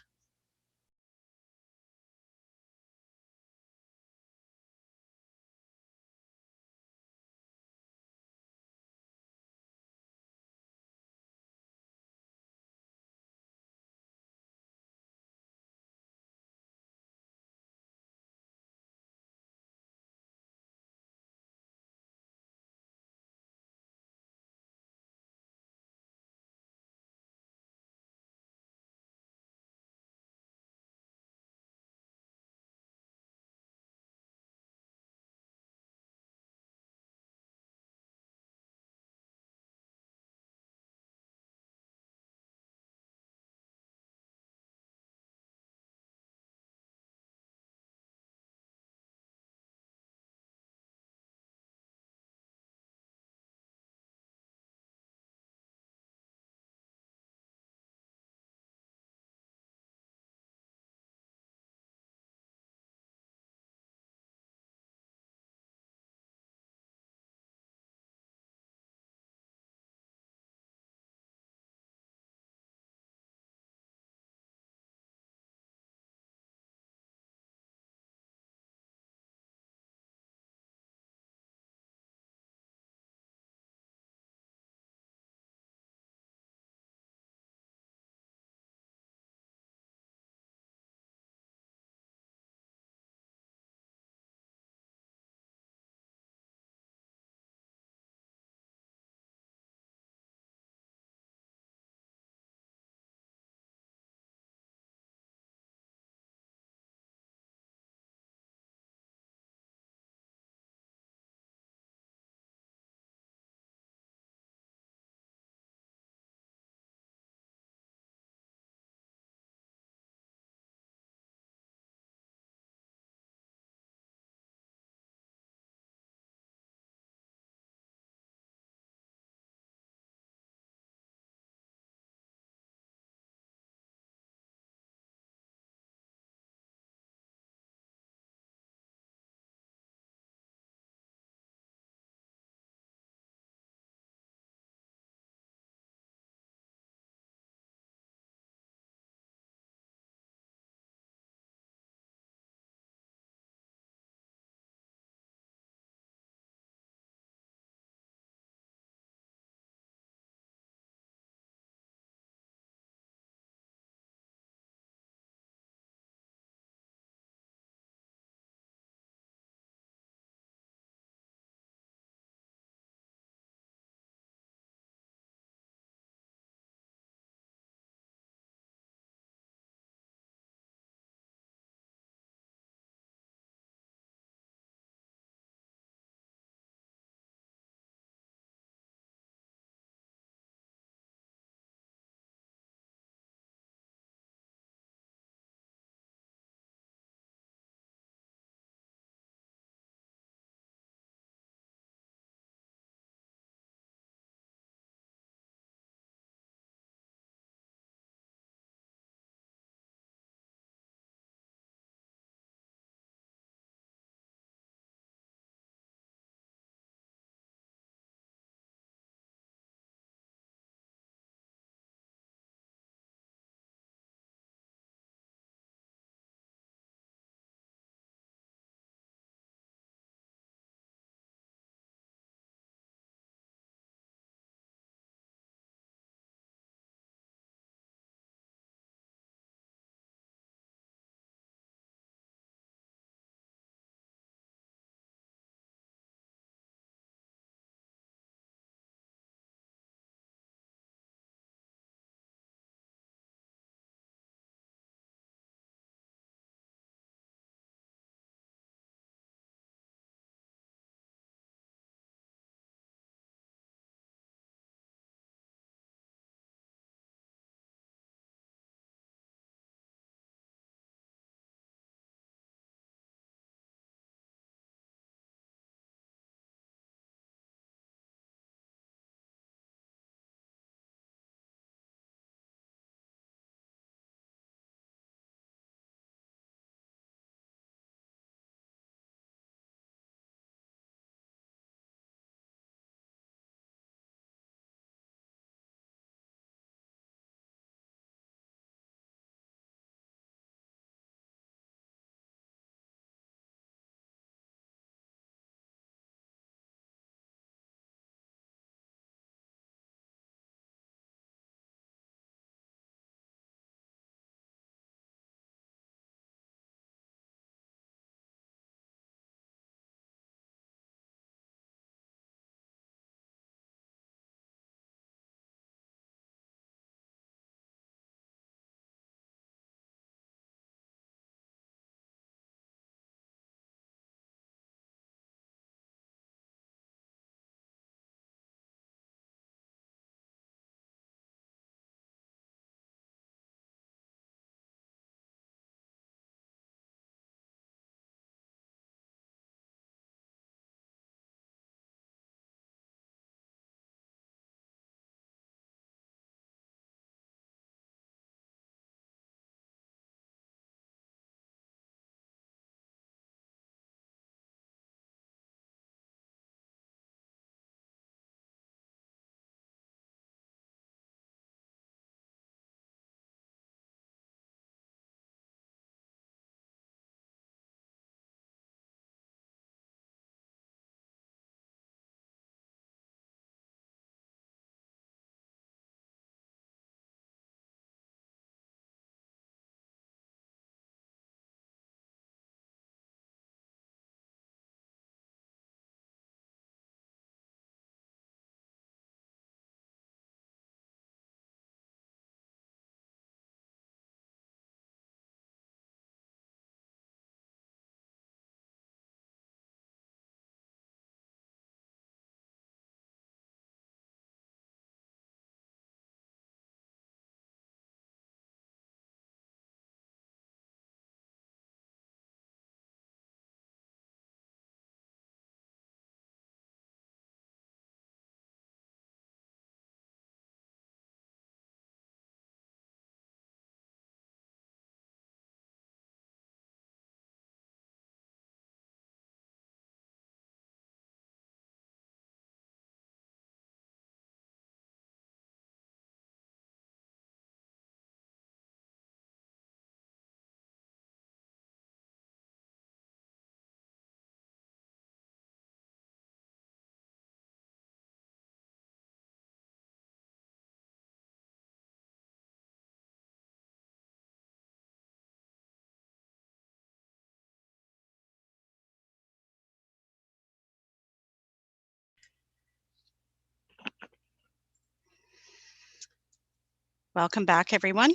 Welcome back, everyone.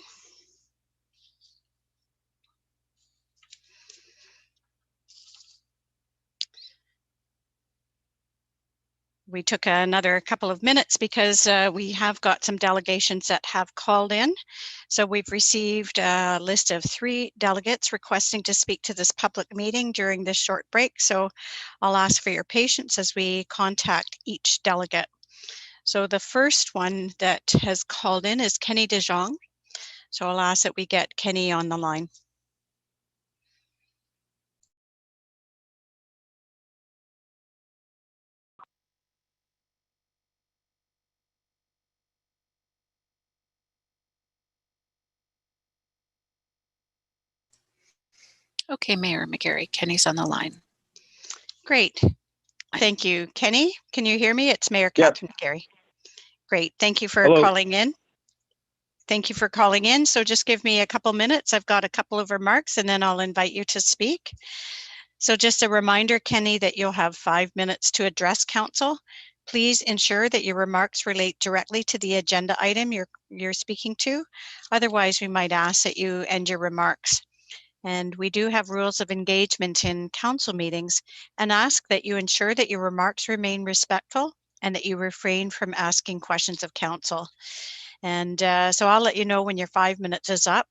We took another couple of minutes because we have got some delegations that have called in. So we've received a list of 3 delegates requesting to speak to this public meeting during this short break. So I'll ask for your patience as we contact each delegate. So the first one that has called in is Kenny DeJong. So I'll ask that we get Kenny on the line. Okay, Mayor McGarry, Kenny's on the line. Great. Thank you. Kenny, can you hear me? It's Mayor Catherine McGarry. Great. Thank you for calling in. Thank you for calling in. So just give me a couple minutes. I've got a couple of remarks and then I'll invite you to speak. So just a reminder, Kenny, that you'll have 5 minutes to address council. Please ensure that your remarks relate directly to the agenda item you're speaking to. Otherwise, we might ask that you end your remarks. And we do have rules of engagement in council meetings and ask that you ensure that your remarks remain respectful and that you refrain from asking questions of council. And so I'll let you know when your 5 minutes is up,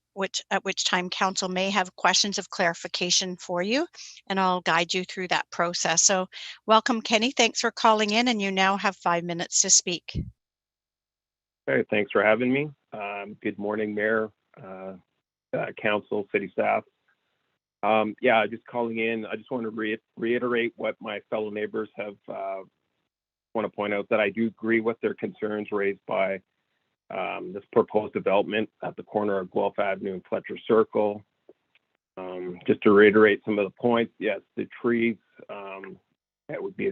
at which time council may have questions of clarification for you, and I'll guide you through that process. So welcome, Kenny. Thanks for calling in, and you now have 5 minutes to speak. Okay, thanks for having me. Good morning, Mayor, council, city staff. Yeah, just calling in. I just want to reiterate what my fellow neighbors have want to point out that I do agree with their concerns raised by this proposed development at the corner of Guelph Avenue and Fletcher Circle. Just to reiterate some of the points, yes, the trees, that would be,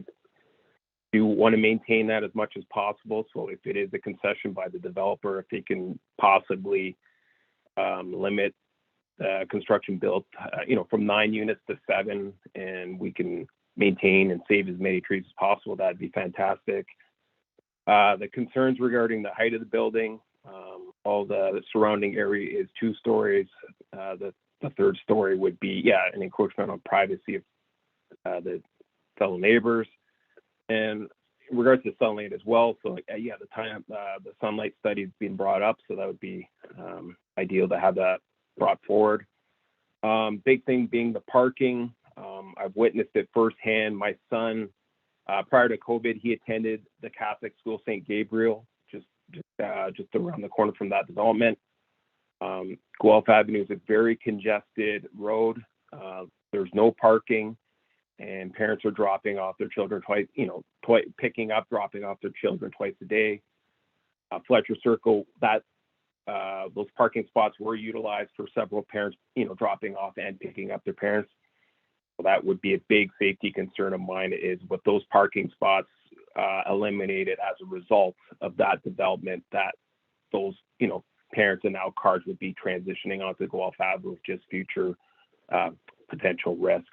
you want to maintain that as much as possible. So if it is a concession by the developer, if they can possibly limit construction built, from 9 units to 7, and we can maintain and save as many trees as possible, that'd be fantastic. The concerns regarding the height of the building, all the surrounding area is 2 stories. The 3rd story would be, an encroachment on privacy of the fellow neighbors. And in regards to sunlight as well, so the sunlight study is being brought up, so that would be ideal to have that brought forward. Big thing being the parking. I've witnessed it firsthand. My son, prior to COVID, he attended the Catholic school, St. Gabriel, just around the corner from that development. Guelph Avenue is a very congested road. There's no parking, and parents are dropping off their children picking up, dropping off their children twice a day. Fletcher Circle, those parking spots were utilized for several parents, dropping off and picking up their parents. So that would be a big safety concern of mine, is with those parking spots eliminated as a result of that development, that those, parents and now cars would be transitioning onto Guelph Avenue with just future potential risk.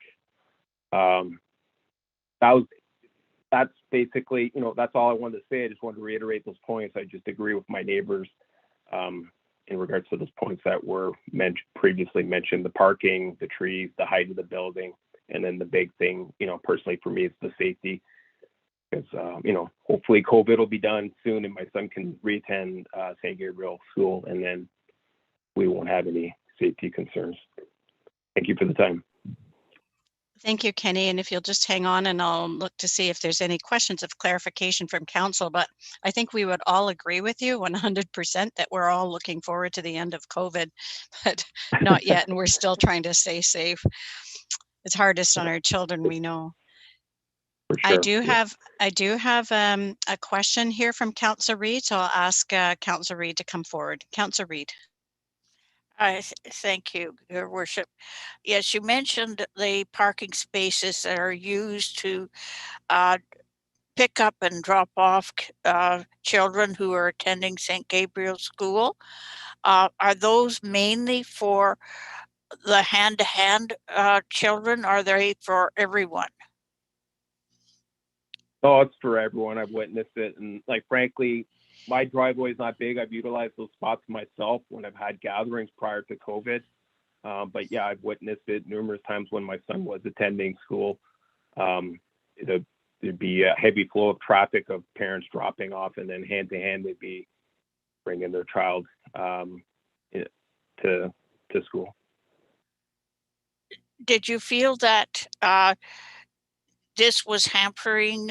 That's basically, that's all I wanted to say. I just wanted to reiterate those points. I just agree with my neighbors in regards to those points that were previously mentioned: the parking, the trees, the height of the building, and then the big thing, personally for me, is the safety. Because, hopefully COVID will be done soon and my son can reattend St. Gabriel School, and then we won't have any safety concerns. Thank you for the time. Thank you, Kenny. And if you'll just hang on, and I'll look to see if there's any questions of clarification from council. But I think we would all agree with you 100% that we're all looking forward to the end of COVID, but not yet. And we're still trying to stay safe. It's hardest on our children, we know. Sure. I do have a question here from Councillor Reid, so I'll ask Councillor Reid to come forward. Councillor Reid. Thank you, Your Worship. Yes, you mentioned the parking spaces that are used to pick up and drop off children who are attending St. Gabriel School. Are those mainly for the hand-to-hand children? Are they for everyone? Oh, it's for everyone. I've witnessed it, and like frankly, my driveway is not big. I've utilized those spots myself when I've had gatherings prior to COVID. But yeah, I've witnessed it numerous times when my son was attending school. There'd be a heavy flow of traffic of parents dropping off, and then hand to hand they'd be bringing their child to school. Did you feel that this was hampering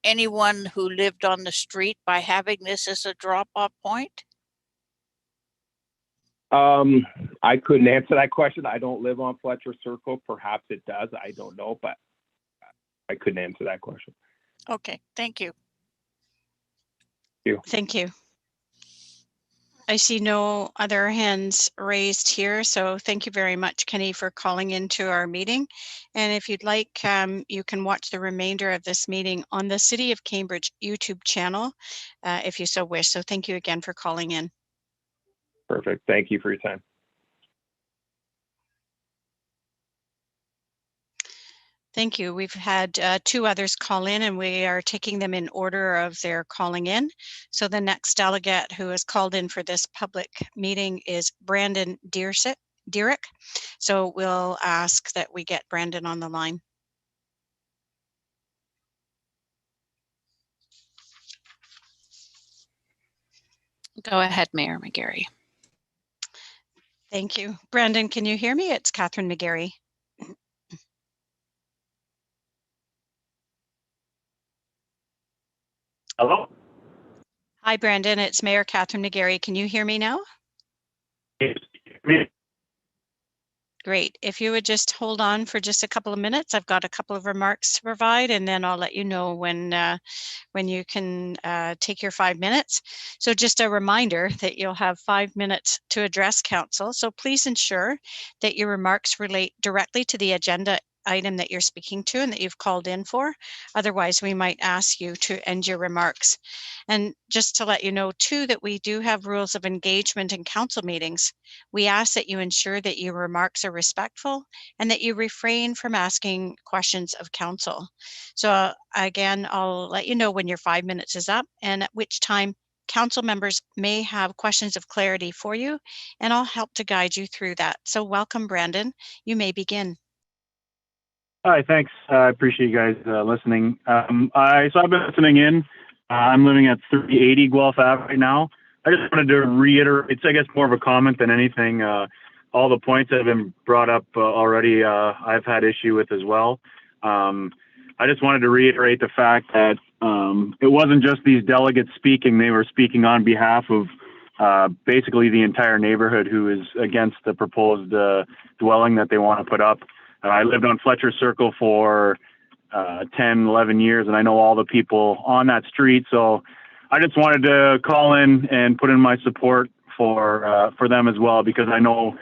anyone who lived on the street by having this as a drop-off point? I couldn't answer that question. I don't live on Fletcher Circle. Perhaps it does. I don't know, but I couldn't answer that question. Okay, thank you. Thank you. I see no other hands raised here, so thank you very much, Kenny, for calling into our meeting. And if you'd like, you can watch the remainder of this meeting on the City of Cambridge YouTube channel, if you so wish. So thank you again for calling in. Perfect. Thank you for your time. Thank you. We've had two others call in, and we are taking them in order of their calling in. So the next delegate who has called in for this public meeting is Brandon Deerick. So we'll ask that we get Brandon on the line. Go ahead, Mayor McGarry. Thank you. Brandon, can you hear me? It's Catherine McGarry. Hello? Hi, Brandon. It's Mayor Catherine McGarry. Can you hear me now? Yes. Great. If you would just hold on for just a couple of minutes, I've got a couple of remarks to provide, and then I'll let you know when you can take your 5 minutes. So just a reminder that you'll have 5 minutes to address council. So please ensure that your remarks relate directly to the agenda item that you're speaking to and that you've called in for. Otherwise, we might ask you to end your remarks. And just to let you know too, that we do have rules of engagement in council meetings. We ask that you ensure that your remarks are respectful and that you refrain from asking questions of council. So again, I'll let you know when your 5 minutes is up and at which time council members may have questions of clarity for you, and I'll help to guide you through that. So welcome, Brandon. You may begin. Hi, thanks. I appreciate you guys listening. So I've been listening in. I'm living at 380 Guelph Ave right now. I just wanted to reiterate, it's I guess more of a comment than anything. All the points that have been brought up already, I've had issue with as well. I just wanted to reiterate the fact that it wasn't just these delegates speaking. They were speaking on behalf of basically the entire neighborhood who is against the proposed dwelling that they want to put up. I lived on Fletcher Circle for 10, 11 years, and I know all the people on that street. So I just wanted to call in and put in my support for them as well, because I know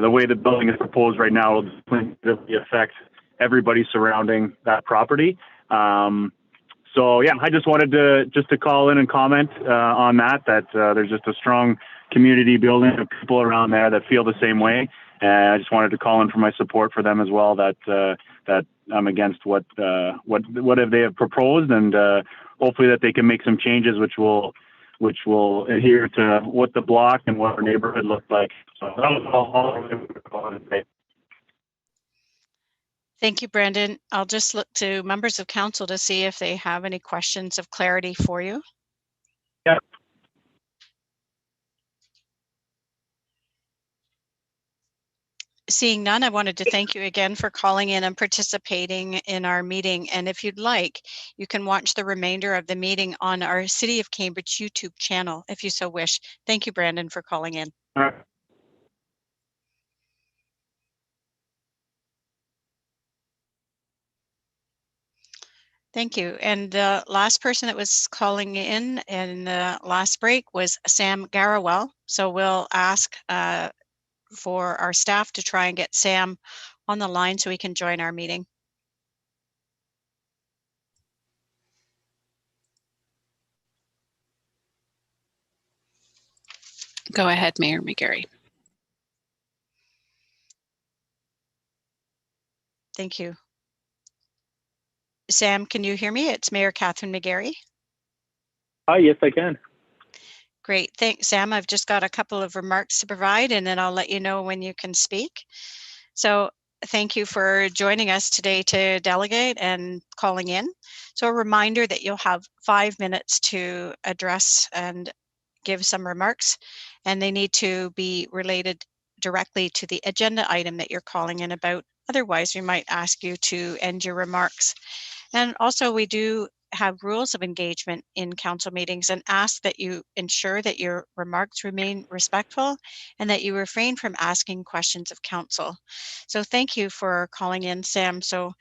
the way the building is proposed right now will definitely affect everybody surrounding that property. So yeah, I just wanted to call in and comment on that there's just a strong community building of people around there that feel the same way. And I just wanted to call in for my support for them as well, that I'm against what they have proposed, and hopefully that they can make some changes which will adhere to what the block and what our neighborhood looks like. So that was all I was calling today. Thank you, Brandon. I'll just look to members of council to see if they have any questions of clarity for you. Yeah. Seeing none, I wanted to thank you again for calling in and participating in our meeting. And if you'd like, you can watch the remainder of the meeting on our City of Cambridge YouTube channel, if you so wish. Thank you, Brandon, for calling in. All right. Thank you. And the last person that was calling in the last break was Sam Garrawell. So we'll ask for our staff to try and get Sam on the line so he can join our meeting. Go ahead, Mayor McGarry. Thank you. Sam, can you hear me? It's Mayor Catherine McGarry. Hi, yes, I can. Great, thanks, Sam. I've just got a couple of remarks to provide, and then I'll let you know when you can speak. So thank you for joining us today to delegate and calling in. So a reminder that you'll have 5 minutes to address and give some remarks, and they need to be related directly to the agenda item that you're calling in about. Otherwise, we might ask you to end your remarks. And also, we do have rules of engagement in council meetings and ask that you ensure that your remarks remain respectful and that you refrain from asking questions of council. So thank you for calling in, Sam. So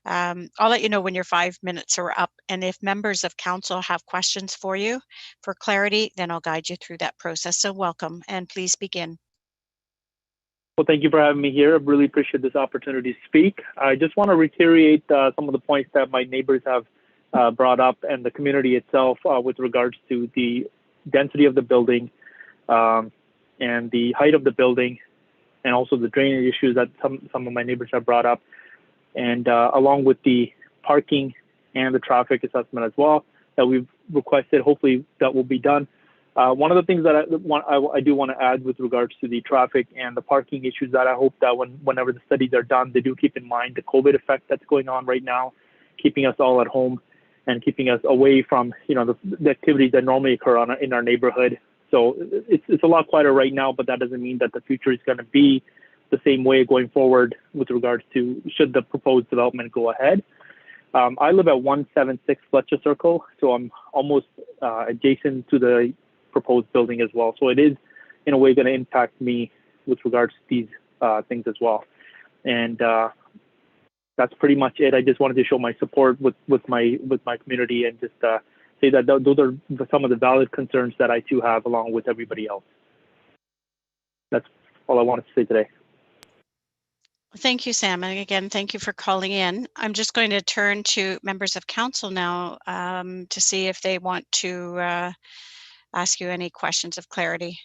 I'll let you know when your 5 minutes are up. And if members of council have questions for you for clarity, then I'll guide you through that process. So welcome, and please begin. Well, thank you for having me here. I really appreciate this opportunity to speak. I just want to reiterate some of the points that my neighbors have brought up and the community itself with regards to the density of the building and the height of the building, and also the drainage issues that some of my neighbors have brought up, and along with the parking and the traffic assessment as well that we've requested. Hopefully that will be done. One of the things that I do want to add with regards to the traffic and the parking issues, that I hope that whenever the studies are done, they do keep in mind the COVID effect that's going on right now, keeping us all at home and keeping us away from the activities that normally occur in our neighborhood. So it's a lot quieter right now, but that doesn't mean that the future is going to be the same way going forward with regards to should the proposed development go ahead. I live at 176 Fletcher Circle, so I'm almost adjacent to the proposed building as well. So it is in a way going to impact me with regards to these things as well. And that's pretty much it. I just wanted to show my support with my community and just say that those are some of the valid concerns that I too have along with everybody else. That's all I wanted to say today. Thank you, Sam. And again, thank you for calling in. I'm just going to turn to members of council now to see if they want to ask you any questions of clarity.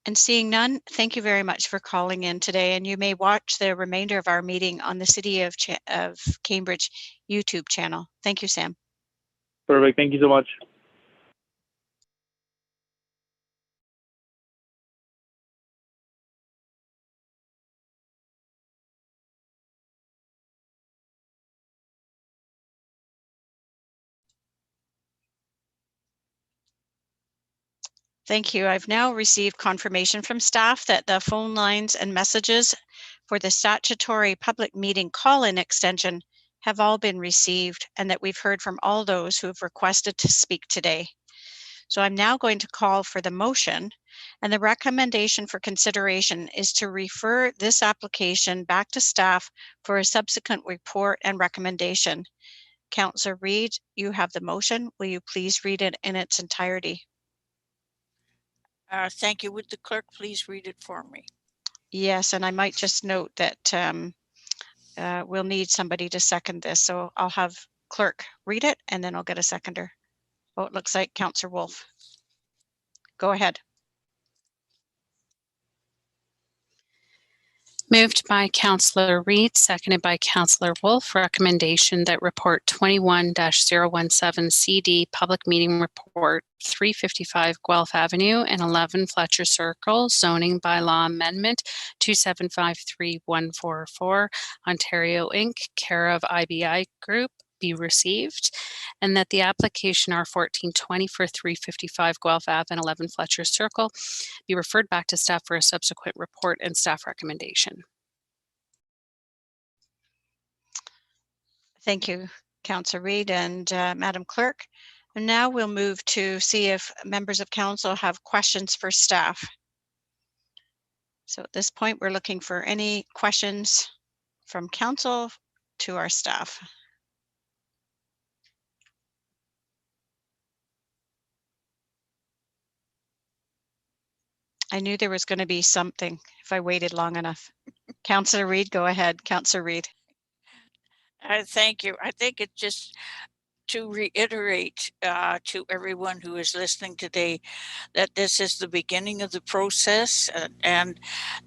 And seeing none, thank you very much for calling in today. And you may watch the remainder of our meeting on the City of Cambridge YouTube channel. Thank you, Sam. Perfect. Thank you so much. Thank you. I've now received confirmation from staff that the phone lines and messages for the statutory public meeting call-in extension have all been received, and that we've heard from all those who have requested to speak today. So I'm now going to call for the motion, and the recommendation for consideration is to refer this application back to staff for a subsequent report and recommendation. Councillor Reid, you have the motion. Will you please read it in its entirety? Thank you. Would the clerk please read it for me? Yes, and I might just note that we'll need somebody to second this. So I'll have clerk read it and then I'll get a seconder. Oh, it looks like Councillor Wolf. Go ahead. Moved by Councillor Reid, seconded by Councillor Wolf. Recommendation that report 21-017 CD Public Meeting Report 355 Guelph Avenue and 11 Fletcher Circle Zoning Bylaw Amendment 2753144 Ontario Inc. care of IBI Group be received, and that the application R1420 for 355 Guelph Ave and 11 Fletcher Circle be referred back to staff for a subsequent report and staff recommendation. Thank you, Councillor Reid and Madam Clerk. And now we'll move to see if members of council have questions for staff. So at this point, we're looking for any questions from council to our staff. I knew there was going to be something if I waited long enough. Councillor Reid, go ahead. Councillor Reid. Thank you. I think it's just to reiterate to everyone who is listening today that this is the beginning of the process, and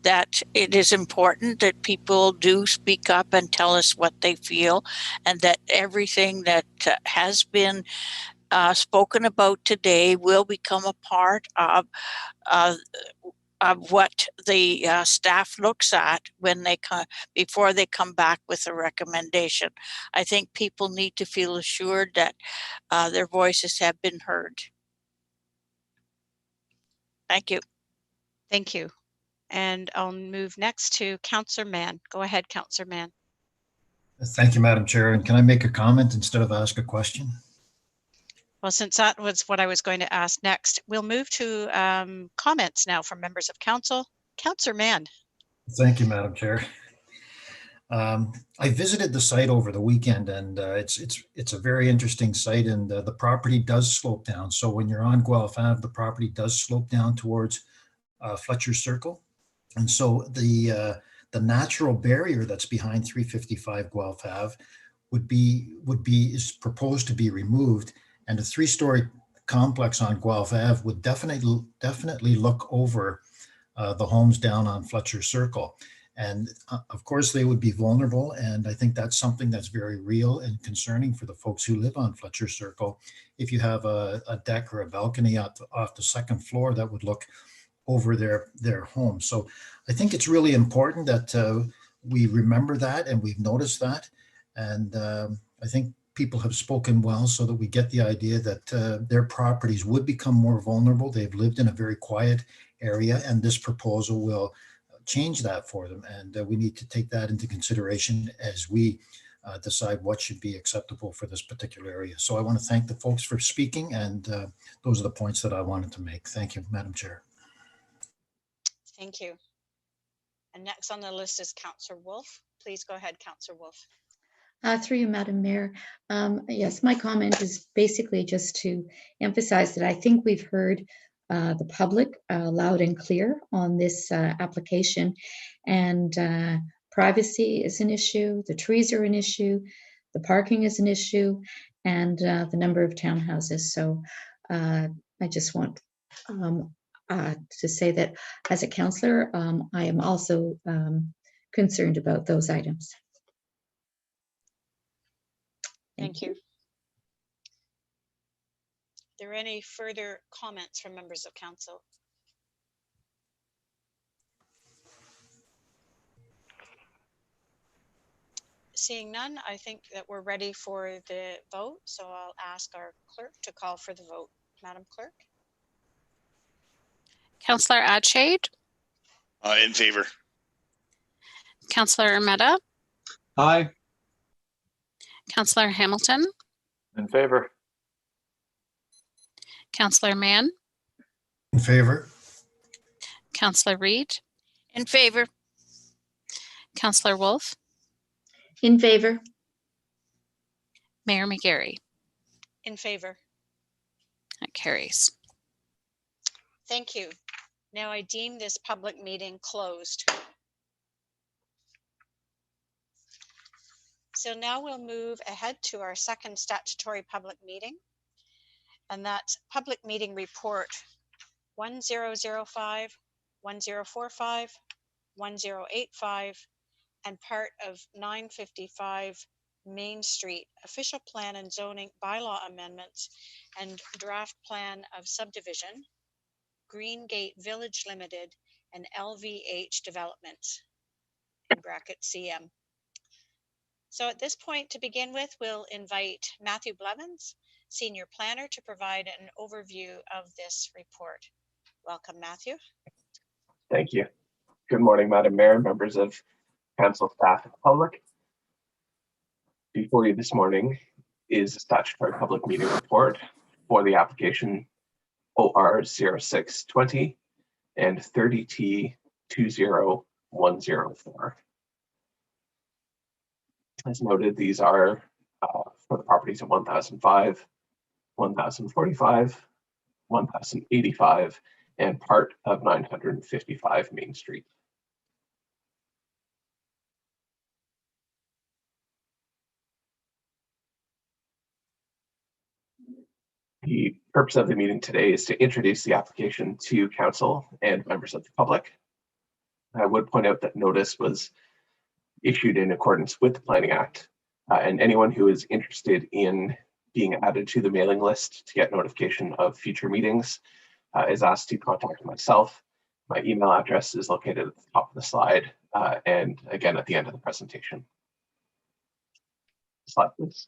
that it is important that people do speak up and tell us what they feel, and that everything that has been spoken about today will become a part of what the staff looks at when they come, before they come back with a recommendation. I think people need to feel assured that their voices have been heard. Thank you. Thank you. And I'll move next to Councillor Mann. Go ahead, Councillor Mann. Thank you, Madam Chair. And can I make a comment instead of ask a question? Well, since that was what I was going to ask next, we'll move to comments now from members of council. Councillor Mann. Thank you, Madam Chair. I visited the site over the weekend, and it's a very interesting site, and the property does slope down. So when you're on Guelph Ave, the property does slope down towards Fletcher Circle, and so the natural barrier that's behind 355 Guelph Ave is proposed to be removed, and a 3-story complex on Guelph Ave would definitely look over the homes down on Fletcher Circle. And of course, they would be vulnerable. And I think that's something that's very real and concerning for the folks who live on Fletcher Circle. If you have a deck or a balcony off the second floor, that would look over their home. So I think it's really important that we remember that, and we've noticed that. And I think people have spoken well so that we get the idea that their properties would become more vulnerable. They've lived in a very quiet area, and this proposal will change that for them. And we need to take that into consideration as we decide what should be acceptable for this particular area. So I want to thank the folks for speaking, and those are the points that I wanted to make. Thank you, Madam Chair. Thank you. And next on the list is Councillor Wolfe. Please go ahead, Councillor Wolfe. Through you, Madam Mayor. Yes, my comment is basically just to emphasize that I think we've heard the public loud and clear on this application, and privacy is an issue, the trees are an issue, the parking is an issue, and the number of townhouses. So I just want to say that as a councillor, I am also concerned about those items. Thank you. Are there any further comments from members of council? Seeing none, I think that we're ready for the vote. So I'll ask our clerk to call for the vote. Madam Clerk. Councillor Adshade. In favor. Councillor Mehta. Aye. Councillor Hamilton. In favor. Councillor Mann. In favor. Councillor Reid. In favor. Councillor Wolfe. In favor. Mayor McGarry. In favor. That carries. Thank you. Now I deem this public meeting closed. So now we'll move ahead to our second statutory public meeting, and that's Public Meeting Report 1005, 1045, 1085, and part of 955 Main Street Official Plan and Zoning Bylaw Amendments and Draft Plan of Subdivision, Green Gate Village Limited, and LVH Developments, in bracket CM. So at this point, to begin with, we'll invite Matthew Blevins, Senior Planner, to provide an overview of this report. Welcome, Matthew. Thank you. Good morning, Madam Mayor, members of council, staff, and public. Before you this morning is a statutory public meeting report for the application OR 0620 and 30T 20104. As noted, these are for the properties at 1005, 1045, 1085, and part of 955 Main Street. purpose of the meeting today is to introduce the application to council and members of the public. I would point out that notice was issued in accordance with the Planning Act, and anyone who is interested in being added to the mailing list to get notification of future meetings is asked to contact myself. My email address is located at the top of the slide and again at the end of the presentation. Slide, please.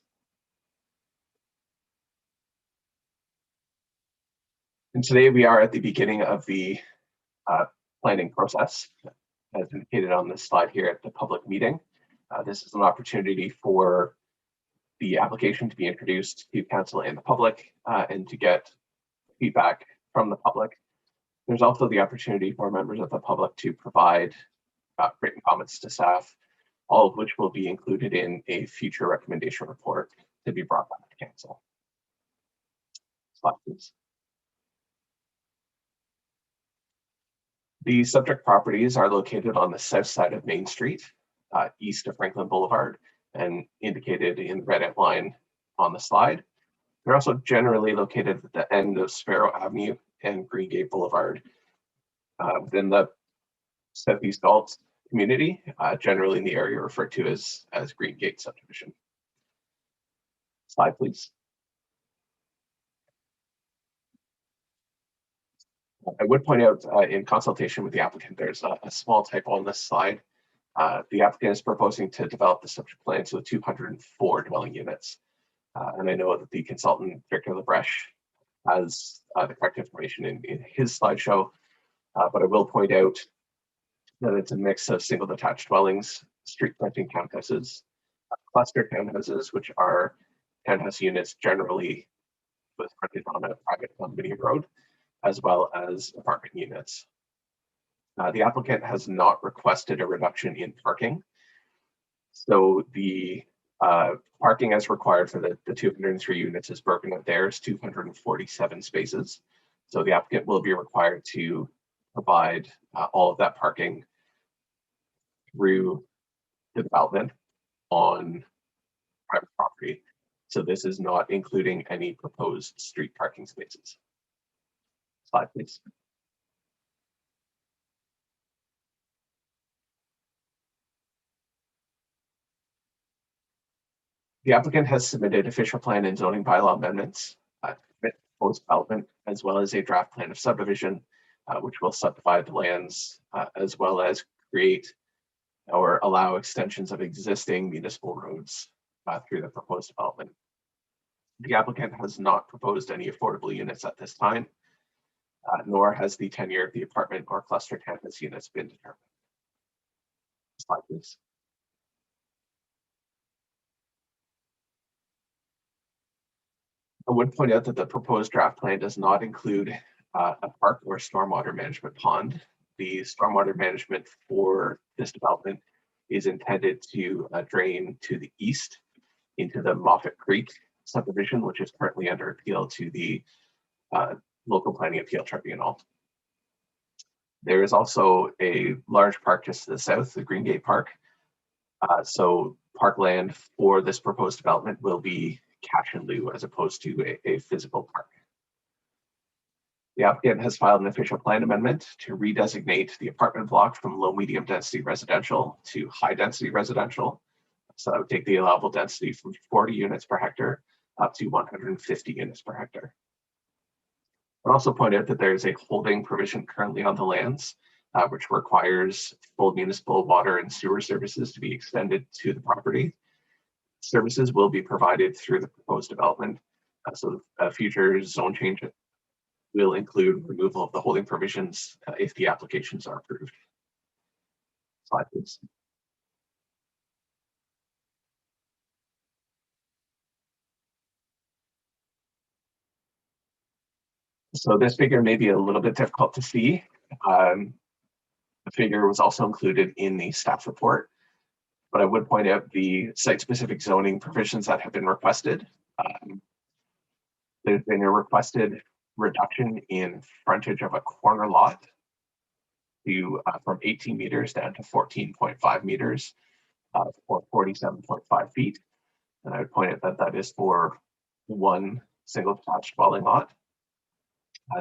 And today we are at the beginning of the planning process, as indicated on this slide here at the public meeting. This is an opportunity for the application to be introduced to council and the public and to get feedback from the public. There's also the opportunity for members of the public to provide written comments to staff, all of which will be included in a future recommendation report to be brought back to council. Slide, please. The subject properties are located on the south side of Main Street, east of Franklin Boulevard, and indicated in the red outline on the slide. They're also generally located at the end of Sparrow Avenue and Greengate Boulevard within the Southeast Galt community, generally in the area referred to as Greengate subdivision. Slide, please. I would point out in consultation with the applicant, there's a small typo on this slide. The applicant is proposing to develop the subject plan to 204 dwelling units. And I know that the consultant, Victor Lebrecht, has the correct information in his slideshow, but I will point out that it's a mix of single detached dwellings, street fronting townhouses, cluster townhouses, which are townhouse units generally with frontage on a private condominium road, as well as apartment units. The applicant has not requested a reduction in parking. So the parking as required for the 203 units is broken out there as 247 spaces. So the applicant will be required to provide all of that parking through the development on private property. So this is not including any proposed street parking spaces. Slide, please. The applicant has submitted official plan and zoning bylaw amendments, proposed development, as well as a draft plan of subdivision, which will subdivide the lands, as well as create or allow extensions of existing municipal roads through the proposed development. The applicant has not proposed any affordable units at this time, nor has the tenure of the apartment or cluster townhouse units been determined. Slide, please. I would point out that the proposed draft plan does not include a park or stormwater management pond. The stormwater management for this development is intended to drain to the east into the Moffat Creek subdivision, which is currently under appeal to the Local Planning Appeal Tribunal. There is also a large park just to the south, the Greengate Park. So parkland for this proposed development will be cash in lieu as opposed to a physical park. The applicant has filed an official plan amendment to redesignate the apartment block from low medium density residential to high density residential. So that would take the allowable density from 40 units per hectare up to 150 units per hectare. I'd also point out that there is a holding provision currently on the lands, which requires full municipal water and sewer services to be extended to the property. Services will be provided through the proposed development. So a future zone change will include removal of the holding provisions if the applications are approved. Slide, please. So this figure may be a little bit difficult to see. The figure was also included in the staff report, but I would point out the site-specific zoning provisions that have been requested. There's been a requested reduction in frontage of a corner lot to from 18 meters down to 14.5 meters or 47.5 feet. And I would point out that that is for one single detached dwelling lot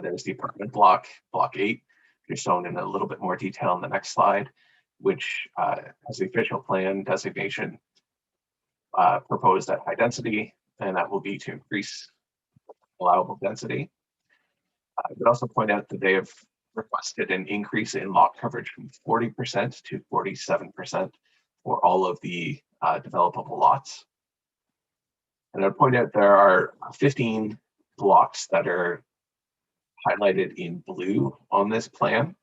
There's the apartment block, block 8, which is shown in a little bit more detail on the next slide, which has the official plan designation proposed at high density, and that will be to increase allowable density. I would also point out that they have requested an increase in lot coverage from 40% to 47% for all of the developable lots. And I'd point out there are 15 blocks that are highlighted in blue on this plan.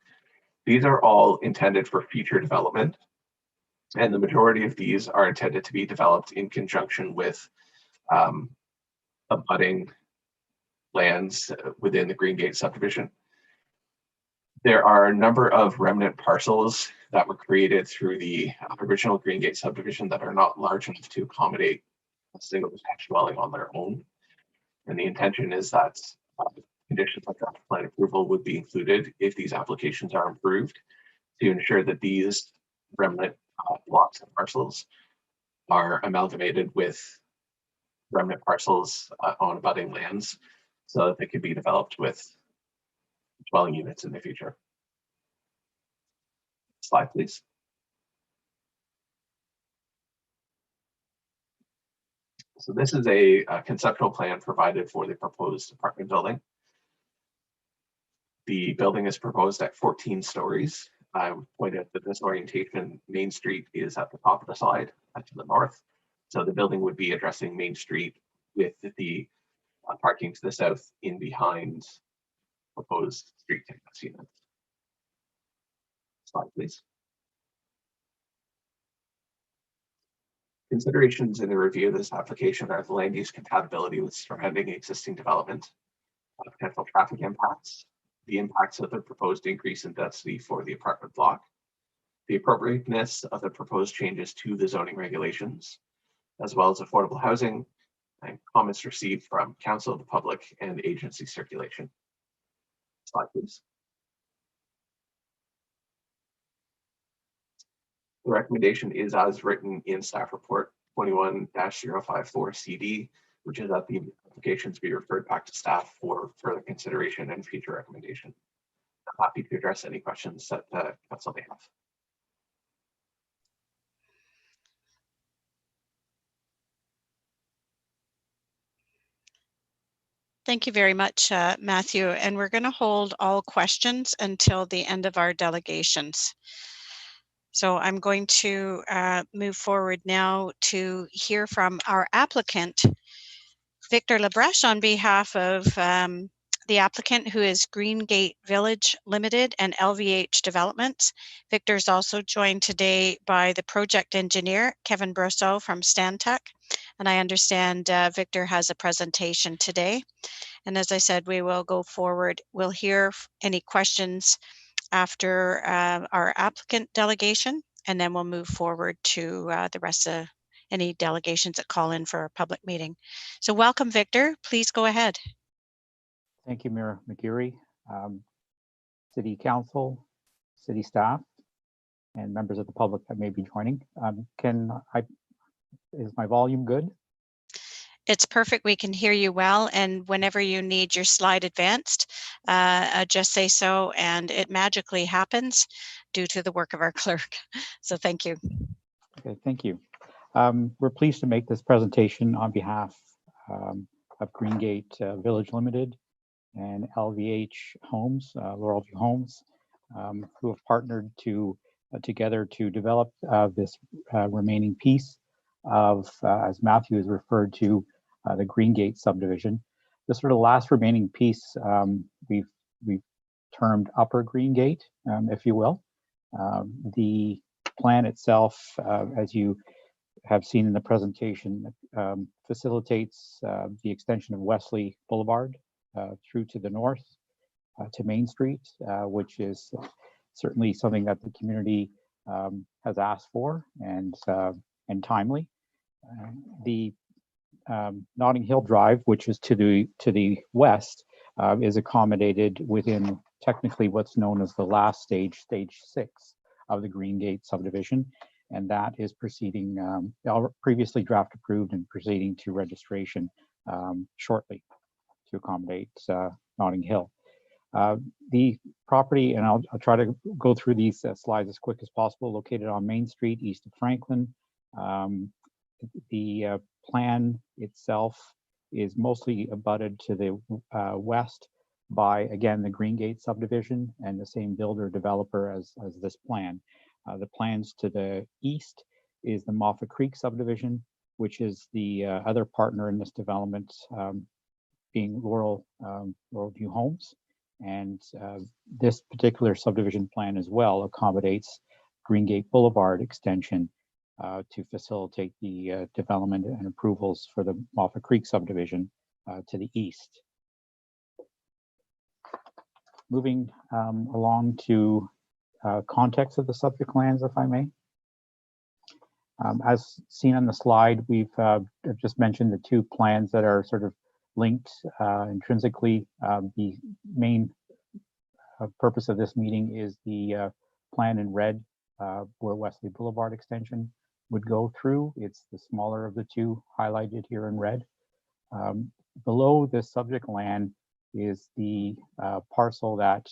These are all intended for future development, and the majority of these are intended to be developed in conjunction with abutting lands within the Greengate subdivision. There are a number of remnant parcels that were created through the original Greengate subdivision that are not large enough to accommodate a single detached dwelling on their own. And the intention is that conditions like draft plan approval would be included if these applications are approved to ensure that these remnant blocks and parcels are amalgamated with remnant parcels on abutting lands so that they could be developed with dwelling units in the future. Slide, please. So this is a conceptual plan provided for the proposed apartment building. The building is proposed at 14 stories. I would point out that this orientation, Main Street is at the top of the slide to the north. So the building would be addressing Main Street with the parking to the south in behind proposed street takeout units. Slide, please. Considerations in the review of this application are the land use compatibility with surrounding existing development, potential traffic impacts, the impacts of the proposed increase in density for the apartment block, the appropriateness of the proposed changes to the zoning regulations, as well as affordable housing, and comments received from council, the public, and agency circulation. Slide, please. The recommendation is as written in staff report 21-054 CD, which is that the applications be referred back to staff for further consideration and future recommendation. I'm happy to address any questions that council may have. Thank you very much, Matthew. And we're going to hold all questions until the end of our delegations. So I'm going to move forward now to hear from our applicant, Victor Labreche, on behalf of the applicant, who is Greengate Village Limited and LVH Developments. Victor is also joined today by the project engineer, Kevin Brosseau from Stantec. And I understand Victor has a presentation today. And as I said, we will go forward. We'll hear any questions after our applicant delegation, and then we'll move forward to the rest of any delegations that call in for a public meeting. So welcome, Victor. Please go ahead. Thank you, Mayor McGarry, City Council, City staff, and members of the public that may be joining. Is my volume good? It's perfect. We can hear you well. And whenever you need your slide advanced, just say so, and it magically happens due to the work of our clerk. So thank you. Okay, thank you. We're pleased to make this presentation on behalf of Greengate Village Limited and LVH Homes, Laurelview Homes, who have partnered together to develop this remaining piece of, as Matthew has referred to, the Greengate subdivision. This sort of last remaining piece we've termed Upper Greengate, if you will. The plan itself, as you have seen in the presentation, facilitates the extension of Wesley Boulevard through to the north to Main Street, which is certainly something that the community has asked for and timely. The Notting Hill Drive, which is to the west, is accommodated within technically what's known as the last stage, stage 6 of the Greengate subdivision, and that is proceeding, previously draft approved and proceeding to registration shortly to accommodate Notting Hill. The property, and I'll try to go through these slides as quick as possible, located on Main Street, east of Franklin. The plan itself is mostly abutted to the west by, again, the Greengate subdivision and the same builder developer as this plan. The plans to the east is the Moffat Creek subdivision, which is the other partner in this development, being Laurel View Homes. And this particular subdivision plan as well accommodates Greengate Boulevard extension to facilitate the development and approvals for the Moffat Creek subdivision to the east. Moving along to context of the subject lands, if I may. As seen on the slide, we've just mentioned the two plans that are sort of linked intrinsically. The main purpose of this meeting is the plan in red where Wesley Boulevard extension would go through. It's the smaller of the two highlighted here in red. Below this subject land is the parcel that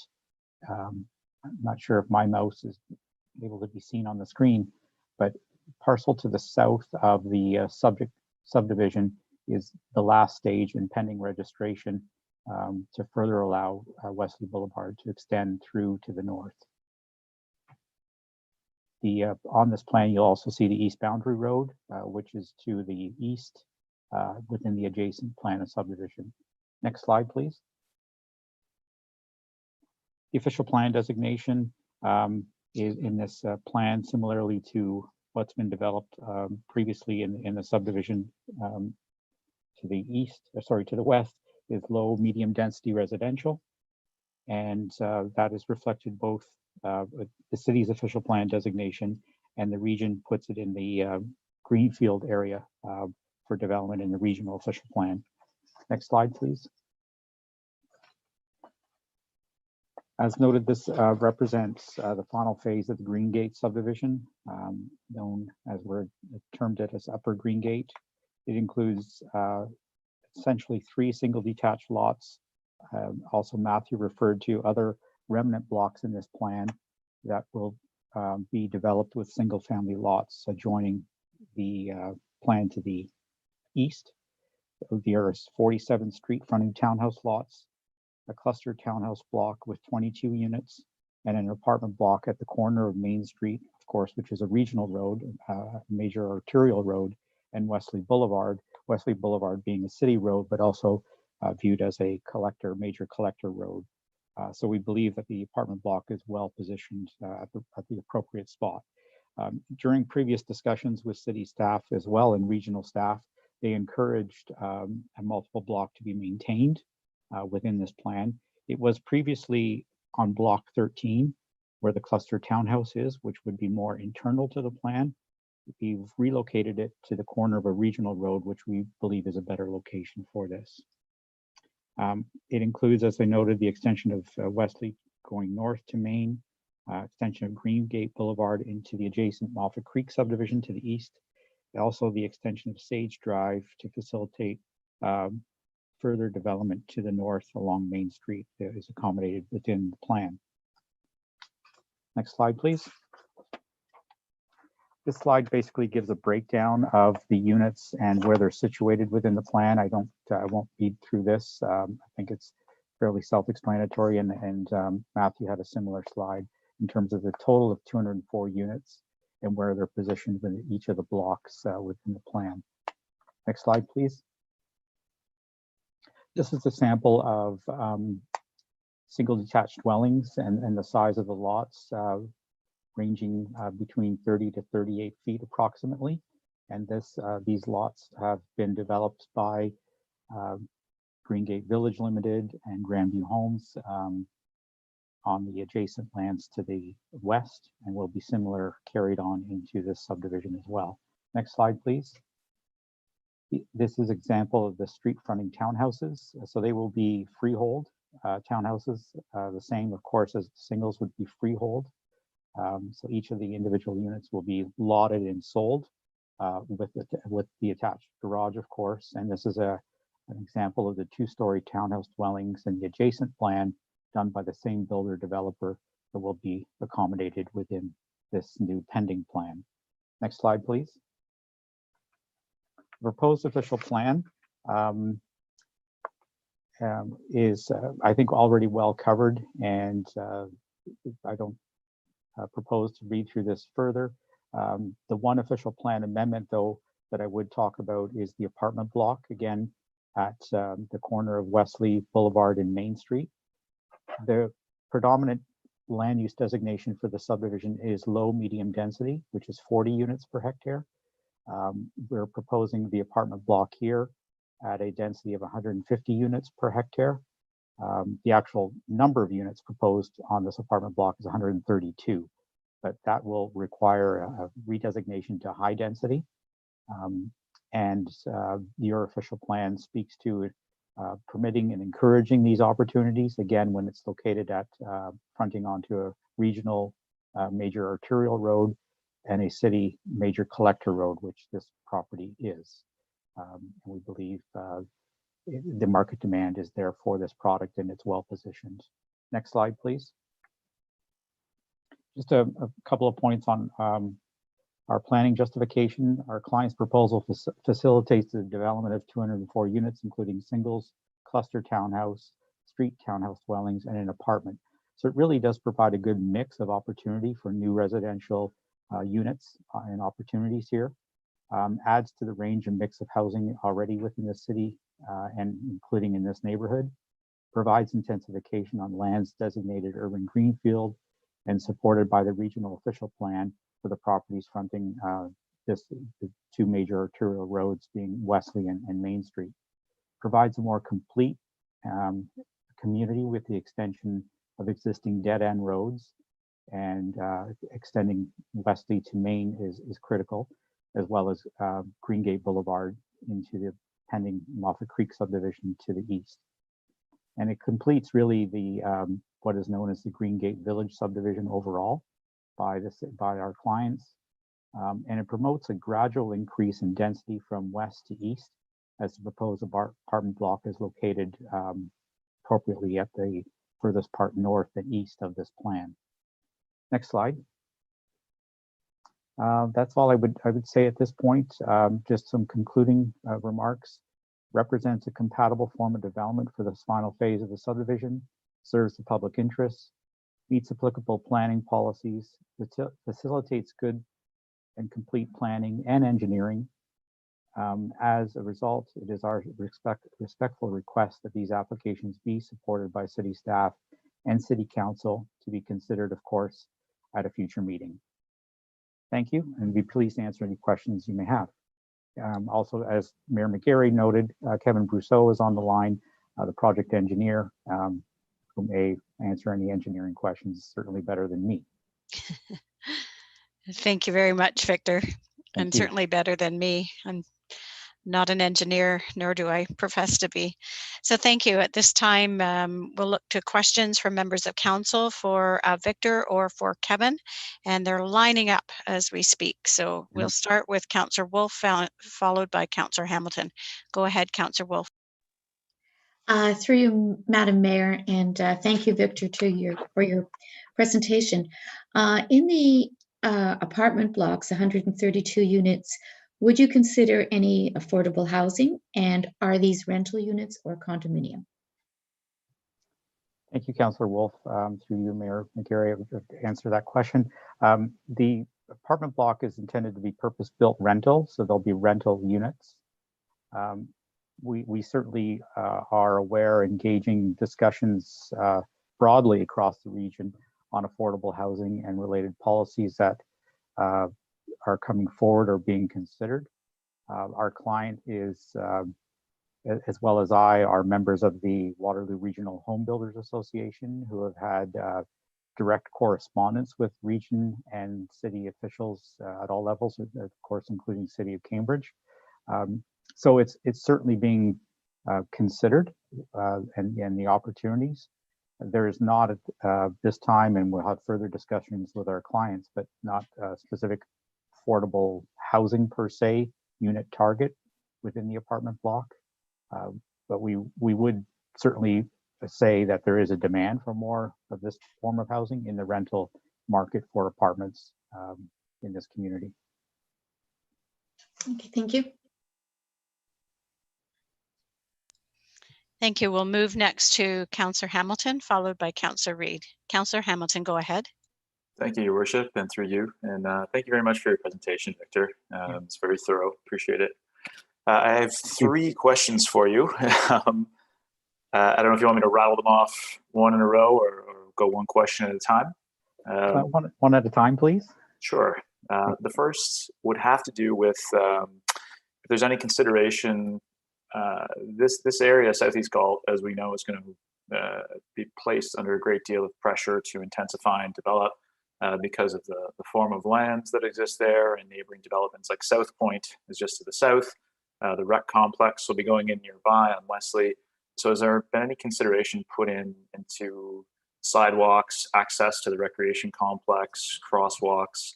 I'm not sure if my mouse is able to be seen on the screen, but parcel to the south of the subdivision is the last stage in pending registration to further allow Wesley Boulevard to extend through to the north. On this plan, you'll also see the east boundary road, which is to the east within the adjacent plan of subdivision. Next slide, please. The official plan designation is in this plan, similarly to what's been developed previously in the subdivision to the east, to the west, is low medium density residential. And that is reflected both the city's official plan designation, and the region puts it in the greenfield area for development in the regional official plan. Next slide, please. As noted, this represents the final phase of the Greengate subdivision, known as we're termed it as Upper Greengate. It includes essentially 3 single detached lots. Also, Matthew referred to other remnant blocks in this plan that will be developed with single family lots adjoining the plan to the east. There are 47 street fronting townhouse lots, a cluster townhouse block with 22 units, and an apartment block at the corner of Main Street, of course, which is a regional road, major arterial road, and Wesley Boulevard. Wesley Boulevard being a city road, but also viewed as a major collector road. So we believe that the apartment block is well positioned at the appropriate spot. During previous discussions with city staff as well and regional staff, they encouraged a multiple block to be maintained within this plan. It was previously on block 13, where the cluster townhouse is, which would be more internal to the plan. We've relocated it to the corner of a regional road, which we believe is a better location for this. It includes, as I noted, the extension of Wesley going north to Main, extension of Greengate Boulevard into the adjacent Moffat Creek subdivision to the east. Also the extension of Sage Drive to facilitate further development to the north along Main Street that is accommodated within the plan. Next slide, please. This slide basically gives a breakdown of the units and where they're situated within the plan. I won't read through this. I think it's fairly self-explanatory, and Matthew had a similar slide in terms of the total of 204 units and where they're positioned within each of the blocks within the plan. Next slide, please. This is a sample of single detached dwellings and the size of the lots, ranging between 30 to 38 feet approximately. And these lots have been developed by Greengate Village Limited and Grandview Homes on the adjacent lands to the west, and will be similar carried on into this subdivision as well. Next slide, please. This is an example of the street fronting townhouses. So they will be freehold townhouses, the same, of course, as singles would be freehold. So each of the individual units will be lotted and sold with the attached garage, of course. And this is an example of the 2-story townhouse dwellings in the adjacent plan done by the same builder developer that will be accommodated within this new pending plan. Next slide, please. The proposed official plan is, I think, already well covered, and I don't propose to read through this further. The one official plan amendment, though, that I would talk about is the apartment block, again, at the corner of Wesley Boulevard and Main Street. The predominant land use designation for the subdivision is low medium density, which is 40 units per hectare. We're proposing the apartment block here at a density of 150 units per hectare. The actual number of units proposed on this apartment block is 132, but that will require a redesignation to high density. Your official plan speaks to permitting and encouraging these opportunities, again, when it's located at fronting onto a regional major arterial road and a city major collector road, which this property is. We believe the market demand is there for this product and it's well positioned. Next slide, please. Just a couple of points on our planning justification. Our client's proposal facilitates the development of 204 units, including singles, cluster townhouse, street townhouse dwellings, and an apartment. So it really does provide a good mix of opportunity for new residential units and opportunities here. Adds to the range and mix of housing already within the city and including in this neighborhood. Provides intensification on lands designated urban greenfield and supported by the regional official plan for the properties fronting the two major arterial roads being Wesley and Main Street. Provides a more complete community with the extension of existing dead-end roads, and extending Wesley to Main is critical, as well as Greengate Boulevard into the pending Moffat Creek subdivision to the east. And it completes really the what is known as the Greengate Village subdivision overall by our clients. And it promotes a gradual increase in density from west to east, as the proposed apartment block is located appropriately at the furthest part north and east of this plan. Next slide. That's all I would say at this point. Just some concluding remarks. Represents a compatible form of development for this final phase of the subdivision, serves the public interest, meets applicable planning policies, facilitates good and complete planning and engineering. As a result, it is our respectful request that these applications be supported by city staff and city council, to be considered, of course, at a future meeting. Thank you, and be pleased to answer any questions you may have. Also, as Mayor McGarry noted, Kevin Brousseau is on the line, the project engineer, who may answer any engineering questions, certainly better than me. Thank you very much, Victor. And you. Certainly better than me. I'm not an engineer, nor do I profess to be. So thank you. At this time, we'll look to questions from members of council for Victor or for Kevin, and they're lining up as we speak. So we'll start with Councillor Wolf, followed by Councillor Hamilton. Go ahead, Councillor Wolf. Through you, Madam Mayor, and thank you, Victor, for your presentation. In the apartment blocks, 132 units, would you consider any affordable housing, and are these rental units or condominium? Thank you, Councillor Wolf. Through you, Mayor McGarry, to answer that question. The apartment block is intended to be purpose-built rental, so there'll be rental units. We certainly are aware, engaging discussions broadly across the region on affordable housing and related policies that are coming forward or being considered. Our client is, as well as I, are members of the Waterloo Regional Home Builders Association, who have had direct correspondence with region and city officials at all levels, of course, including City of Cambridge. So it's certainly being considered, and the opportunities. There is not at this time, and we'll have further discussions with our clients, but not specific affordable housing per se unit target within the apartment block. But we would certainly say that there is a demand for more of this form of housing in the rental market for apartments in this community. Okay, thank you. Thank you. We'll move next to Councillor Hamilton, followed by Councillor Reid. Councillor Hamilton, go ahead. Thank you, Your Worship, and through you. And thank you very much for your presentation, Victor. It's very thorough. Appreciate it. I have three questions for you. I don't know if you want me to rattle them off one in a row or go one question at a time. One at a time, please. Sure. The first would have to do with if there's any consideration, this area, Southeast Galt, as we know, is going to be placed under a great deal of pressure to intensify and develop because of the form of lands that exist there, and neighboring developments like South Point is just to the south. The rec complex will be going in nearby on Wesley. So has there been any consideration put into sidewalks, access to the recreation complex, crosswalks?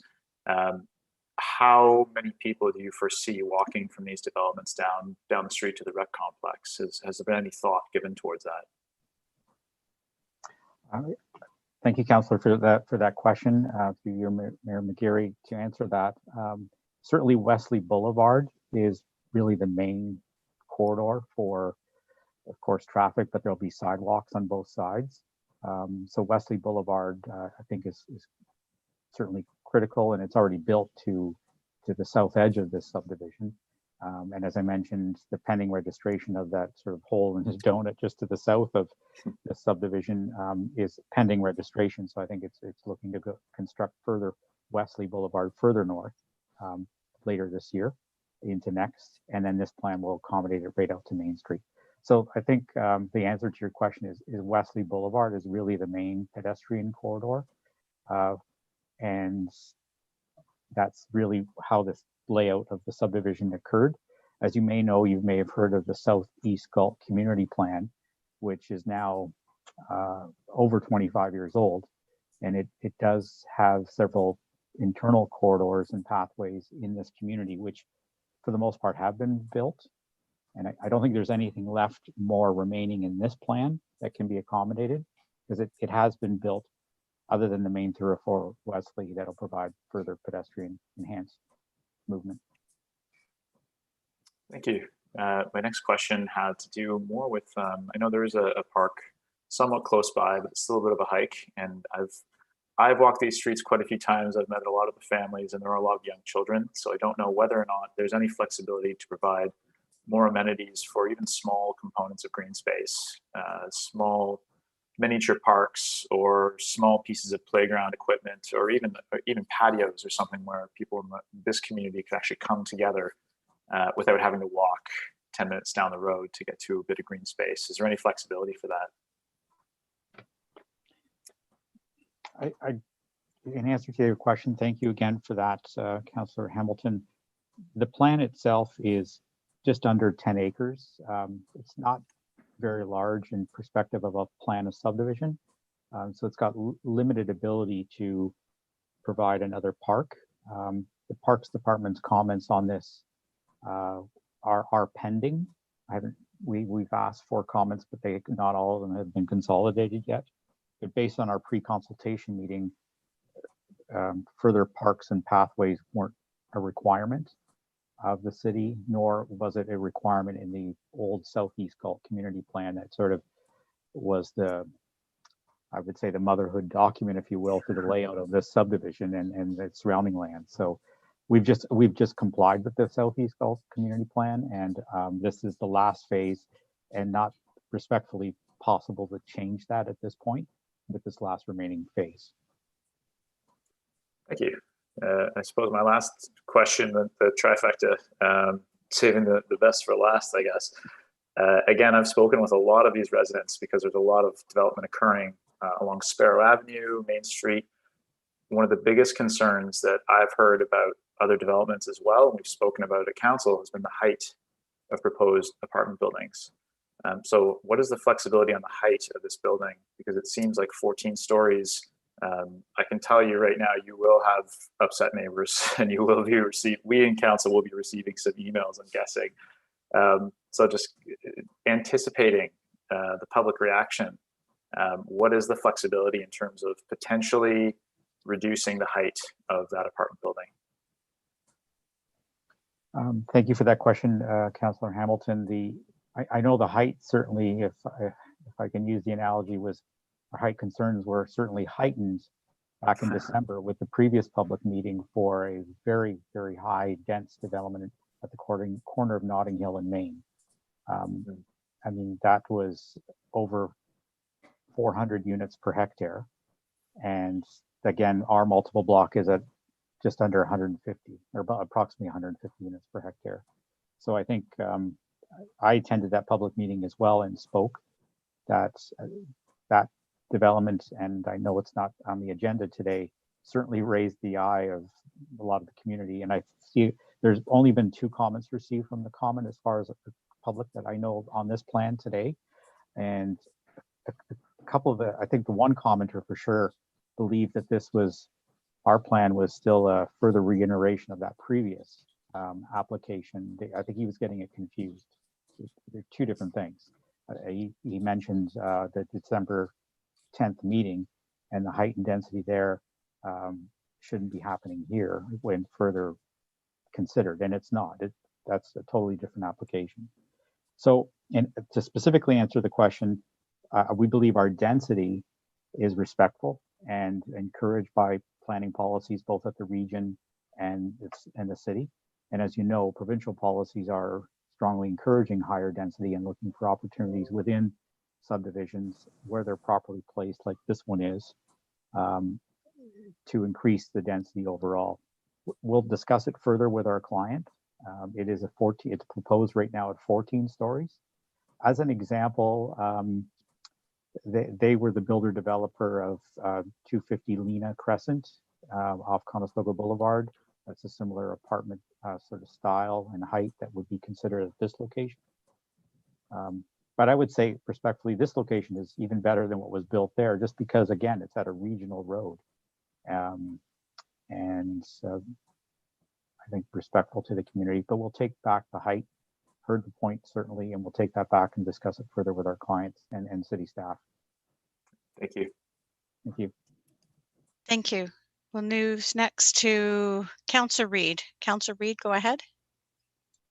How many people do you foresee walking from these developments down the street to the rec complex? Has there been any thought given towards that? Thank you, Councillor, for that question. Through your Mayor McGarry, to answer that, certainly Wesley Boulevard is really the main corridor for, of course, traffic, but there'll be sidewalks on both sides. So Wesley Boulevard, I think, is certainly critical, and it's already built to the south edge of this subdivision. And as I mentioned, the pending registration of that sort of hole in his donut just to the south of the subdivision is pending registration. So I think it's looking to construct further Wesley Boulevard further north later this year into next, and then this plan will accommodate it right out to Main Street. So I think the answer to your question is Wesley Boulevard is really the main pedestrian corridor. And that's really how this layout of the subdivision occurred. As you may know, you may have heard of the Southeast Galt Community Plan, which is now over 25 years old. And it does have several internal corridors and pathways in this community, which for the most part have been built. And I don't think there's anything left more remaining in this plan that can be accommodated, because it has been built other than the main thoroughfare Wesley that'll provide further pedestrian enhanced movement. Thank you. My next question had to do more with, I know there is a park somewhat close by, but it's still a bit of a hike. And I've walked these streets quite a few times. I've met a lot of the families, and there are a lot of young children. So I don't know whether or not there's any flexibility to provide more amenities for even small components of green space, small miniature parks or small pieces of playground equipment, or even patios or something where people in this community could actually come together without having to walk 10 minutes down the road to get to a bit of green space. Is there any flexibility for that? In answer to your question, thank you again for that, Councillor Hamilton. The plan itself is just under 10 acres. It's not very large in perspective of a plan of subdivision. So it's got limited ability to provide another park. The Parks Department's comments on this are pending. We've asked for comments, but not all of them have been consolidated yet. But based on our pre-consultation meeting, further parks and pathways weren't a requirement of the city, nor was it a requirement in the old Southeast Galt Community Plan that sort of was I would say the motherhood document, if you will, for the layout of this subdivision and the surrounding land. So we've just complied with the Southeast Galt Community Plan, and this is the last phase, and not respectfully possible to change that at this point with this last remaining phase. Thank you. I suppose my last question, the trifecta, saving the best for last, I guess. Again, I've spoken with a lot of these residents because there's a lot of development occurring along Sparrow Avenue, Main Street. One of the biggest concerns that I've heard about other developments as well, and we've spoken about at council, has been the height of proposed apartment buildings. So what is the flexibility on the height of this building? Because it seems like 14 stories. I can tell you right now, you will have upset neighbors, and you will be we in council will be receiving some emails, I'm guessing. So just anticipating the public reaction, what is the flexibility in terms of potentially reducing the height of that apartment building? Thank you for that question, Councillor Hamilton. I know the height certainly, if I can use the analogy, our height concerns were certainly heightened back in December with the previous public meeting for a very, very high dense development at the corner of Notting Hill and Main. I mean, that was over 400 units per hectare. And again, our multiple block is at just under 150, or about approximately 150 units per hectare. So I think I attended that public meeting as well and spoke that that development, and I know it's not on the agenda today, certainly raised the eye of a lot of the community. And I see there's only been 2 comments received from the common as far as the public that I know on this plan today. And a couple of I think the one commenter for sure believed that our plan was still a further reiteration of that previous application. I think he was getting it confused. They're 2 different things. He mentioned the December 10th meeting and the height and density there shouldn't be happening here when further considered, and it's not. That's a totally different application. So, and to specifically answer the question, we believe our density is respectful and encouraged by planning policies both at the region and the city. And as you know, provincial policies are strongly encouraging higher density and looking for opportunities within subdivisions where they're properly placed, like this one is, to increase the density overall. We'll discuss it further with our client. It's proposed right now at 14 stories. As an example, they were the builder developer of 250 Lena Crescent off Conestoga Boulevard. That's a similar apartment sort of style and height that would be considered at this location. But I would say respectfully, this location is even better than what was built there, just because again, it's at a regional road. I think respectful to the community, but we'll take back the height, heard the point certainly, and we'll take that back and discuss it further with our clients and city staff. Thank you. Thank you. Thank you. We'll move next to Councillor Reid. Councillor Reid, go ahead.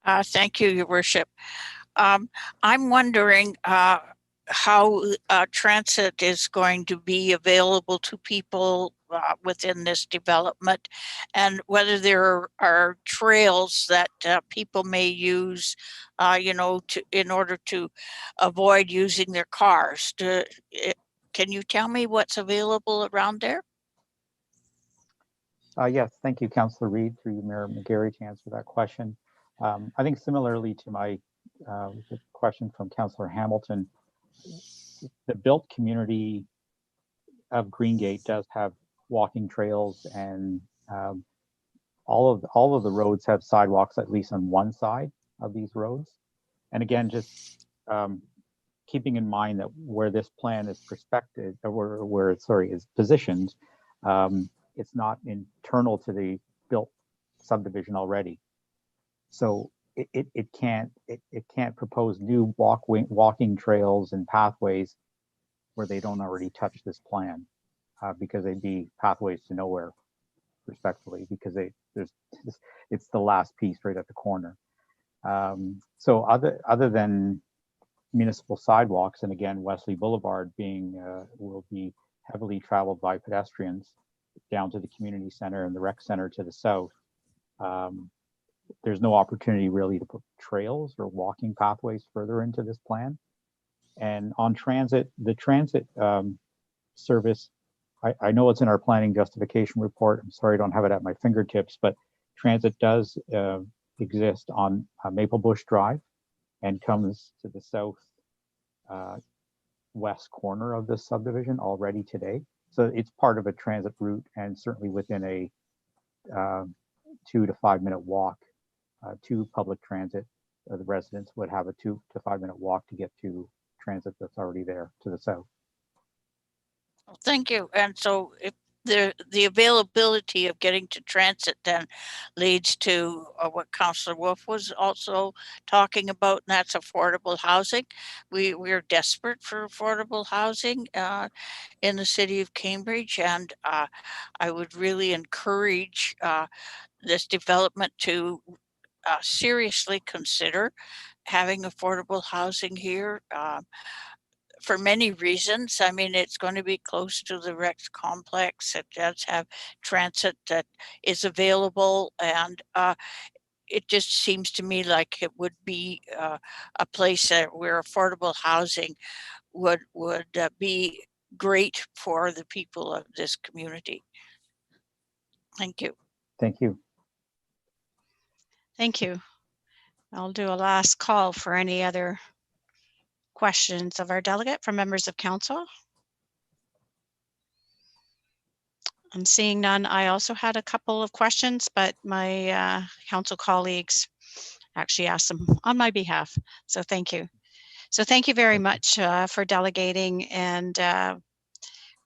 Thank you, Your Worship. I'm wondering how transit is going to be available to people within this development, and whether there are trails that people may use, in order to avoid using their cars. Can you tell me what's available around there? Yes, thank you, Councillor Reid, through you, Mayor McGarry, to answer that question. I think similarly to my the question from Councillor Hamilton, the built community of Greengate does have walking trails, and all of the roads have sidewalks at least on one side of these roads. And again, just keeping in mind that where this plan is is positioned, it's not internal to the built subdivision already. So it can't propose new walking trails and pathways where they don't already touch this plan, because they'd be pathways to nowhere, respectfully, because it's the last piece right at the corner. So other than municipal sidewalks, and again, Wesley Boulevard will be heavily traveled by pedestrians down to the community center and the rec center to the south. There's no opportunity really to put trails or walking pathways further into this plan. And on transit, the transit service, I know it's in our planning justification report. I'm sorry I don't have it at my fingertips, but transit does exist on Maple Bush Drive and comes to the south west corner of this subdivision already today. So it's part of a transit route, and certainly within a 2 to 5 minute walk to public transit. The residents would have a 2 to 5 minute walk to get to transit that's already there to the south. Thank you. And so the availability of getting to transit then leads to what Councillor Wolf was also talking about, and that's affordable housing. We're desperate for affordable housing in the city of Cambridge, and I would really encourage this development to seriously consider having affordable housing here. For many reasons. I mean, it's going to be close to the Rex complex. It does have transit that is available, and it just seems to me like it would be a place where affordable housing would be great for the people of this community. Thank you. Thank you. Thank you. I'll do a last call for any other questions of our delegate from members of council. I'm seeing none. I also had a couple of questions, but my council colleagues actually asked them on my behalf. So thank you. So thank you very much for delegating, and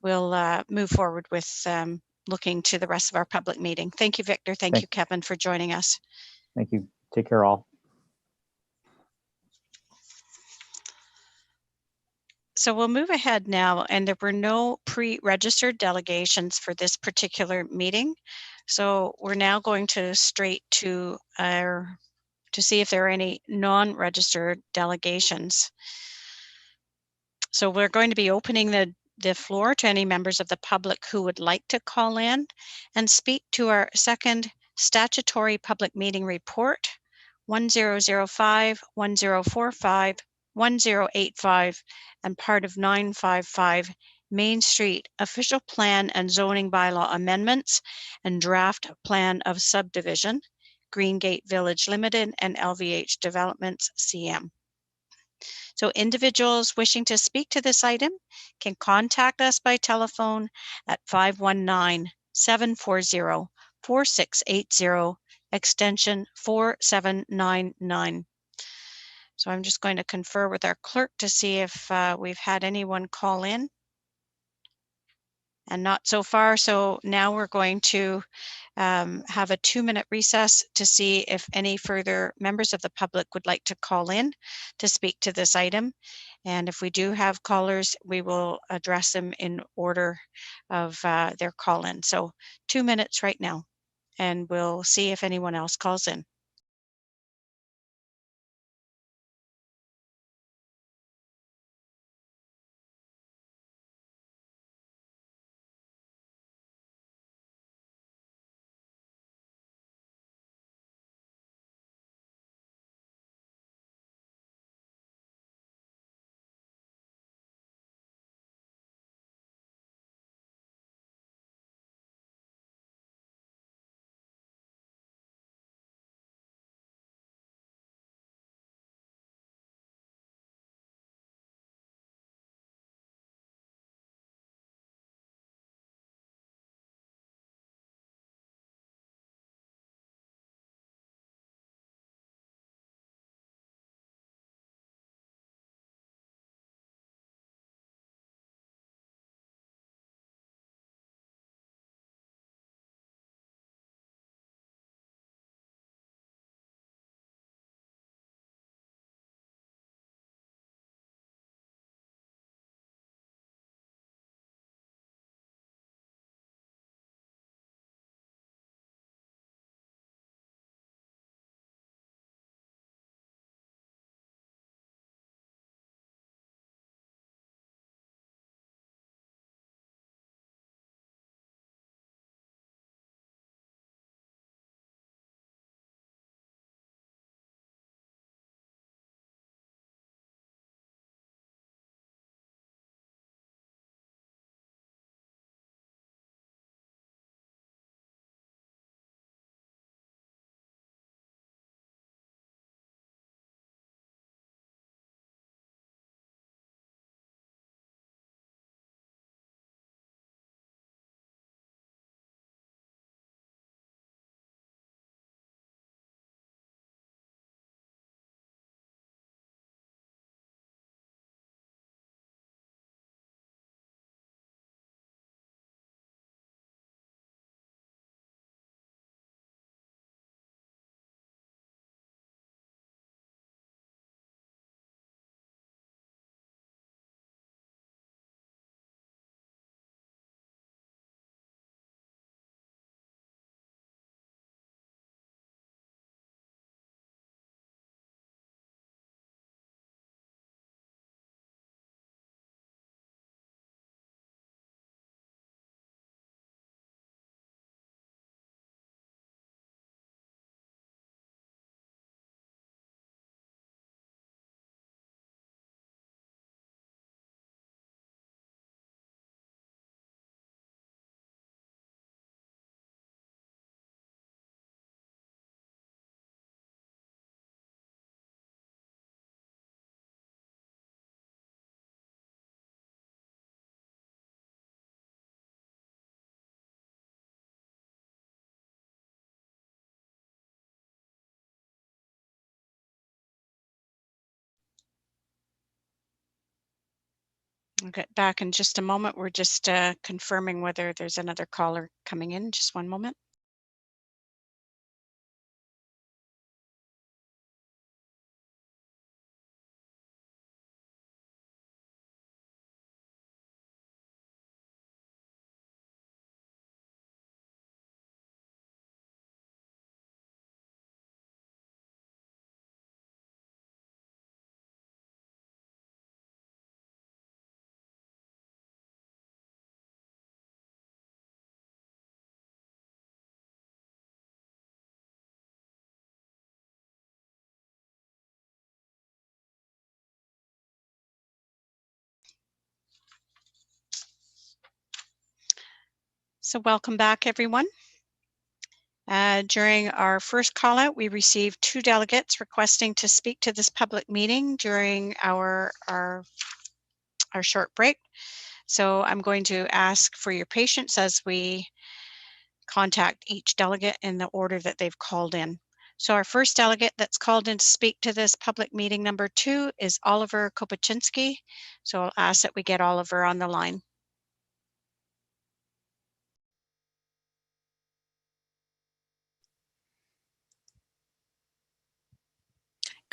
we'll move forward with looking to the rest of our public meeting. Thank you, Victor. Thank you, Kevin, for joining us. Thank you. Take care all. So we'll move ahead now, and there were no pre-registered delegations for this particular meeting. So we're now going to straight to see if there are any non-registered delegations. So we're going to be opening the floor to any members of the public who would like to call in and speak to our second statutory public meeting report, 1005, 1045, 1085, and part of 955 Main Street Official Plan and Zoning Bylaw Amendments and Draft Plan of Subdivision, Greengate Village Limited and LVH Developments CM. So individuals wishing to speak to this item can contact us by telephone at 519-740-4680, extension 4799. So I'm just going to confer with our clerk to see if we've had anyone call in. And not so far. So now we're going to have a 2-minute recess to see if any further members of the public would like to call in to speak to this item. And if we do have callers, we will address them in order of their call in. So 2 minutes right now, and we'll see if anyone else calls in. I'll get back in just a moment. We're just confirming whether there's another caller coming in. Just one moment. So welcome back, everyone. During our first call out, we received 2 delegates requesting to speak to this public meeting during our short break. So I'm going to ask for your patience as we contact each delegate in the order that they've called in. So our first delegate that's called in to speak to this public meeting number 2 is Oliver Kopachinski. So I'll ask that we get Oliver on the line.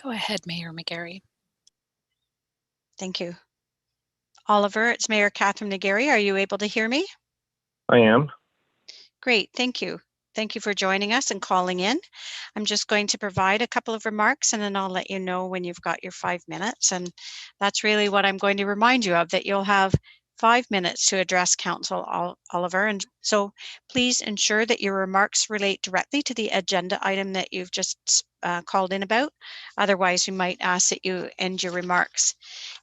Go ahead, Mayor McGarry. Thank you. Oliver, it's Mayor Catherine McGarry. Are you able to hear me? I am. Great, thank you. Thank you for joining us and calling in. I'm just going to provide a couple of remarks and then I'll let you know when you've got your 5 minutes. And that's really what I'm going to remind you of, that you'll have 5 minutes to address Council, Oliver. And so please ensure that your remarks relate directly to the agenda item that you've just called in about. Otherwise, we might ask that you end your remarks.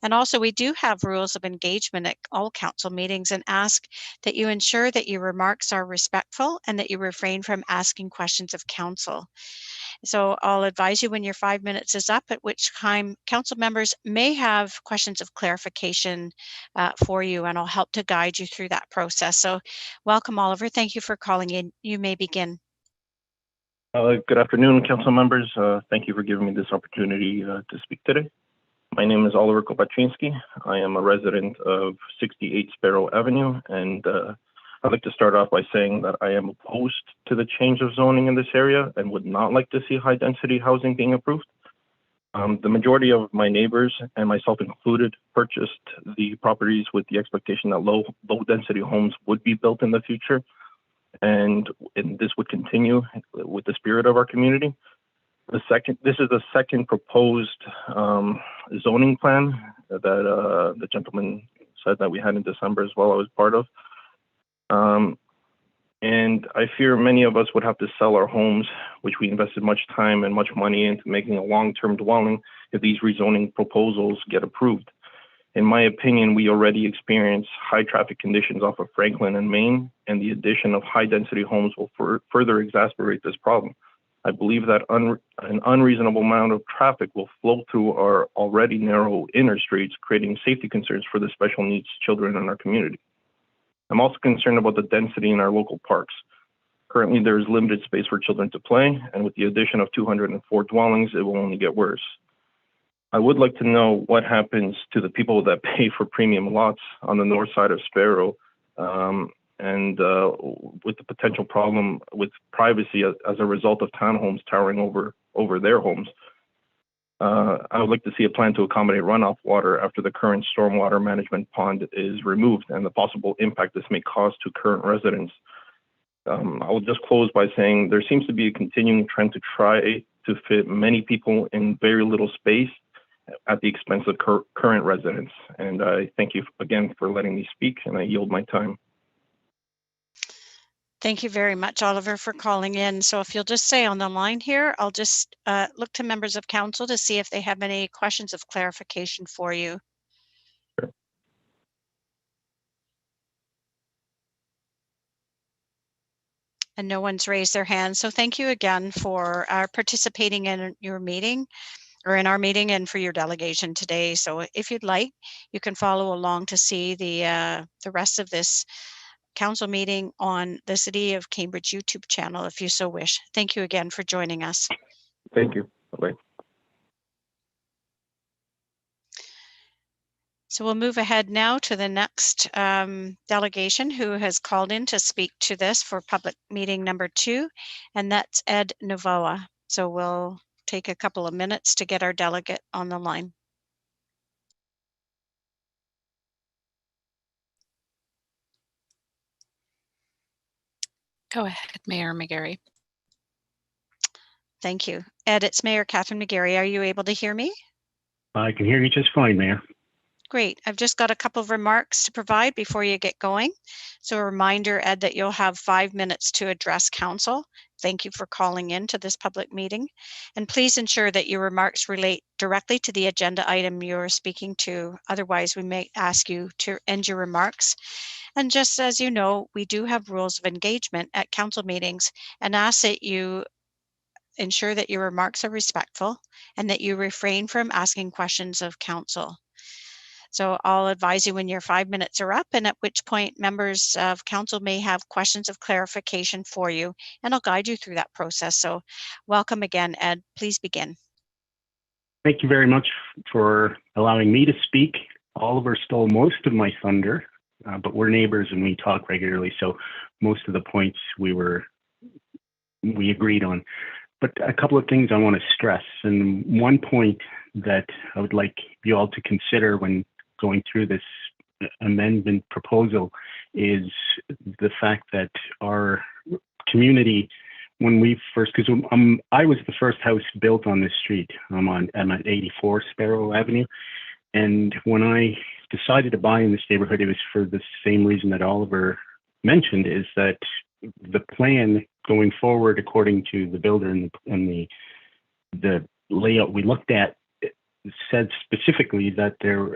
And also, we do have rules of engagement at all council meetings and ask that you ensure that your remarks are respectful and that you refrain from asking questions of council. So I'll advise you when your 5 minutes is up, at which time council members may have questions of clarification for you, and I'll help to guide you through that process. So welcome, Oliver. Thank you for calling in. You may begin. Good afternoon, council members. Thank you for giving me this opportunity to speak today. My name is Oliver Kopachinski. I am a resident of 68 Sparrow Avenue, and I'd like to start off by saying that I am opposed to the change of zoning in this area and would not like to see high-density housing being approved. The majority of my neighbors, and myself included, purchased the properties with the expectation that low-density homes would be built in the future, and this would continue with the spirit of our community. This is the second proposed zoning plan that the gentleman said that we had in December as well. I was part of. And I fear many of us would have to sell our homes, which we invested much time and much money into making a long-term dwelling, if these rezoning proposals get approved. In my opinion, we already experience high traffic conditions off of Franklin and Main, and the addition of high-density homes will further exacerbate this problem. I believe that an unreasonable amount of traffic will flow through our already narrow inner streets, creating safety concerns for the special needs children in our community. I'm also concerned about the density in our local parks. Currently, there is limited space for children to play, and with the addition of 204 dwellings, it will only get worse. I would like to know what happens to the people that pay for premium lots on the north side of Sparrow, and with the potential problem with privacy as a result of townhomes towering over their homes. I would like to see a plan to accommodate runoff water after the current stormwater management pond is removed and the possible impact this may cause to current residents. I will just close by saying there seems to be a continuing trend to try to fit many people in very little space at the expense of current residents. And I thank you again for letting me speak, and I yield my time. Thank you very much, Oliver, for calling in. So if you'll just stay on the line here, I'll just look to members of council to see if they have any questions of clarification for you. Sure. And no one's raised their hand. So thank you again for participating in your meeting, or in our meeting, and for your delegation today. So if you'd like, you can follow along to see the rest of this council meeting on the City of Cambridge YouTube channel if you so wish. Thank you again for joining us. Thank you. Bye-bye. So we'll move ahead now to the next delegation who has called in to speak to this for public meeting number 2, and that's Ed Novoa. So we'll take a couple of minutes to get our delegate on the line. Go ahead, Mayor McGarry. Thank you. Ed, it's Mayor Catherine McGarry. Are you able to hear me? I can hear you just fine, Mayor. Great. I've just got a couple of remarks to provide before you get going. So a reminder, Ed, that you'll have 5 minutes to address council. Thank you for calling in to this public meeting. And please ensure that your remarks relate directly to the agenda item you're speaking to. Otherwise, we may ask you to end your remarks. And just as you know, we do have rules of engagement at council meetings and ask that you ensure that your remarks are respectful and that you refrain from asking questions of council. So I'll advise you when your 5 minutes are up, and at which point members of council may have questions of clarification for you, and I'll guide you through that process. So welcome again, Ed. Please begin. Thank you very much for allowing me to speak. Oliver stole most of my thunder, but we're neighbors and we talk regularly, so most of the points we agreed on. But a couple of things I want to stress, and one point that I would like you all to consider when going through this amendment proposal is the fact that our community, when we first, because I was the first house built on this street. I'm at 84 Sparrow Avenue, and when I decided to buy in this neighborhood, it was for the same reason that Oliver mentioned, is that the plan going forward, according to the builder and the layout we looked at, said specifically that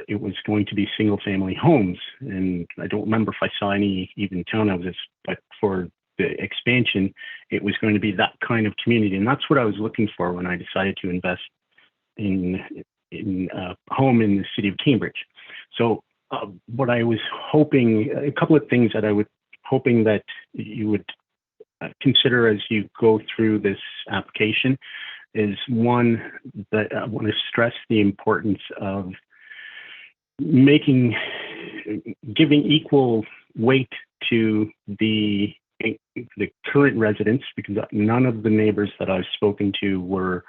it was going to be single family homes. And I don't remember if I saw any even townhouses, but for the expansion, it was going to be that kind of community. And that's what I was looking for when I decided to invest in a home in the city of Cambridge. So what I was hoping, a couple of things that I was hoping that you would consider as you go through this application is, one, that I want to stress the importance of giving equal weight to the current residents, because none of the neighbors that I've spoken to were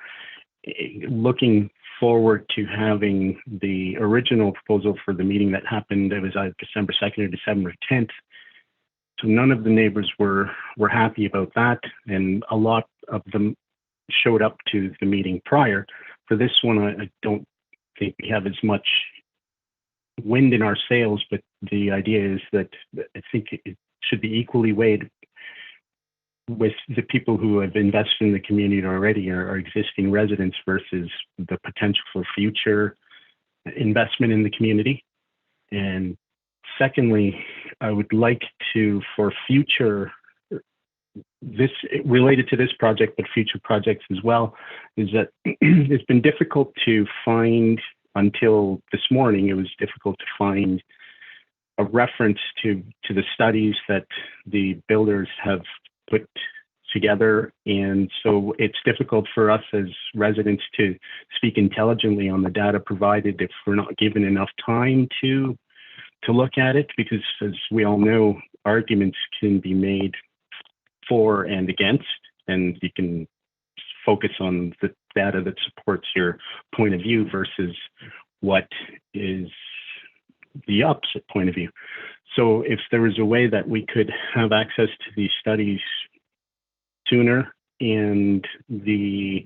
looking forward to having the original proposal for the meeting that happened. It was either December 2nd or December 10th. So none of the neighbors were happy about that, and a lot of them showed up to the meeting prior. For this one, I don't think we have as much wind in our sails, but the idea is that I think it should be equally weighed with the people who have invested in the community already, or existing residents, versus the potential for future investment in the community. And secondly, I would like to, for future, this related to this project, but future projects as well, is that it's been difficult to find, until this morning, it was difficult to find a reference to the studies that the builders have put together. And so it's difficult for us as residents to speak intelligently on the data provided if we're not given enough time to look at it, because as we all know, arguments can be made for and against, and you can focus on the data that supports your point of view versus what is the opposite point of view. So if there was a way that we could have access to these studies sooner, and the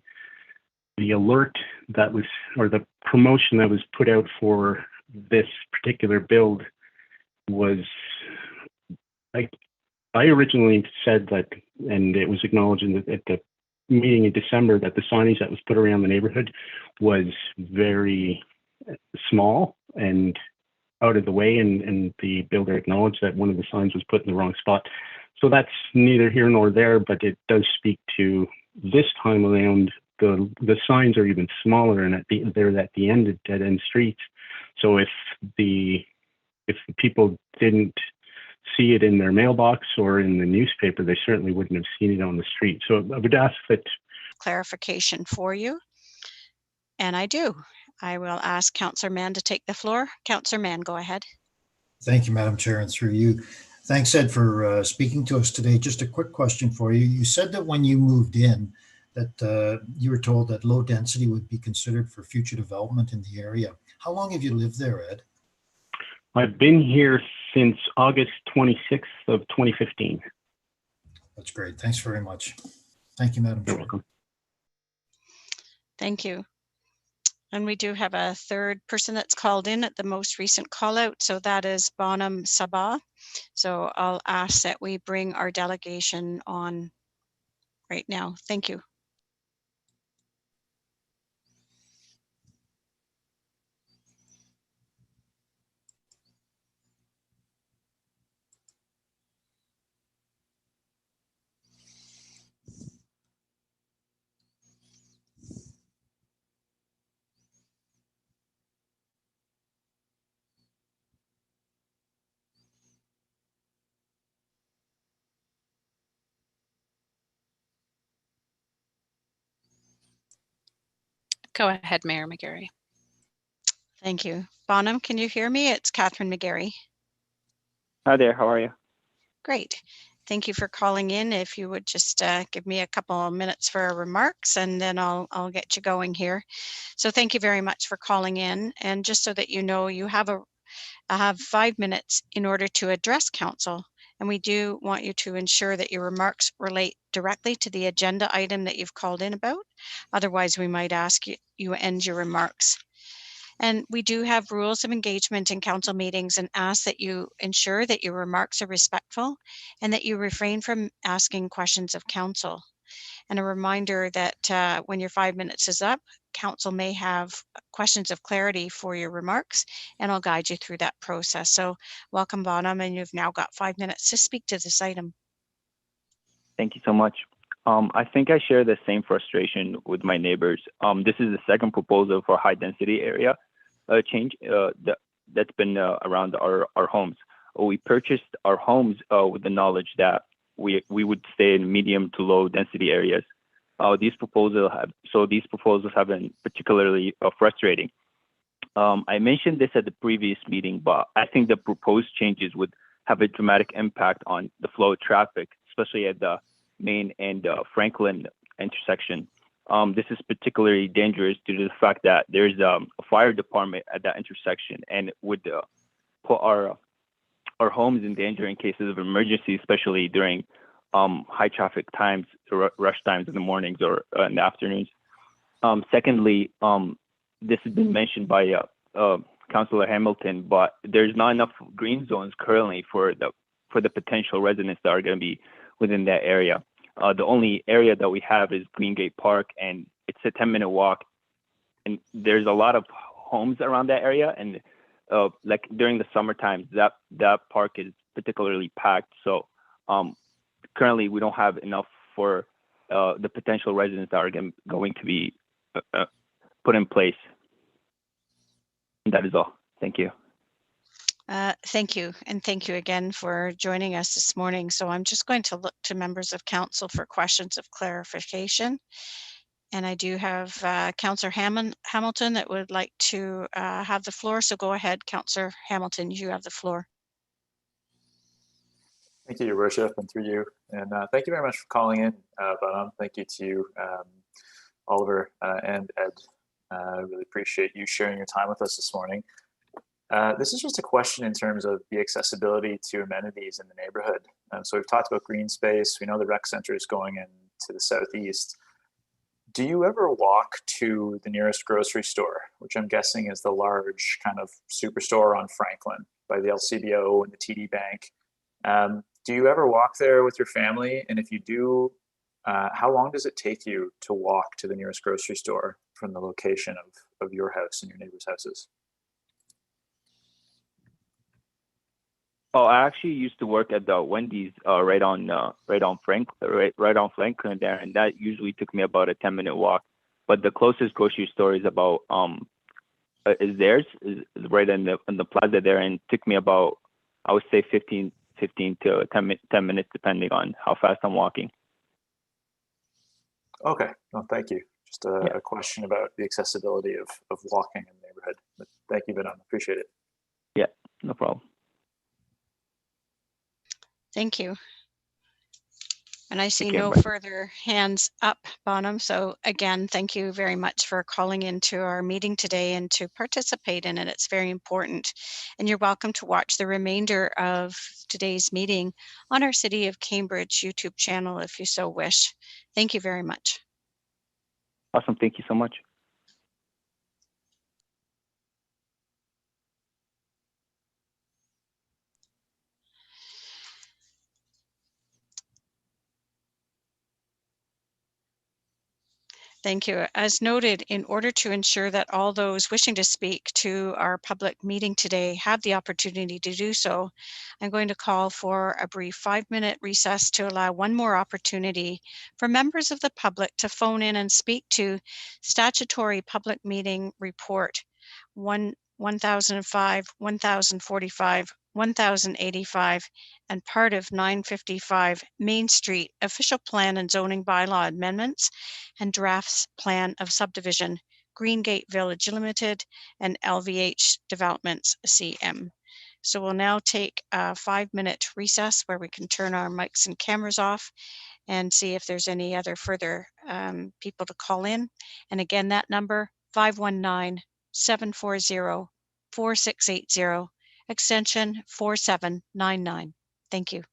alert that was, or the promotion that was put out for this particular build was, I originally said that, and it was acknowledged at the meeting in December, that the signage that was put around the neighborhood was very small and out of the way, and the builder acknowledged that one of the signs was put in the wrong spot. So that's neither here nor there, but it does speak to this time around, the signs are even smaller, and they're at the end of dead-end streets. So if the people didn't see it in their mailbox or in the newspaper, they certainly wouldn't have seen it on the street. So I would ask that clarification for you, and I do. I will ask Councillor Mann to take the floor. Councillor Mann, go ahead. Thank you, Madam Chair, and through you. Thanks, Ed, for speaking to us today. Just a quick question for you. You said that when you moved in, that you were told that low density would be considered for future development in the area. How long have you lived there, Ed? I've been here since August 26th of 2015. That's great. Thanks very much. Thank you, Madam Chair. You're welcome. Thank you. And we do have a third person that's called in at the most recent call out. So that is Bonham Sabah. So I'll ask that we bring our delegation on right now. Thank you. Go ahead, Mayor McGarry. Thank you. Bonham, can you hear me? It's Catherine McGarry. Hi there, how are you? Great. Thank you for calling in. If you would just give me a couple of minutes for remarks, and then I'll get you going here. So thank you very much for calling in. And just so that you know, you have 5 minutes in order to address council. And we do want you to ensure that your remarks relate directly to the agenda item that you've called in about. Otherwise, we might ask you end your remarks. And we do have rules of engagement in council meetings and ask that you ensure that your remarks are respectful and that you refrain from asking questions of council. And a reminder that when your 5 minutes is up, council may have questions of clarity for your remarks, and I'll guide you through that process. So welcome, Bonham, and you've now got 5 minutes to speak to this item. Thank you so much. I think I share the same frustration with my neighbors. This is the second proposal for high density area change that's been around our homes. We purchased our homes with the knowledge that we would stay in medium to low density areas. These proposals have been particularly frustrating. I mentioned this at the previous meeting, but I think the proposed changes would have a dramatic impact on the flow of traffic, especially at the Main and Franklin intersection. This is particularly dangerous due to the fact that there's a fire department at that intersection, and it would put our homes in danger in cases of emergency, especially during high traffic times, rush times in the mornings or in the afternoons. Secondly, this has been mentioned by Councillor Hamilton, but there's not enough green zones currently for the potential residents that are going to be within that area. The only area that we have is Greengate Park, and it's a 10-minute walk. And there's a lot of homes around that area, and like during the summertime, that park is particularly packed. So currently, we don't have enough for the potential residents that are going to be put in place. And that is all. Thank you. Thank you. And thank you again for joining us this morning. So I'm just going to look to members of council for questions of clarification. And I do have Councillor Hamilton that would like to have the floor. So go ahead, Councillor Hamilton, you have the floor. Thank you, Your Worship, and through you. And thank you very much for calling in, Bonham. Thank you to Oliver and Ed. I really appreciate you sharing your time with us this morning. This is just a question in terms of the accessibility to amenities in the neighborhood. So we've talked about green space. We know the rec center is going into the southeast. Do you ever walk to the nearest grocery store, which I'm guessing is the large kind of superstore on Franklin by the LCBO and the TD Bank? Do you ever walk there with your family? And if you do, how long does it take you to walk to the nearest grocery store from the location of your house and your neighbors' houses? Oh, I actually used to work at the Wendy's right on Franklin there, and that usually took me about a 10-minute walk. But the closest grocery store is about is right in the plaza there, and it took me about, I would say 15 to 10 minutes depending on how fast I'm walking. Okay, well, thank you. just a question about the accessibility of walking in the neighborhood. But thank you, Madam. Appreciate it. Yeah, no problem. Thank you. And I see Take care, no bye. further hands up, Bonham. So again, thank you very much for calling into our meeting today and to participate in it. It's very important. And you're welcome to watch the remainder of today's meeting on our City of Cambridge YouTube channel if you so wish. Thank you very much. Awesome. Thank you so much. Thank you. As noted, in order to ensure that all those wishing to speak to our public meeting today have the opportunity to do so, I'm going to call for a brief 5-minute recess to allow one more opportunity for members of the public to phone in and speak to Statutory Public Meeting Report 1005, 1045, 1085, and part of 955 Main Street Official Plan and Zoning Bylaw Amendments and Drafts Plan of Subdivision, Greengate Village Limited, and LVH Developments CM. So we'll now take a 5-minute recess where we can turn our mics and cameras off and see if there's any other further people to call in. And again, that number 519-740-4680, extension 4799. Thank you.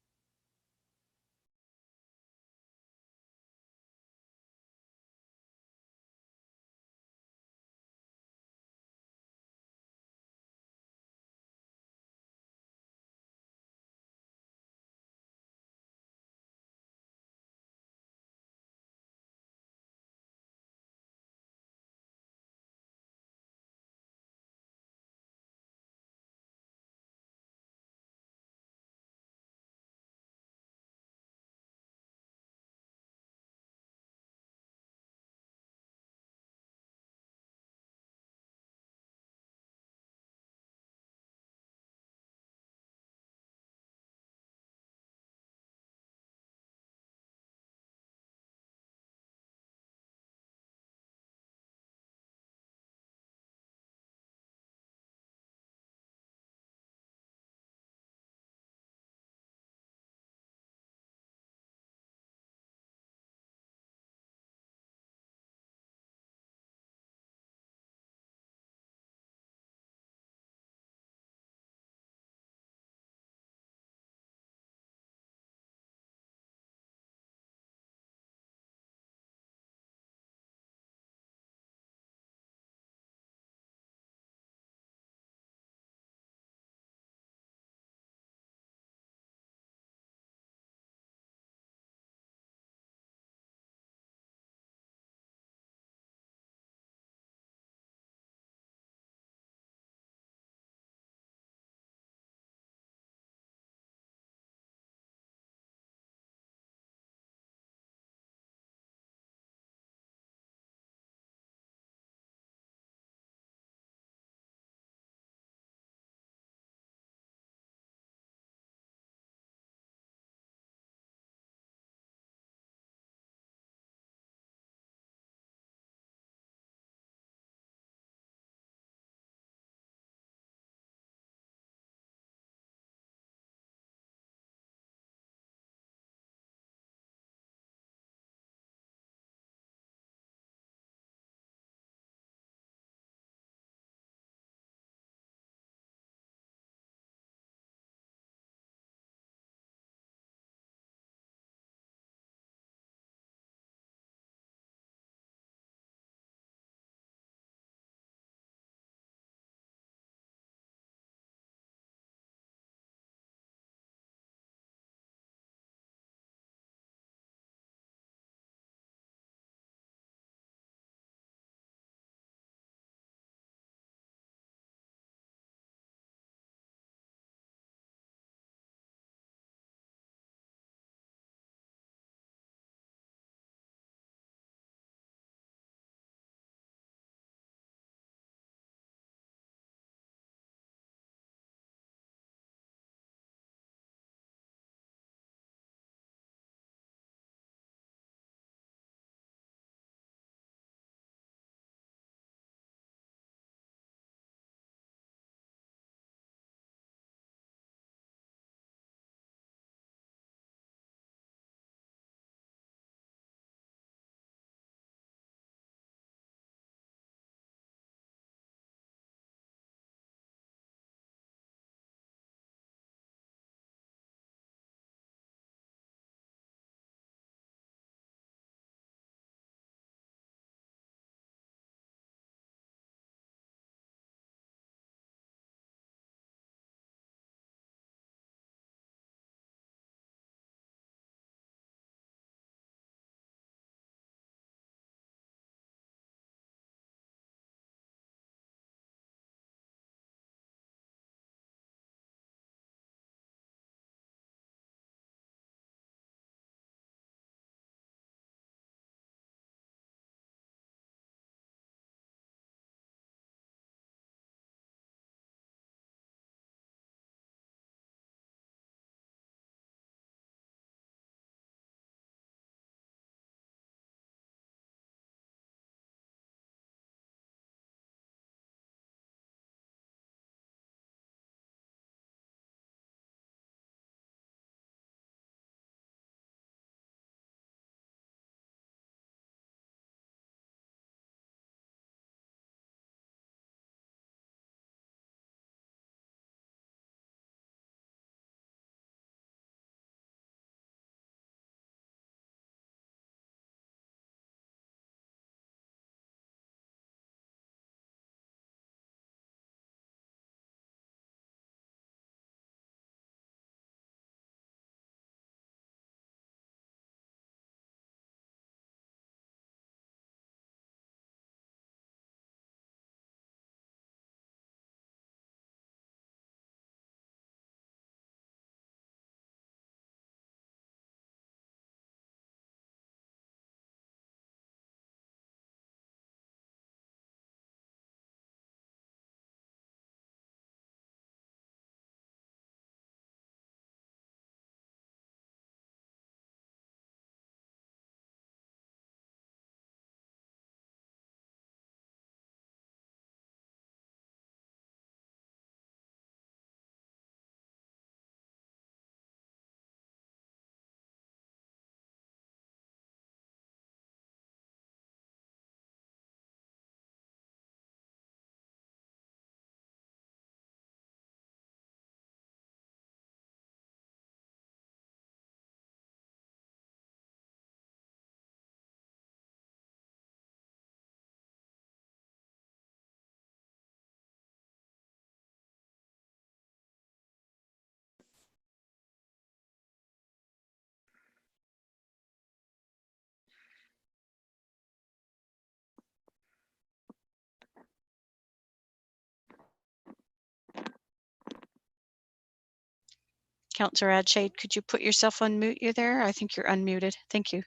Councillor Adshade, could you put yourself on mute? You there? I think you're unmuted. Thank you.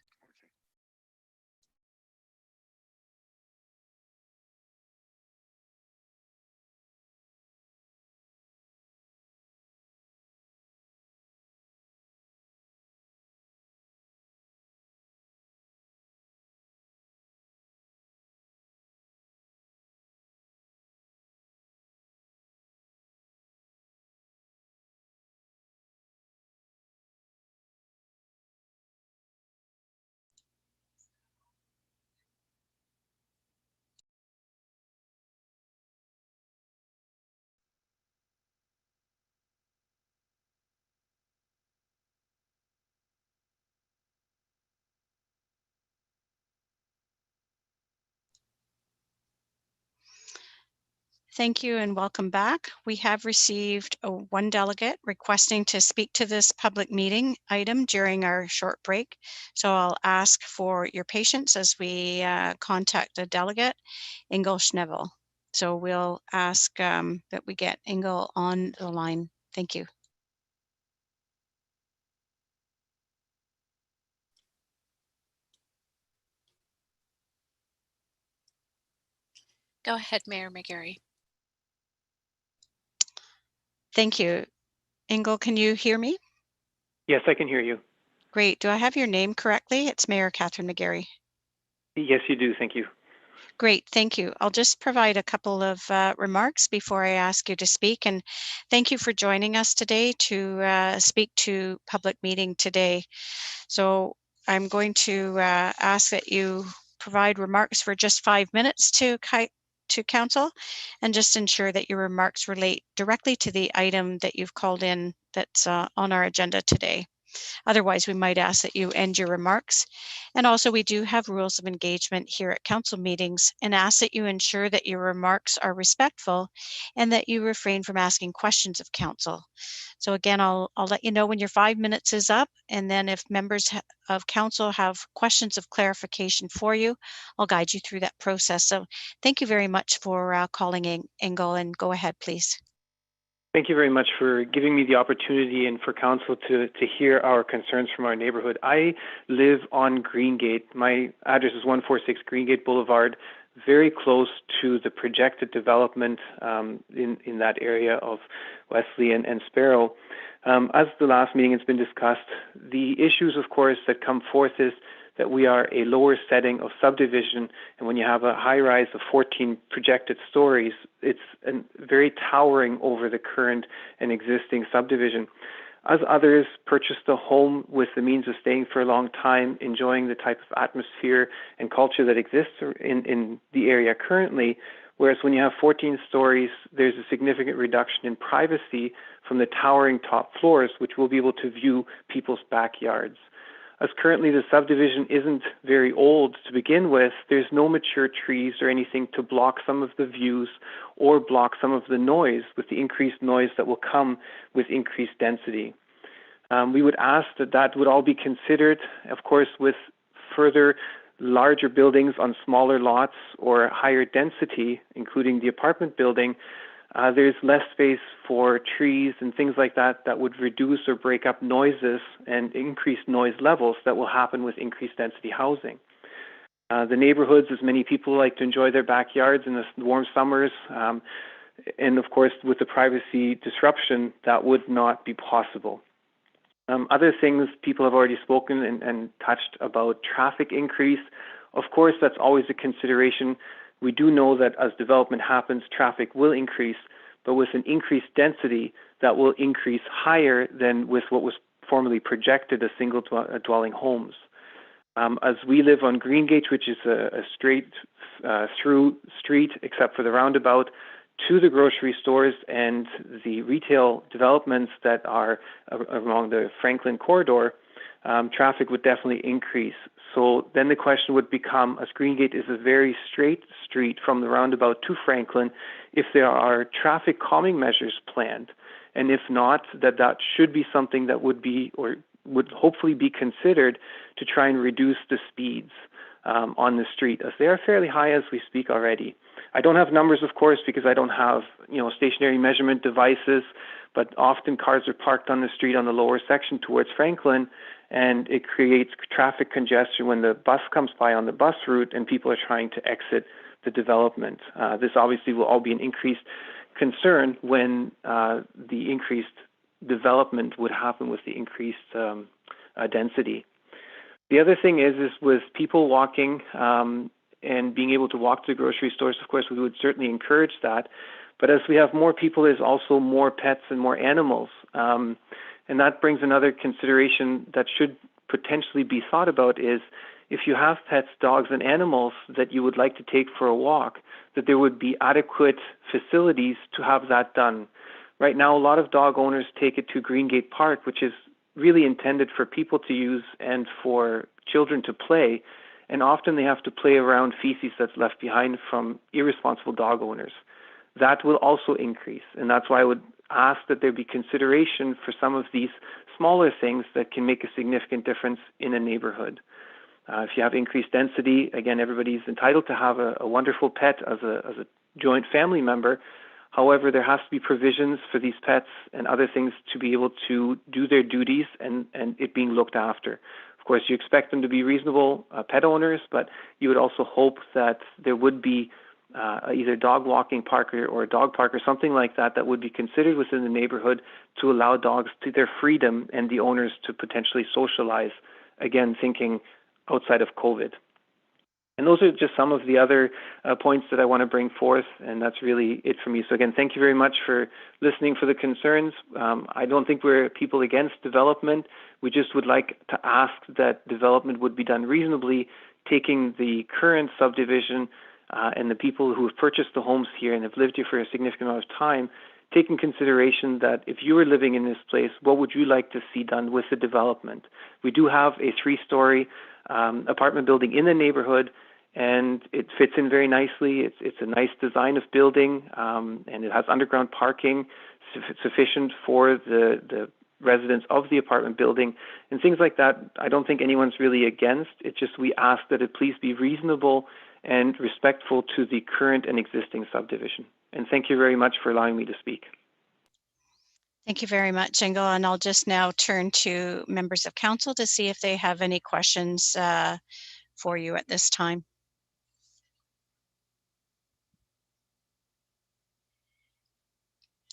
Thank you and welcome back. We have received one delegate requesting to speak to this public meeting item during our short break. So I'll ask for your patience as we contact the delegate, Ingle Schnevel. So we'll ask that we get Ingle on the line. Thank you. Go ahead, Mayor McGarry. Thank you. Ingle, can you hear me? Yes, I can hear you. Great. Do I have your name correctly? It's Mayor Catherine McGarry. Yes, you do. Thank you. Great, thank you. I'll just provide a couple of remarks before I ask you to speak. And thank you for joining us today to speak to public meeting today. So I'm going to ask that you provide remarks for just 5 minutes to council, and just ensure that your remarks relate directly to the item that you've called in that's on our agenda today. Otherwise, we might ask that you end your remarks. And also, we do have rules of engagement here at council meetings and ask that you ensure that your remarks are respectful and that you refrain from asking questions of council. So again, I'll let you know when your 5 minutes is up, and then if members of council have questions of clarification for you, I'll guide you through that process. So thank you very much for calling in, Ingle, and go ahead, please. Thank you very much for giving me the opportunity and for council to hear our concerns from our neighborhood. I live on Greengate. My address is 146 Greengate Boulevard, very close to the projected development in that area of Wesley and Sparrow. As the last meeting has been discussed, the issues, of course, that come forth is that we are a lower setting of subdivision, and when you have a high rise of 14 projected stories, it's very towering over the current and existing subdivision. As others purchased a home with the means of staying for a long time, enjoying the type of atmosphere and culture that exists in the area currently, whereas when you have 14 stories, there's a significant reduction in privacy from the towering top floors, which will be able to view people's backyards. As currently the subdivision isn't very old to begin with, there's no mature trees or anything to block some of the views or block some of the noise with the increased noise that will come with increased density. We would ask that would all be considered, of course, with further larger buildings on smaller lots or higher density, including the apartment building. There's less space for trees and things like that that would reduce or break up noises and increase noise levels that will happen with increased density housing. The neighborhoods, as many people like to enjoy their backyards in the warm summers, and of course with the privacy disruption, that would not be possible. Other things people have already spoken and touched about traffic increase. Of course, that's always a consideration. We do know that as development happens, traffic will increase, but with an increased density, that will increase higher than with what was formerly projected as single dwelling homes. As we live on Greengate, which is a straight through street, except for the roundabout, to the grocery stores and the retail developments that are along the Franklin corridor, traffic would definitely increase. So then the question would become, as Greengate is a very straight street from the roundabout to Franklin, if there are traffic calming measures planned, and if not, that should be something that would be or would hopefully be considered to try and reduce the speeds on the street, as they are fairly high as we speak already. I don't have numbers, of course, because I don't have, stationary measurement devices, but often cars are parked on the street on the lower section towards Franklin, and it creates traffic congestion when the bus comes by on the bus route and people are trying to exit the development. This obviously will all be an increased concern when the increased development would happen with the increased density. The other thing is with people walking and being able to walk to the grocery stores, of course, we would certainly encourage that. But as we have more people, there's also more pets and more animals. And that brings another consideration that should potentially be thought about is if you have pets, dogs, and animals that you would like to take for a walk, that there would be adequate facilities to have that done. Right now, a lot of dog owners take it to Greengate Park, which is really intended for people to use and for children to play. And often they have to play around feces that's left behind from irresponsible dog owners. That will also increase. And that's why I would ask that there be consideration for some of these smaller things that can make a significant difference in a neighborhood. If you have increased density, again, everybody's entitled to have a wonderful pet as a joint family member. However, there has to be provisions for these pets and other things to be able to do their duties and it being looked after. Of course, you expect them to be reasonable pet owners, but you would also hope that there would be either a dog walking park or a dog park or something like that that would be considered within the neighborhood to allow dogs to their freedom and the owners to potentially socialize, again, thinking outside of COVID. And those are just some of the other points that I want to bring forth, and that's really it for me. So again, thank you very much for listening for the concerns. I don't think we're people against development. We just would like to ask that development would be done reasonably, taking the current subdivision and the people who have purchased the homes here and have lived here for a significant amount of time, taking consideration that if you were living in this place, what would you like to see done with the development? We do have a 3-story apartment building in the neighborhood, and it fits in very nicely. It's a nice design of building, and it has underground parking sufficient for the residents of the apartment building and things like that. I don't think anyone's really against. It's just we ask that it please be reasonable and respectful to the current and existing subdivision. And thank you very much for allowing me to speak. Thank you very much, Ingo. And I'll just now turn to members of council to see if they have any questions for you at this time.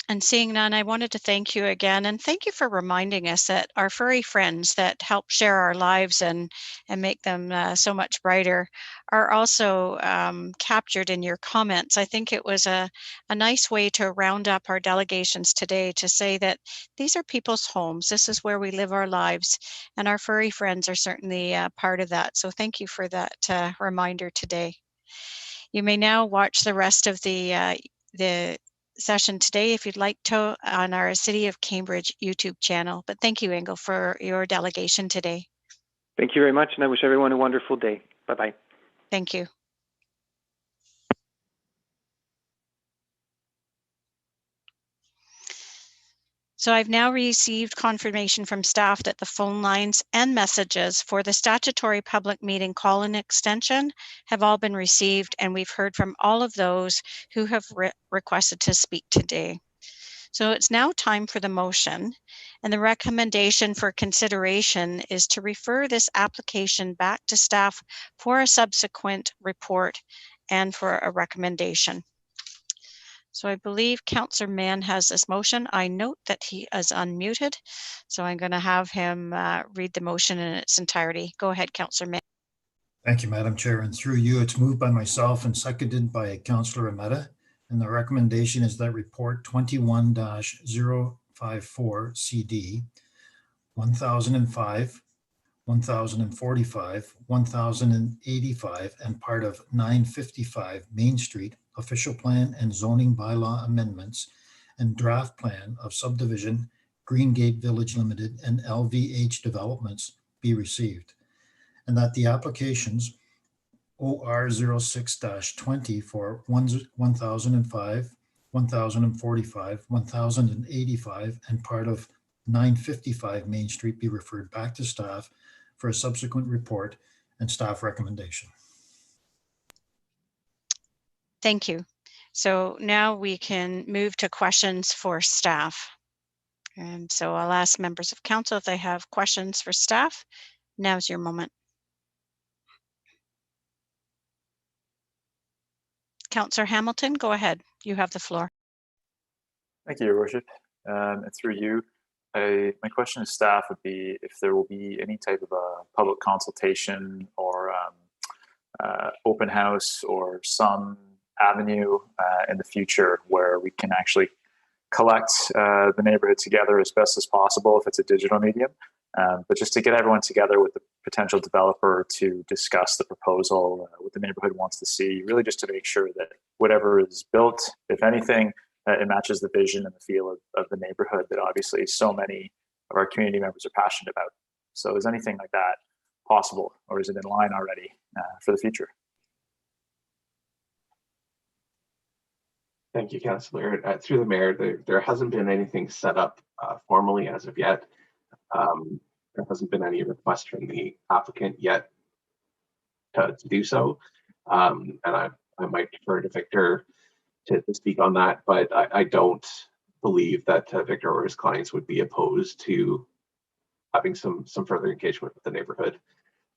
And seeing none, I wanted to thank you again, and thank you for reminding us that our furry friends that help share our lives and make them so much brighter are also captured in your comments. I think it was a nice way to round up our delegations today to say that these are people's homes. This is where we live our lives, and our furry friends are certainly part of that. So thank you for that reminder today. You may now watch the rest of the session today if you'd like to on our City of Cambridge YouTube channel. But thank you, Ingo, for your delegation today. Thank you very much, and I wish everyone a wonderful day. Bye-bye. Thank you. So I've now received confirmation from staff that the phone lines and messages for the statutory public meeting call-in extension have all been received, and we've heard from all of those who have requested to speak today. So it's now time for the motion, and the recommendation for consideration is to refer this application back to staff for a subsequent report and for a recommendation. So I believe Councillor Mann has this motion. I note that he is unmuted, so I'm going to have him read the motion in its entirety. Go ahead, Councillor Mann. Thank you, Madam Chair. And through you, it's moved by myself and seconded by Councillor Ameta. And the recommendation is that report 21-054 CD 1005, 1045, 1085, and part of 955 Main Street official plan and zoning bylaw amendments and draft plan of subdivision Greengate Village Limited and LVH developments be received, and that the applications OR 06-20 for 1005, 1045, 1085, and part of 955 Main Street be referred back to staff for a subsequent report and staff recommendation. Thank you. So now we can move to questions for staff. And so I'll ask members of council if they have questions for staff. Now's your moment. Councillor Hamilton, go ahead. You have the floor. Thank you, Your Worship. And through you, my question to staff would be if there will be any type of a public consultation or open house or some avenue in the future where we can actually collect the neighborhood together as best as possible if it's a digital medium, but just to get everyone together with the potential developer to discuss the proposal, what the neighborhood wants to see, really just to make sure that whatever is built, if anything, it matches the vision and the feel of the neighborhood that obviously so many of our community members are passionate about. So is anything like that possible, or is it in line already for the future? Thank you, Councillor. Through the Mayor, there hasn't been anything set up formally as of yet. There hasn't been any request from the applicant yet to do so. And I might defer to Victor to speak on that, but I don't believe that Victor or his clients would be opposed to having some further engagement with the neighborhood.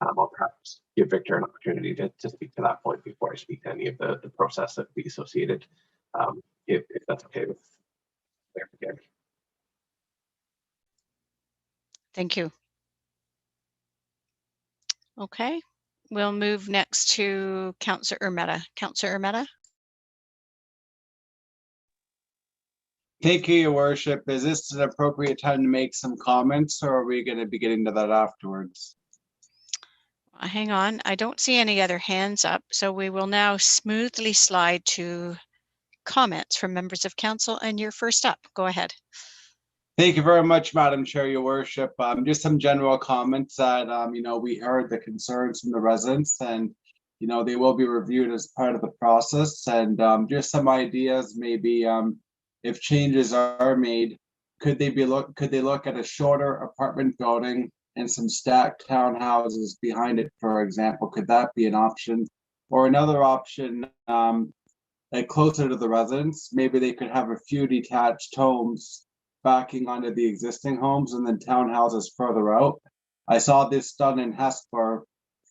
I'll perhaps give Victor an opportunity to speak to that point before I speak to any of the process that would be associated, if that's okay with Mayor McGarry. Thank you. Okay, we'll move next to Councillor Urmeta. Councillor Urmeta. Thank you, Your Worship. Is this an appropriate time to make some comments, or are we going to be getting to that afterwards? Hang on, I don't see any other hands up, so we will now smoothly slide to comments from members of council, and you're first up. Go ahead. Thank you very much, Madam Chair, Your Worship. Just some general comments that, we heard the concerns from the residents, and, they will be reviewed as part of the process, and just some ideas, maybe if changes are made, could they look at a shorter apartment building and some stacked townhouses behind it, for example? Could that be an option? Or another option, like closer to the residents, maybe they could have a few detached homes backing onto the existing homes and then townhouses further out. I saw this done in Hesper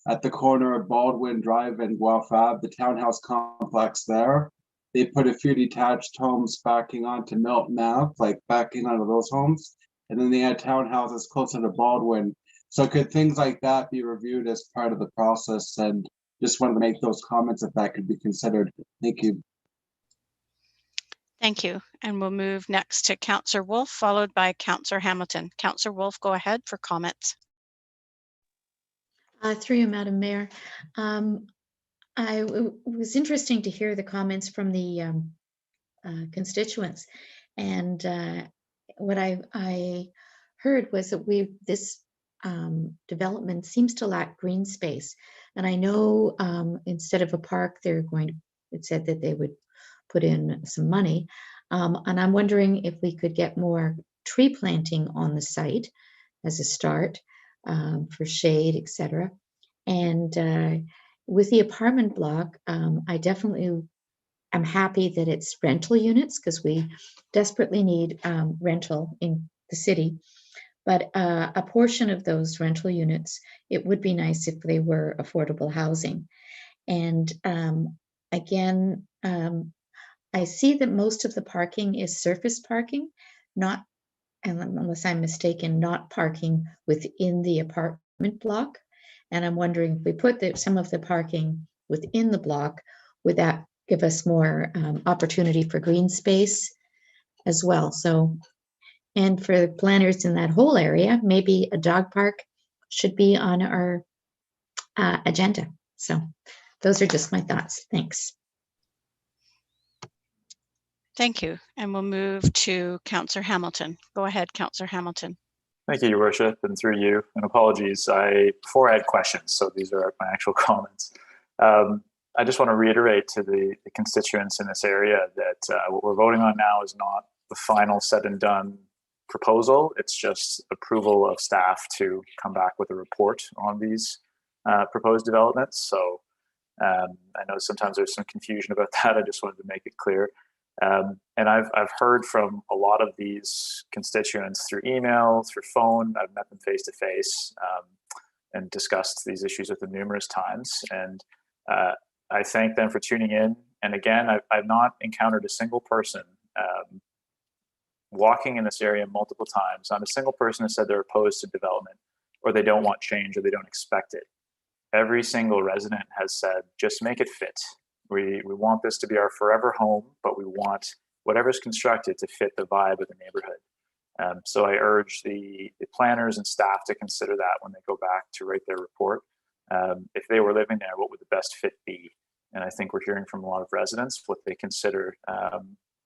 at the corner of Baldwin Drive and Guelph Ave, the townhouse complex there. They put a few detached homes backing onto Milton Ave, like backing onto those homes. And then they had townhouses closer to Baldwin. So could things like that be reviewed as part of the process? And just wanted to make those comments if that could be considered. Thank you. Thank you. And we'll move next to Councillor Wolf, followed by Councillor Hamilton. Councillor Wolf, go ahead for comments. Through you, Madam Mayor. It was interesting to hear the comments from the constituents, and what I heard was that this development seems to lack green space, and I know instead of a park, it said that they would put in some money, and I'm wondering if we could get more tree planting on the site as a start for shade, etc. And with the apartment block, I definitely am happy that it's rental units because we desperately need rental in the city. But a portion of those rental units, it would be nice if they were affordable housing. And again, I see that most of the parking is surface parking, not, unless I'm mistaken, not parking within the apartment block. And I'm wondering if we put some of the parking within the block, would that give us more opportunity for green space as well? So, and for the planners in that whole area, maybe a dog park should be on our agenda. So those are just my thoughts. Thanks. Thank you. And we'll move to Councillor Hamilton. Go ahead, Councillor Hamilton. Thank you, Your Worship, and through you, and apologies, before I had questions, so these are my actual comments. I just want to reiterate to the constituents in this area that what we're voting on now is not the final said and done proposal. It's just approval of staff to come back with a report on these proposed developments. So I know sometimes there's some confusion about that. I just wanted to make it clear. And I've heard from a lot of these constituents through email, through phone. I've met them face to face and discussed these issues with them numerous times. And I thank them for tuning in. And again, I've not encountered a single person walking in this area multiple times. Not a single person has said they're opposed to development, or they don't want change, or they don't expect it. Every single resident has said, just make it fit. We want this to be our forever home, but we want whatever's constructed to fit the vibe of the neighborhood. So I urge the planners and staff to consider that when they go back to write their report. If they were living there, what would the best fit be? And I think we're hearing from a lot of residents what they consider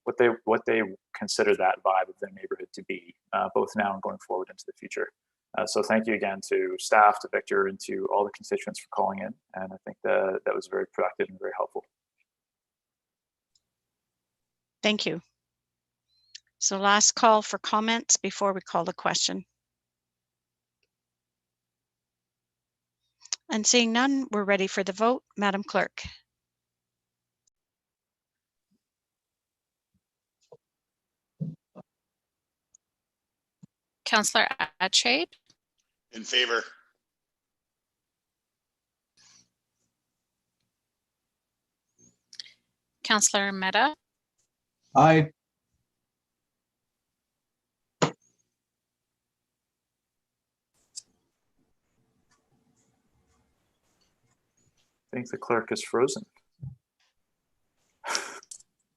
what they consider that vibe of their neighborhood to be, both now and going forward into the future. So thank you again to staff, to Victor, and to all the constituents for calling in. And I think that was very productive and very helpful. Thank you. So last call for comments before we call the question. And seeing none, we're ready for the vote. Madam Clerk. Councillor Atshade. In favor. Councillor Mehta. Aye. I think the clerk is frozen.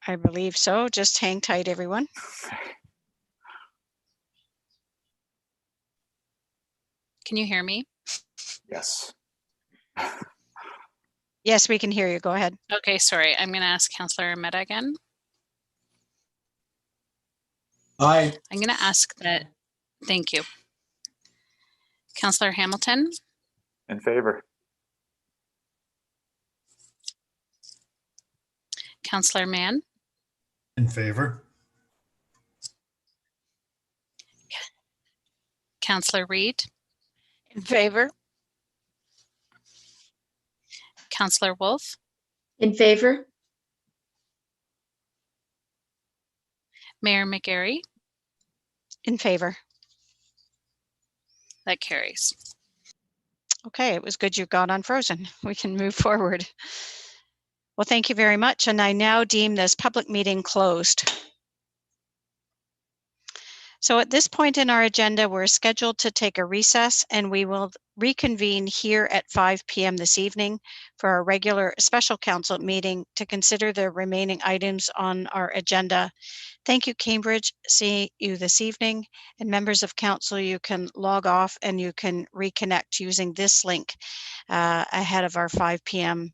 I believe so. Just hang tight, everyone. Can you hear me? Yes. Yes, we can hear you. Go ahead. Okay, sorry. I'm going to ask Councillor Mehta again. Aye. I'm going to ask that. Thank you. Councillor Hamilton. In favor. Councillor Mann. In favor. Councillor Reid. In favor. Councillor Wolf. In favor. Mayor McGarry. In favor. That carries. Okay, it was good you got unfrozen. We can move forward. Well, thank you very much. And I now deem this public meeting closed. So at this point in our agenda, we're scheduled to take a recess, and we will reconvene here at 5 p.m. this evening for our regular special council meeting to consider the remaining items on our agenda. Thank you, Cambridge. See you this evening. And members of council, you can log off and you can reconnect using this link ahead of our 5 p.m.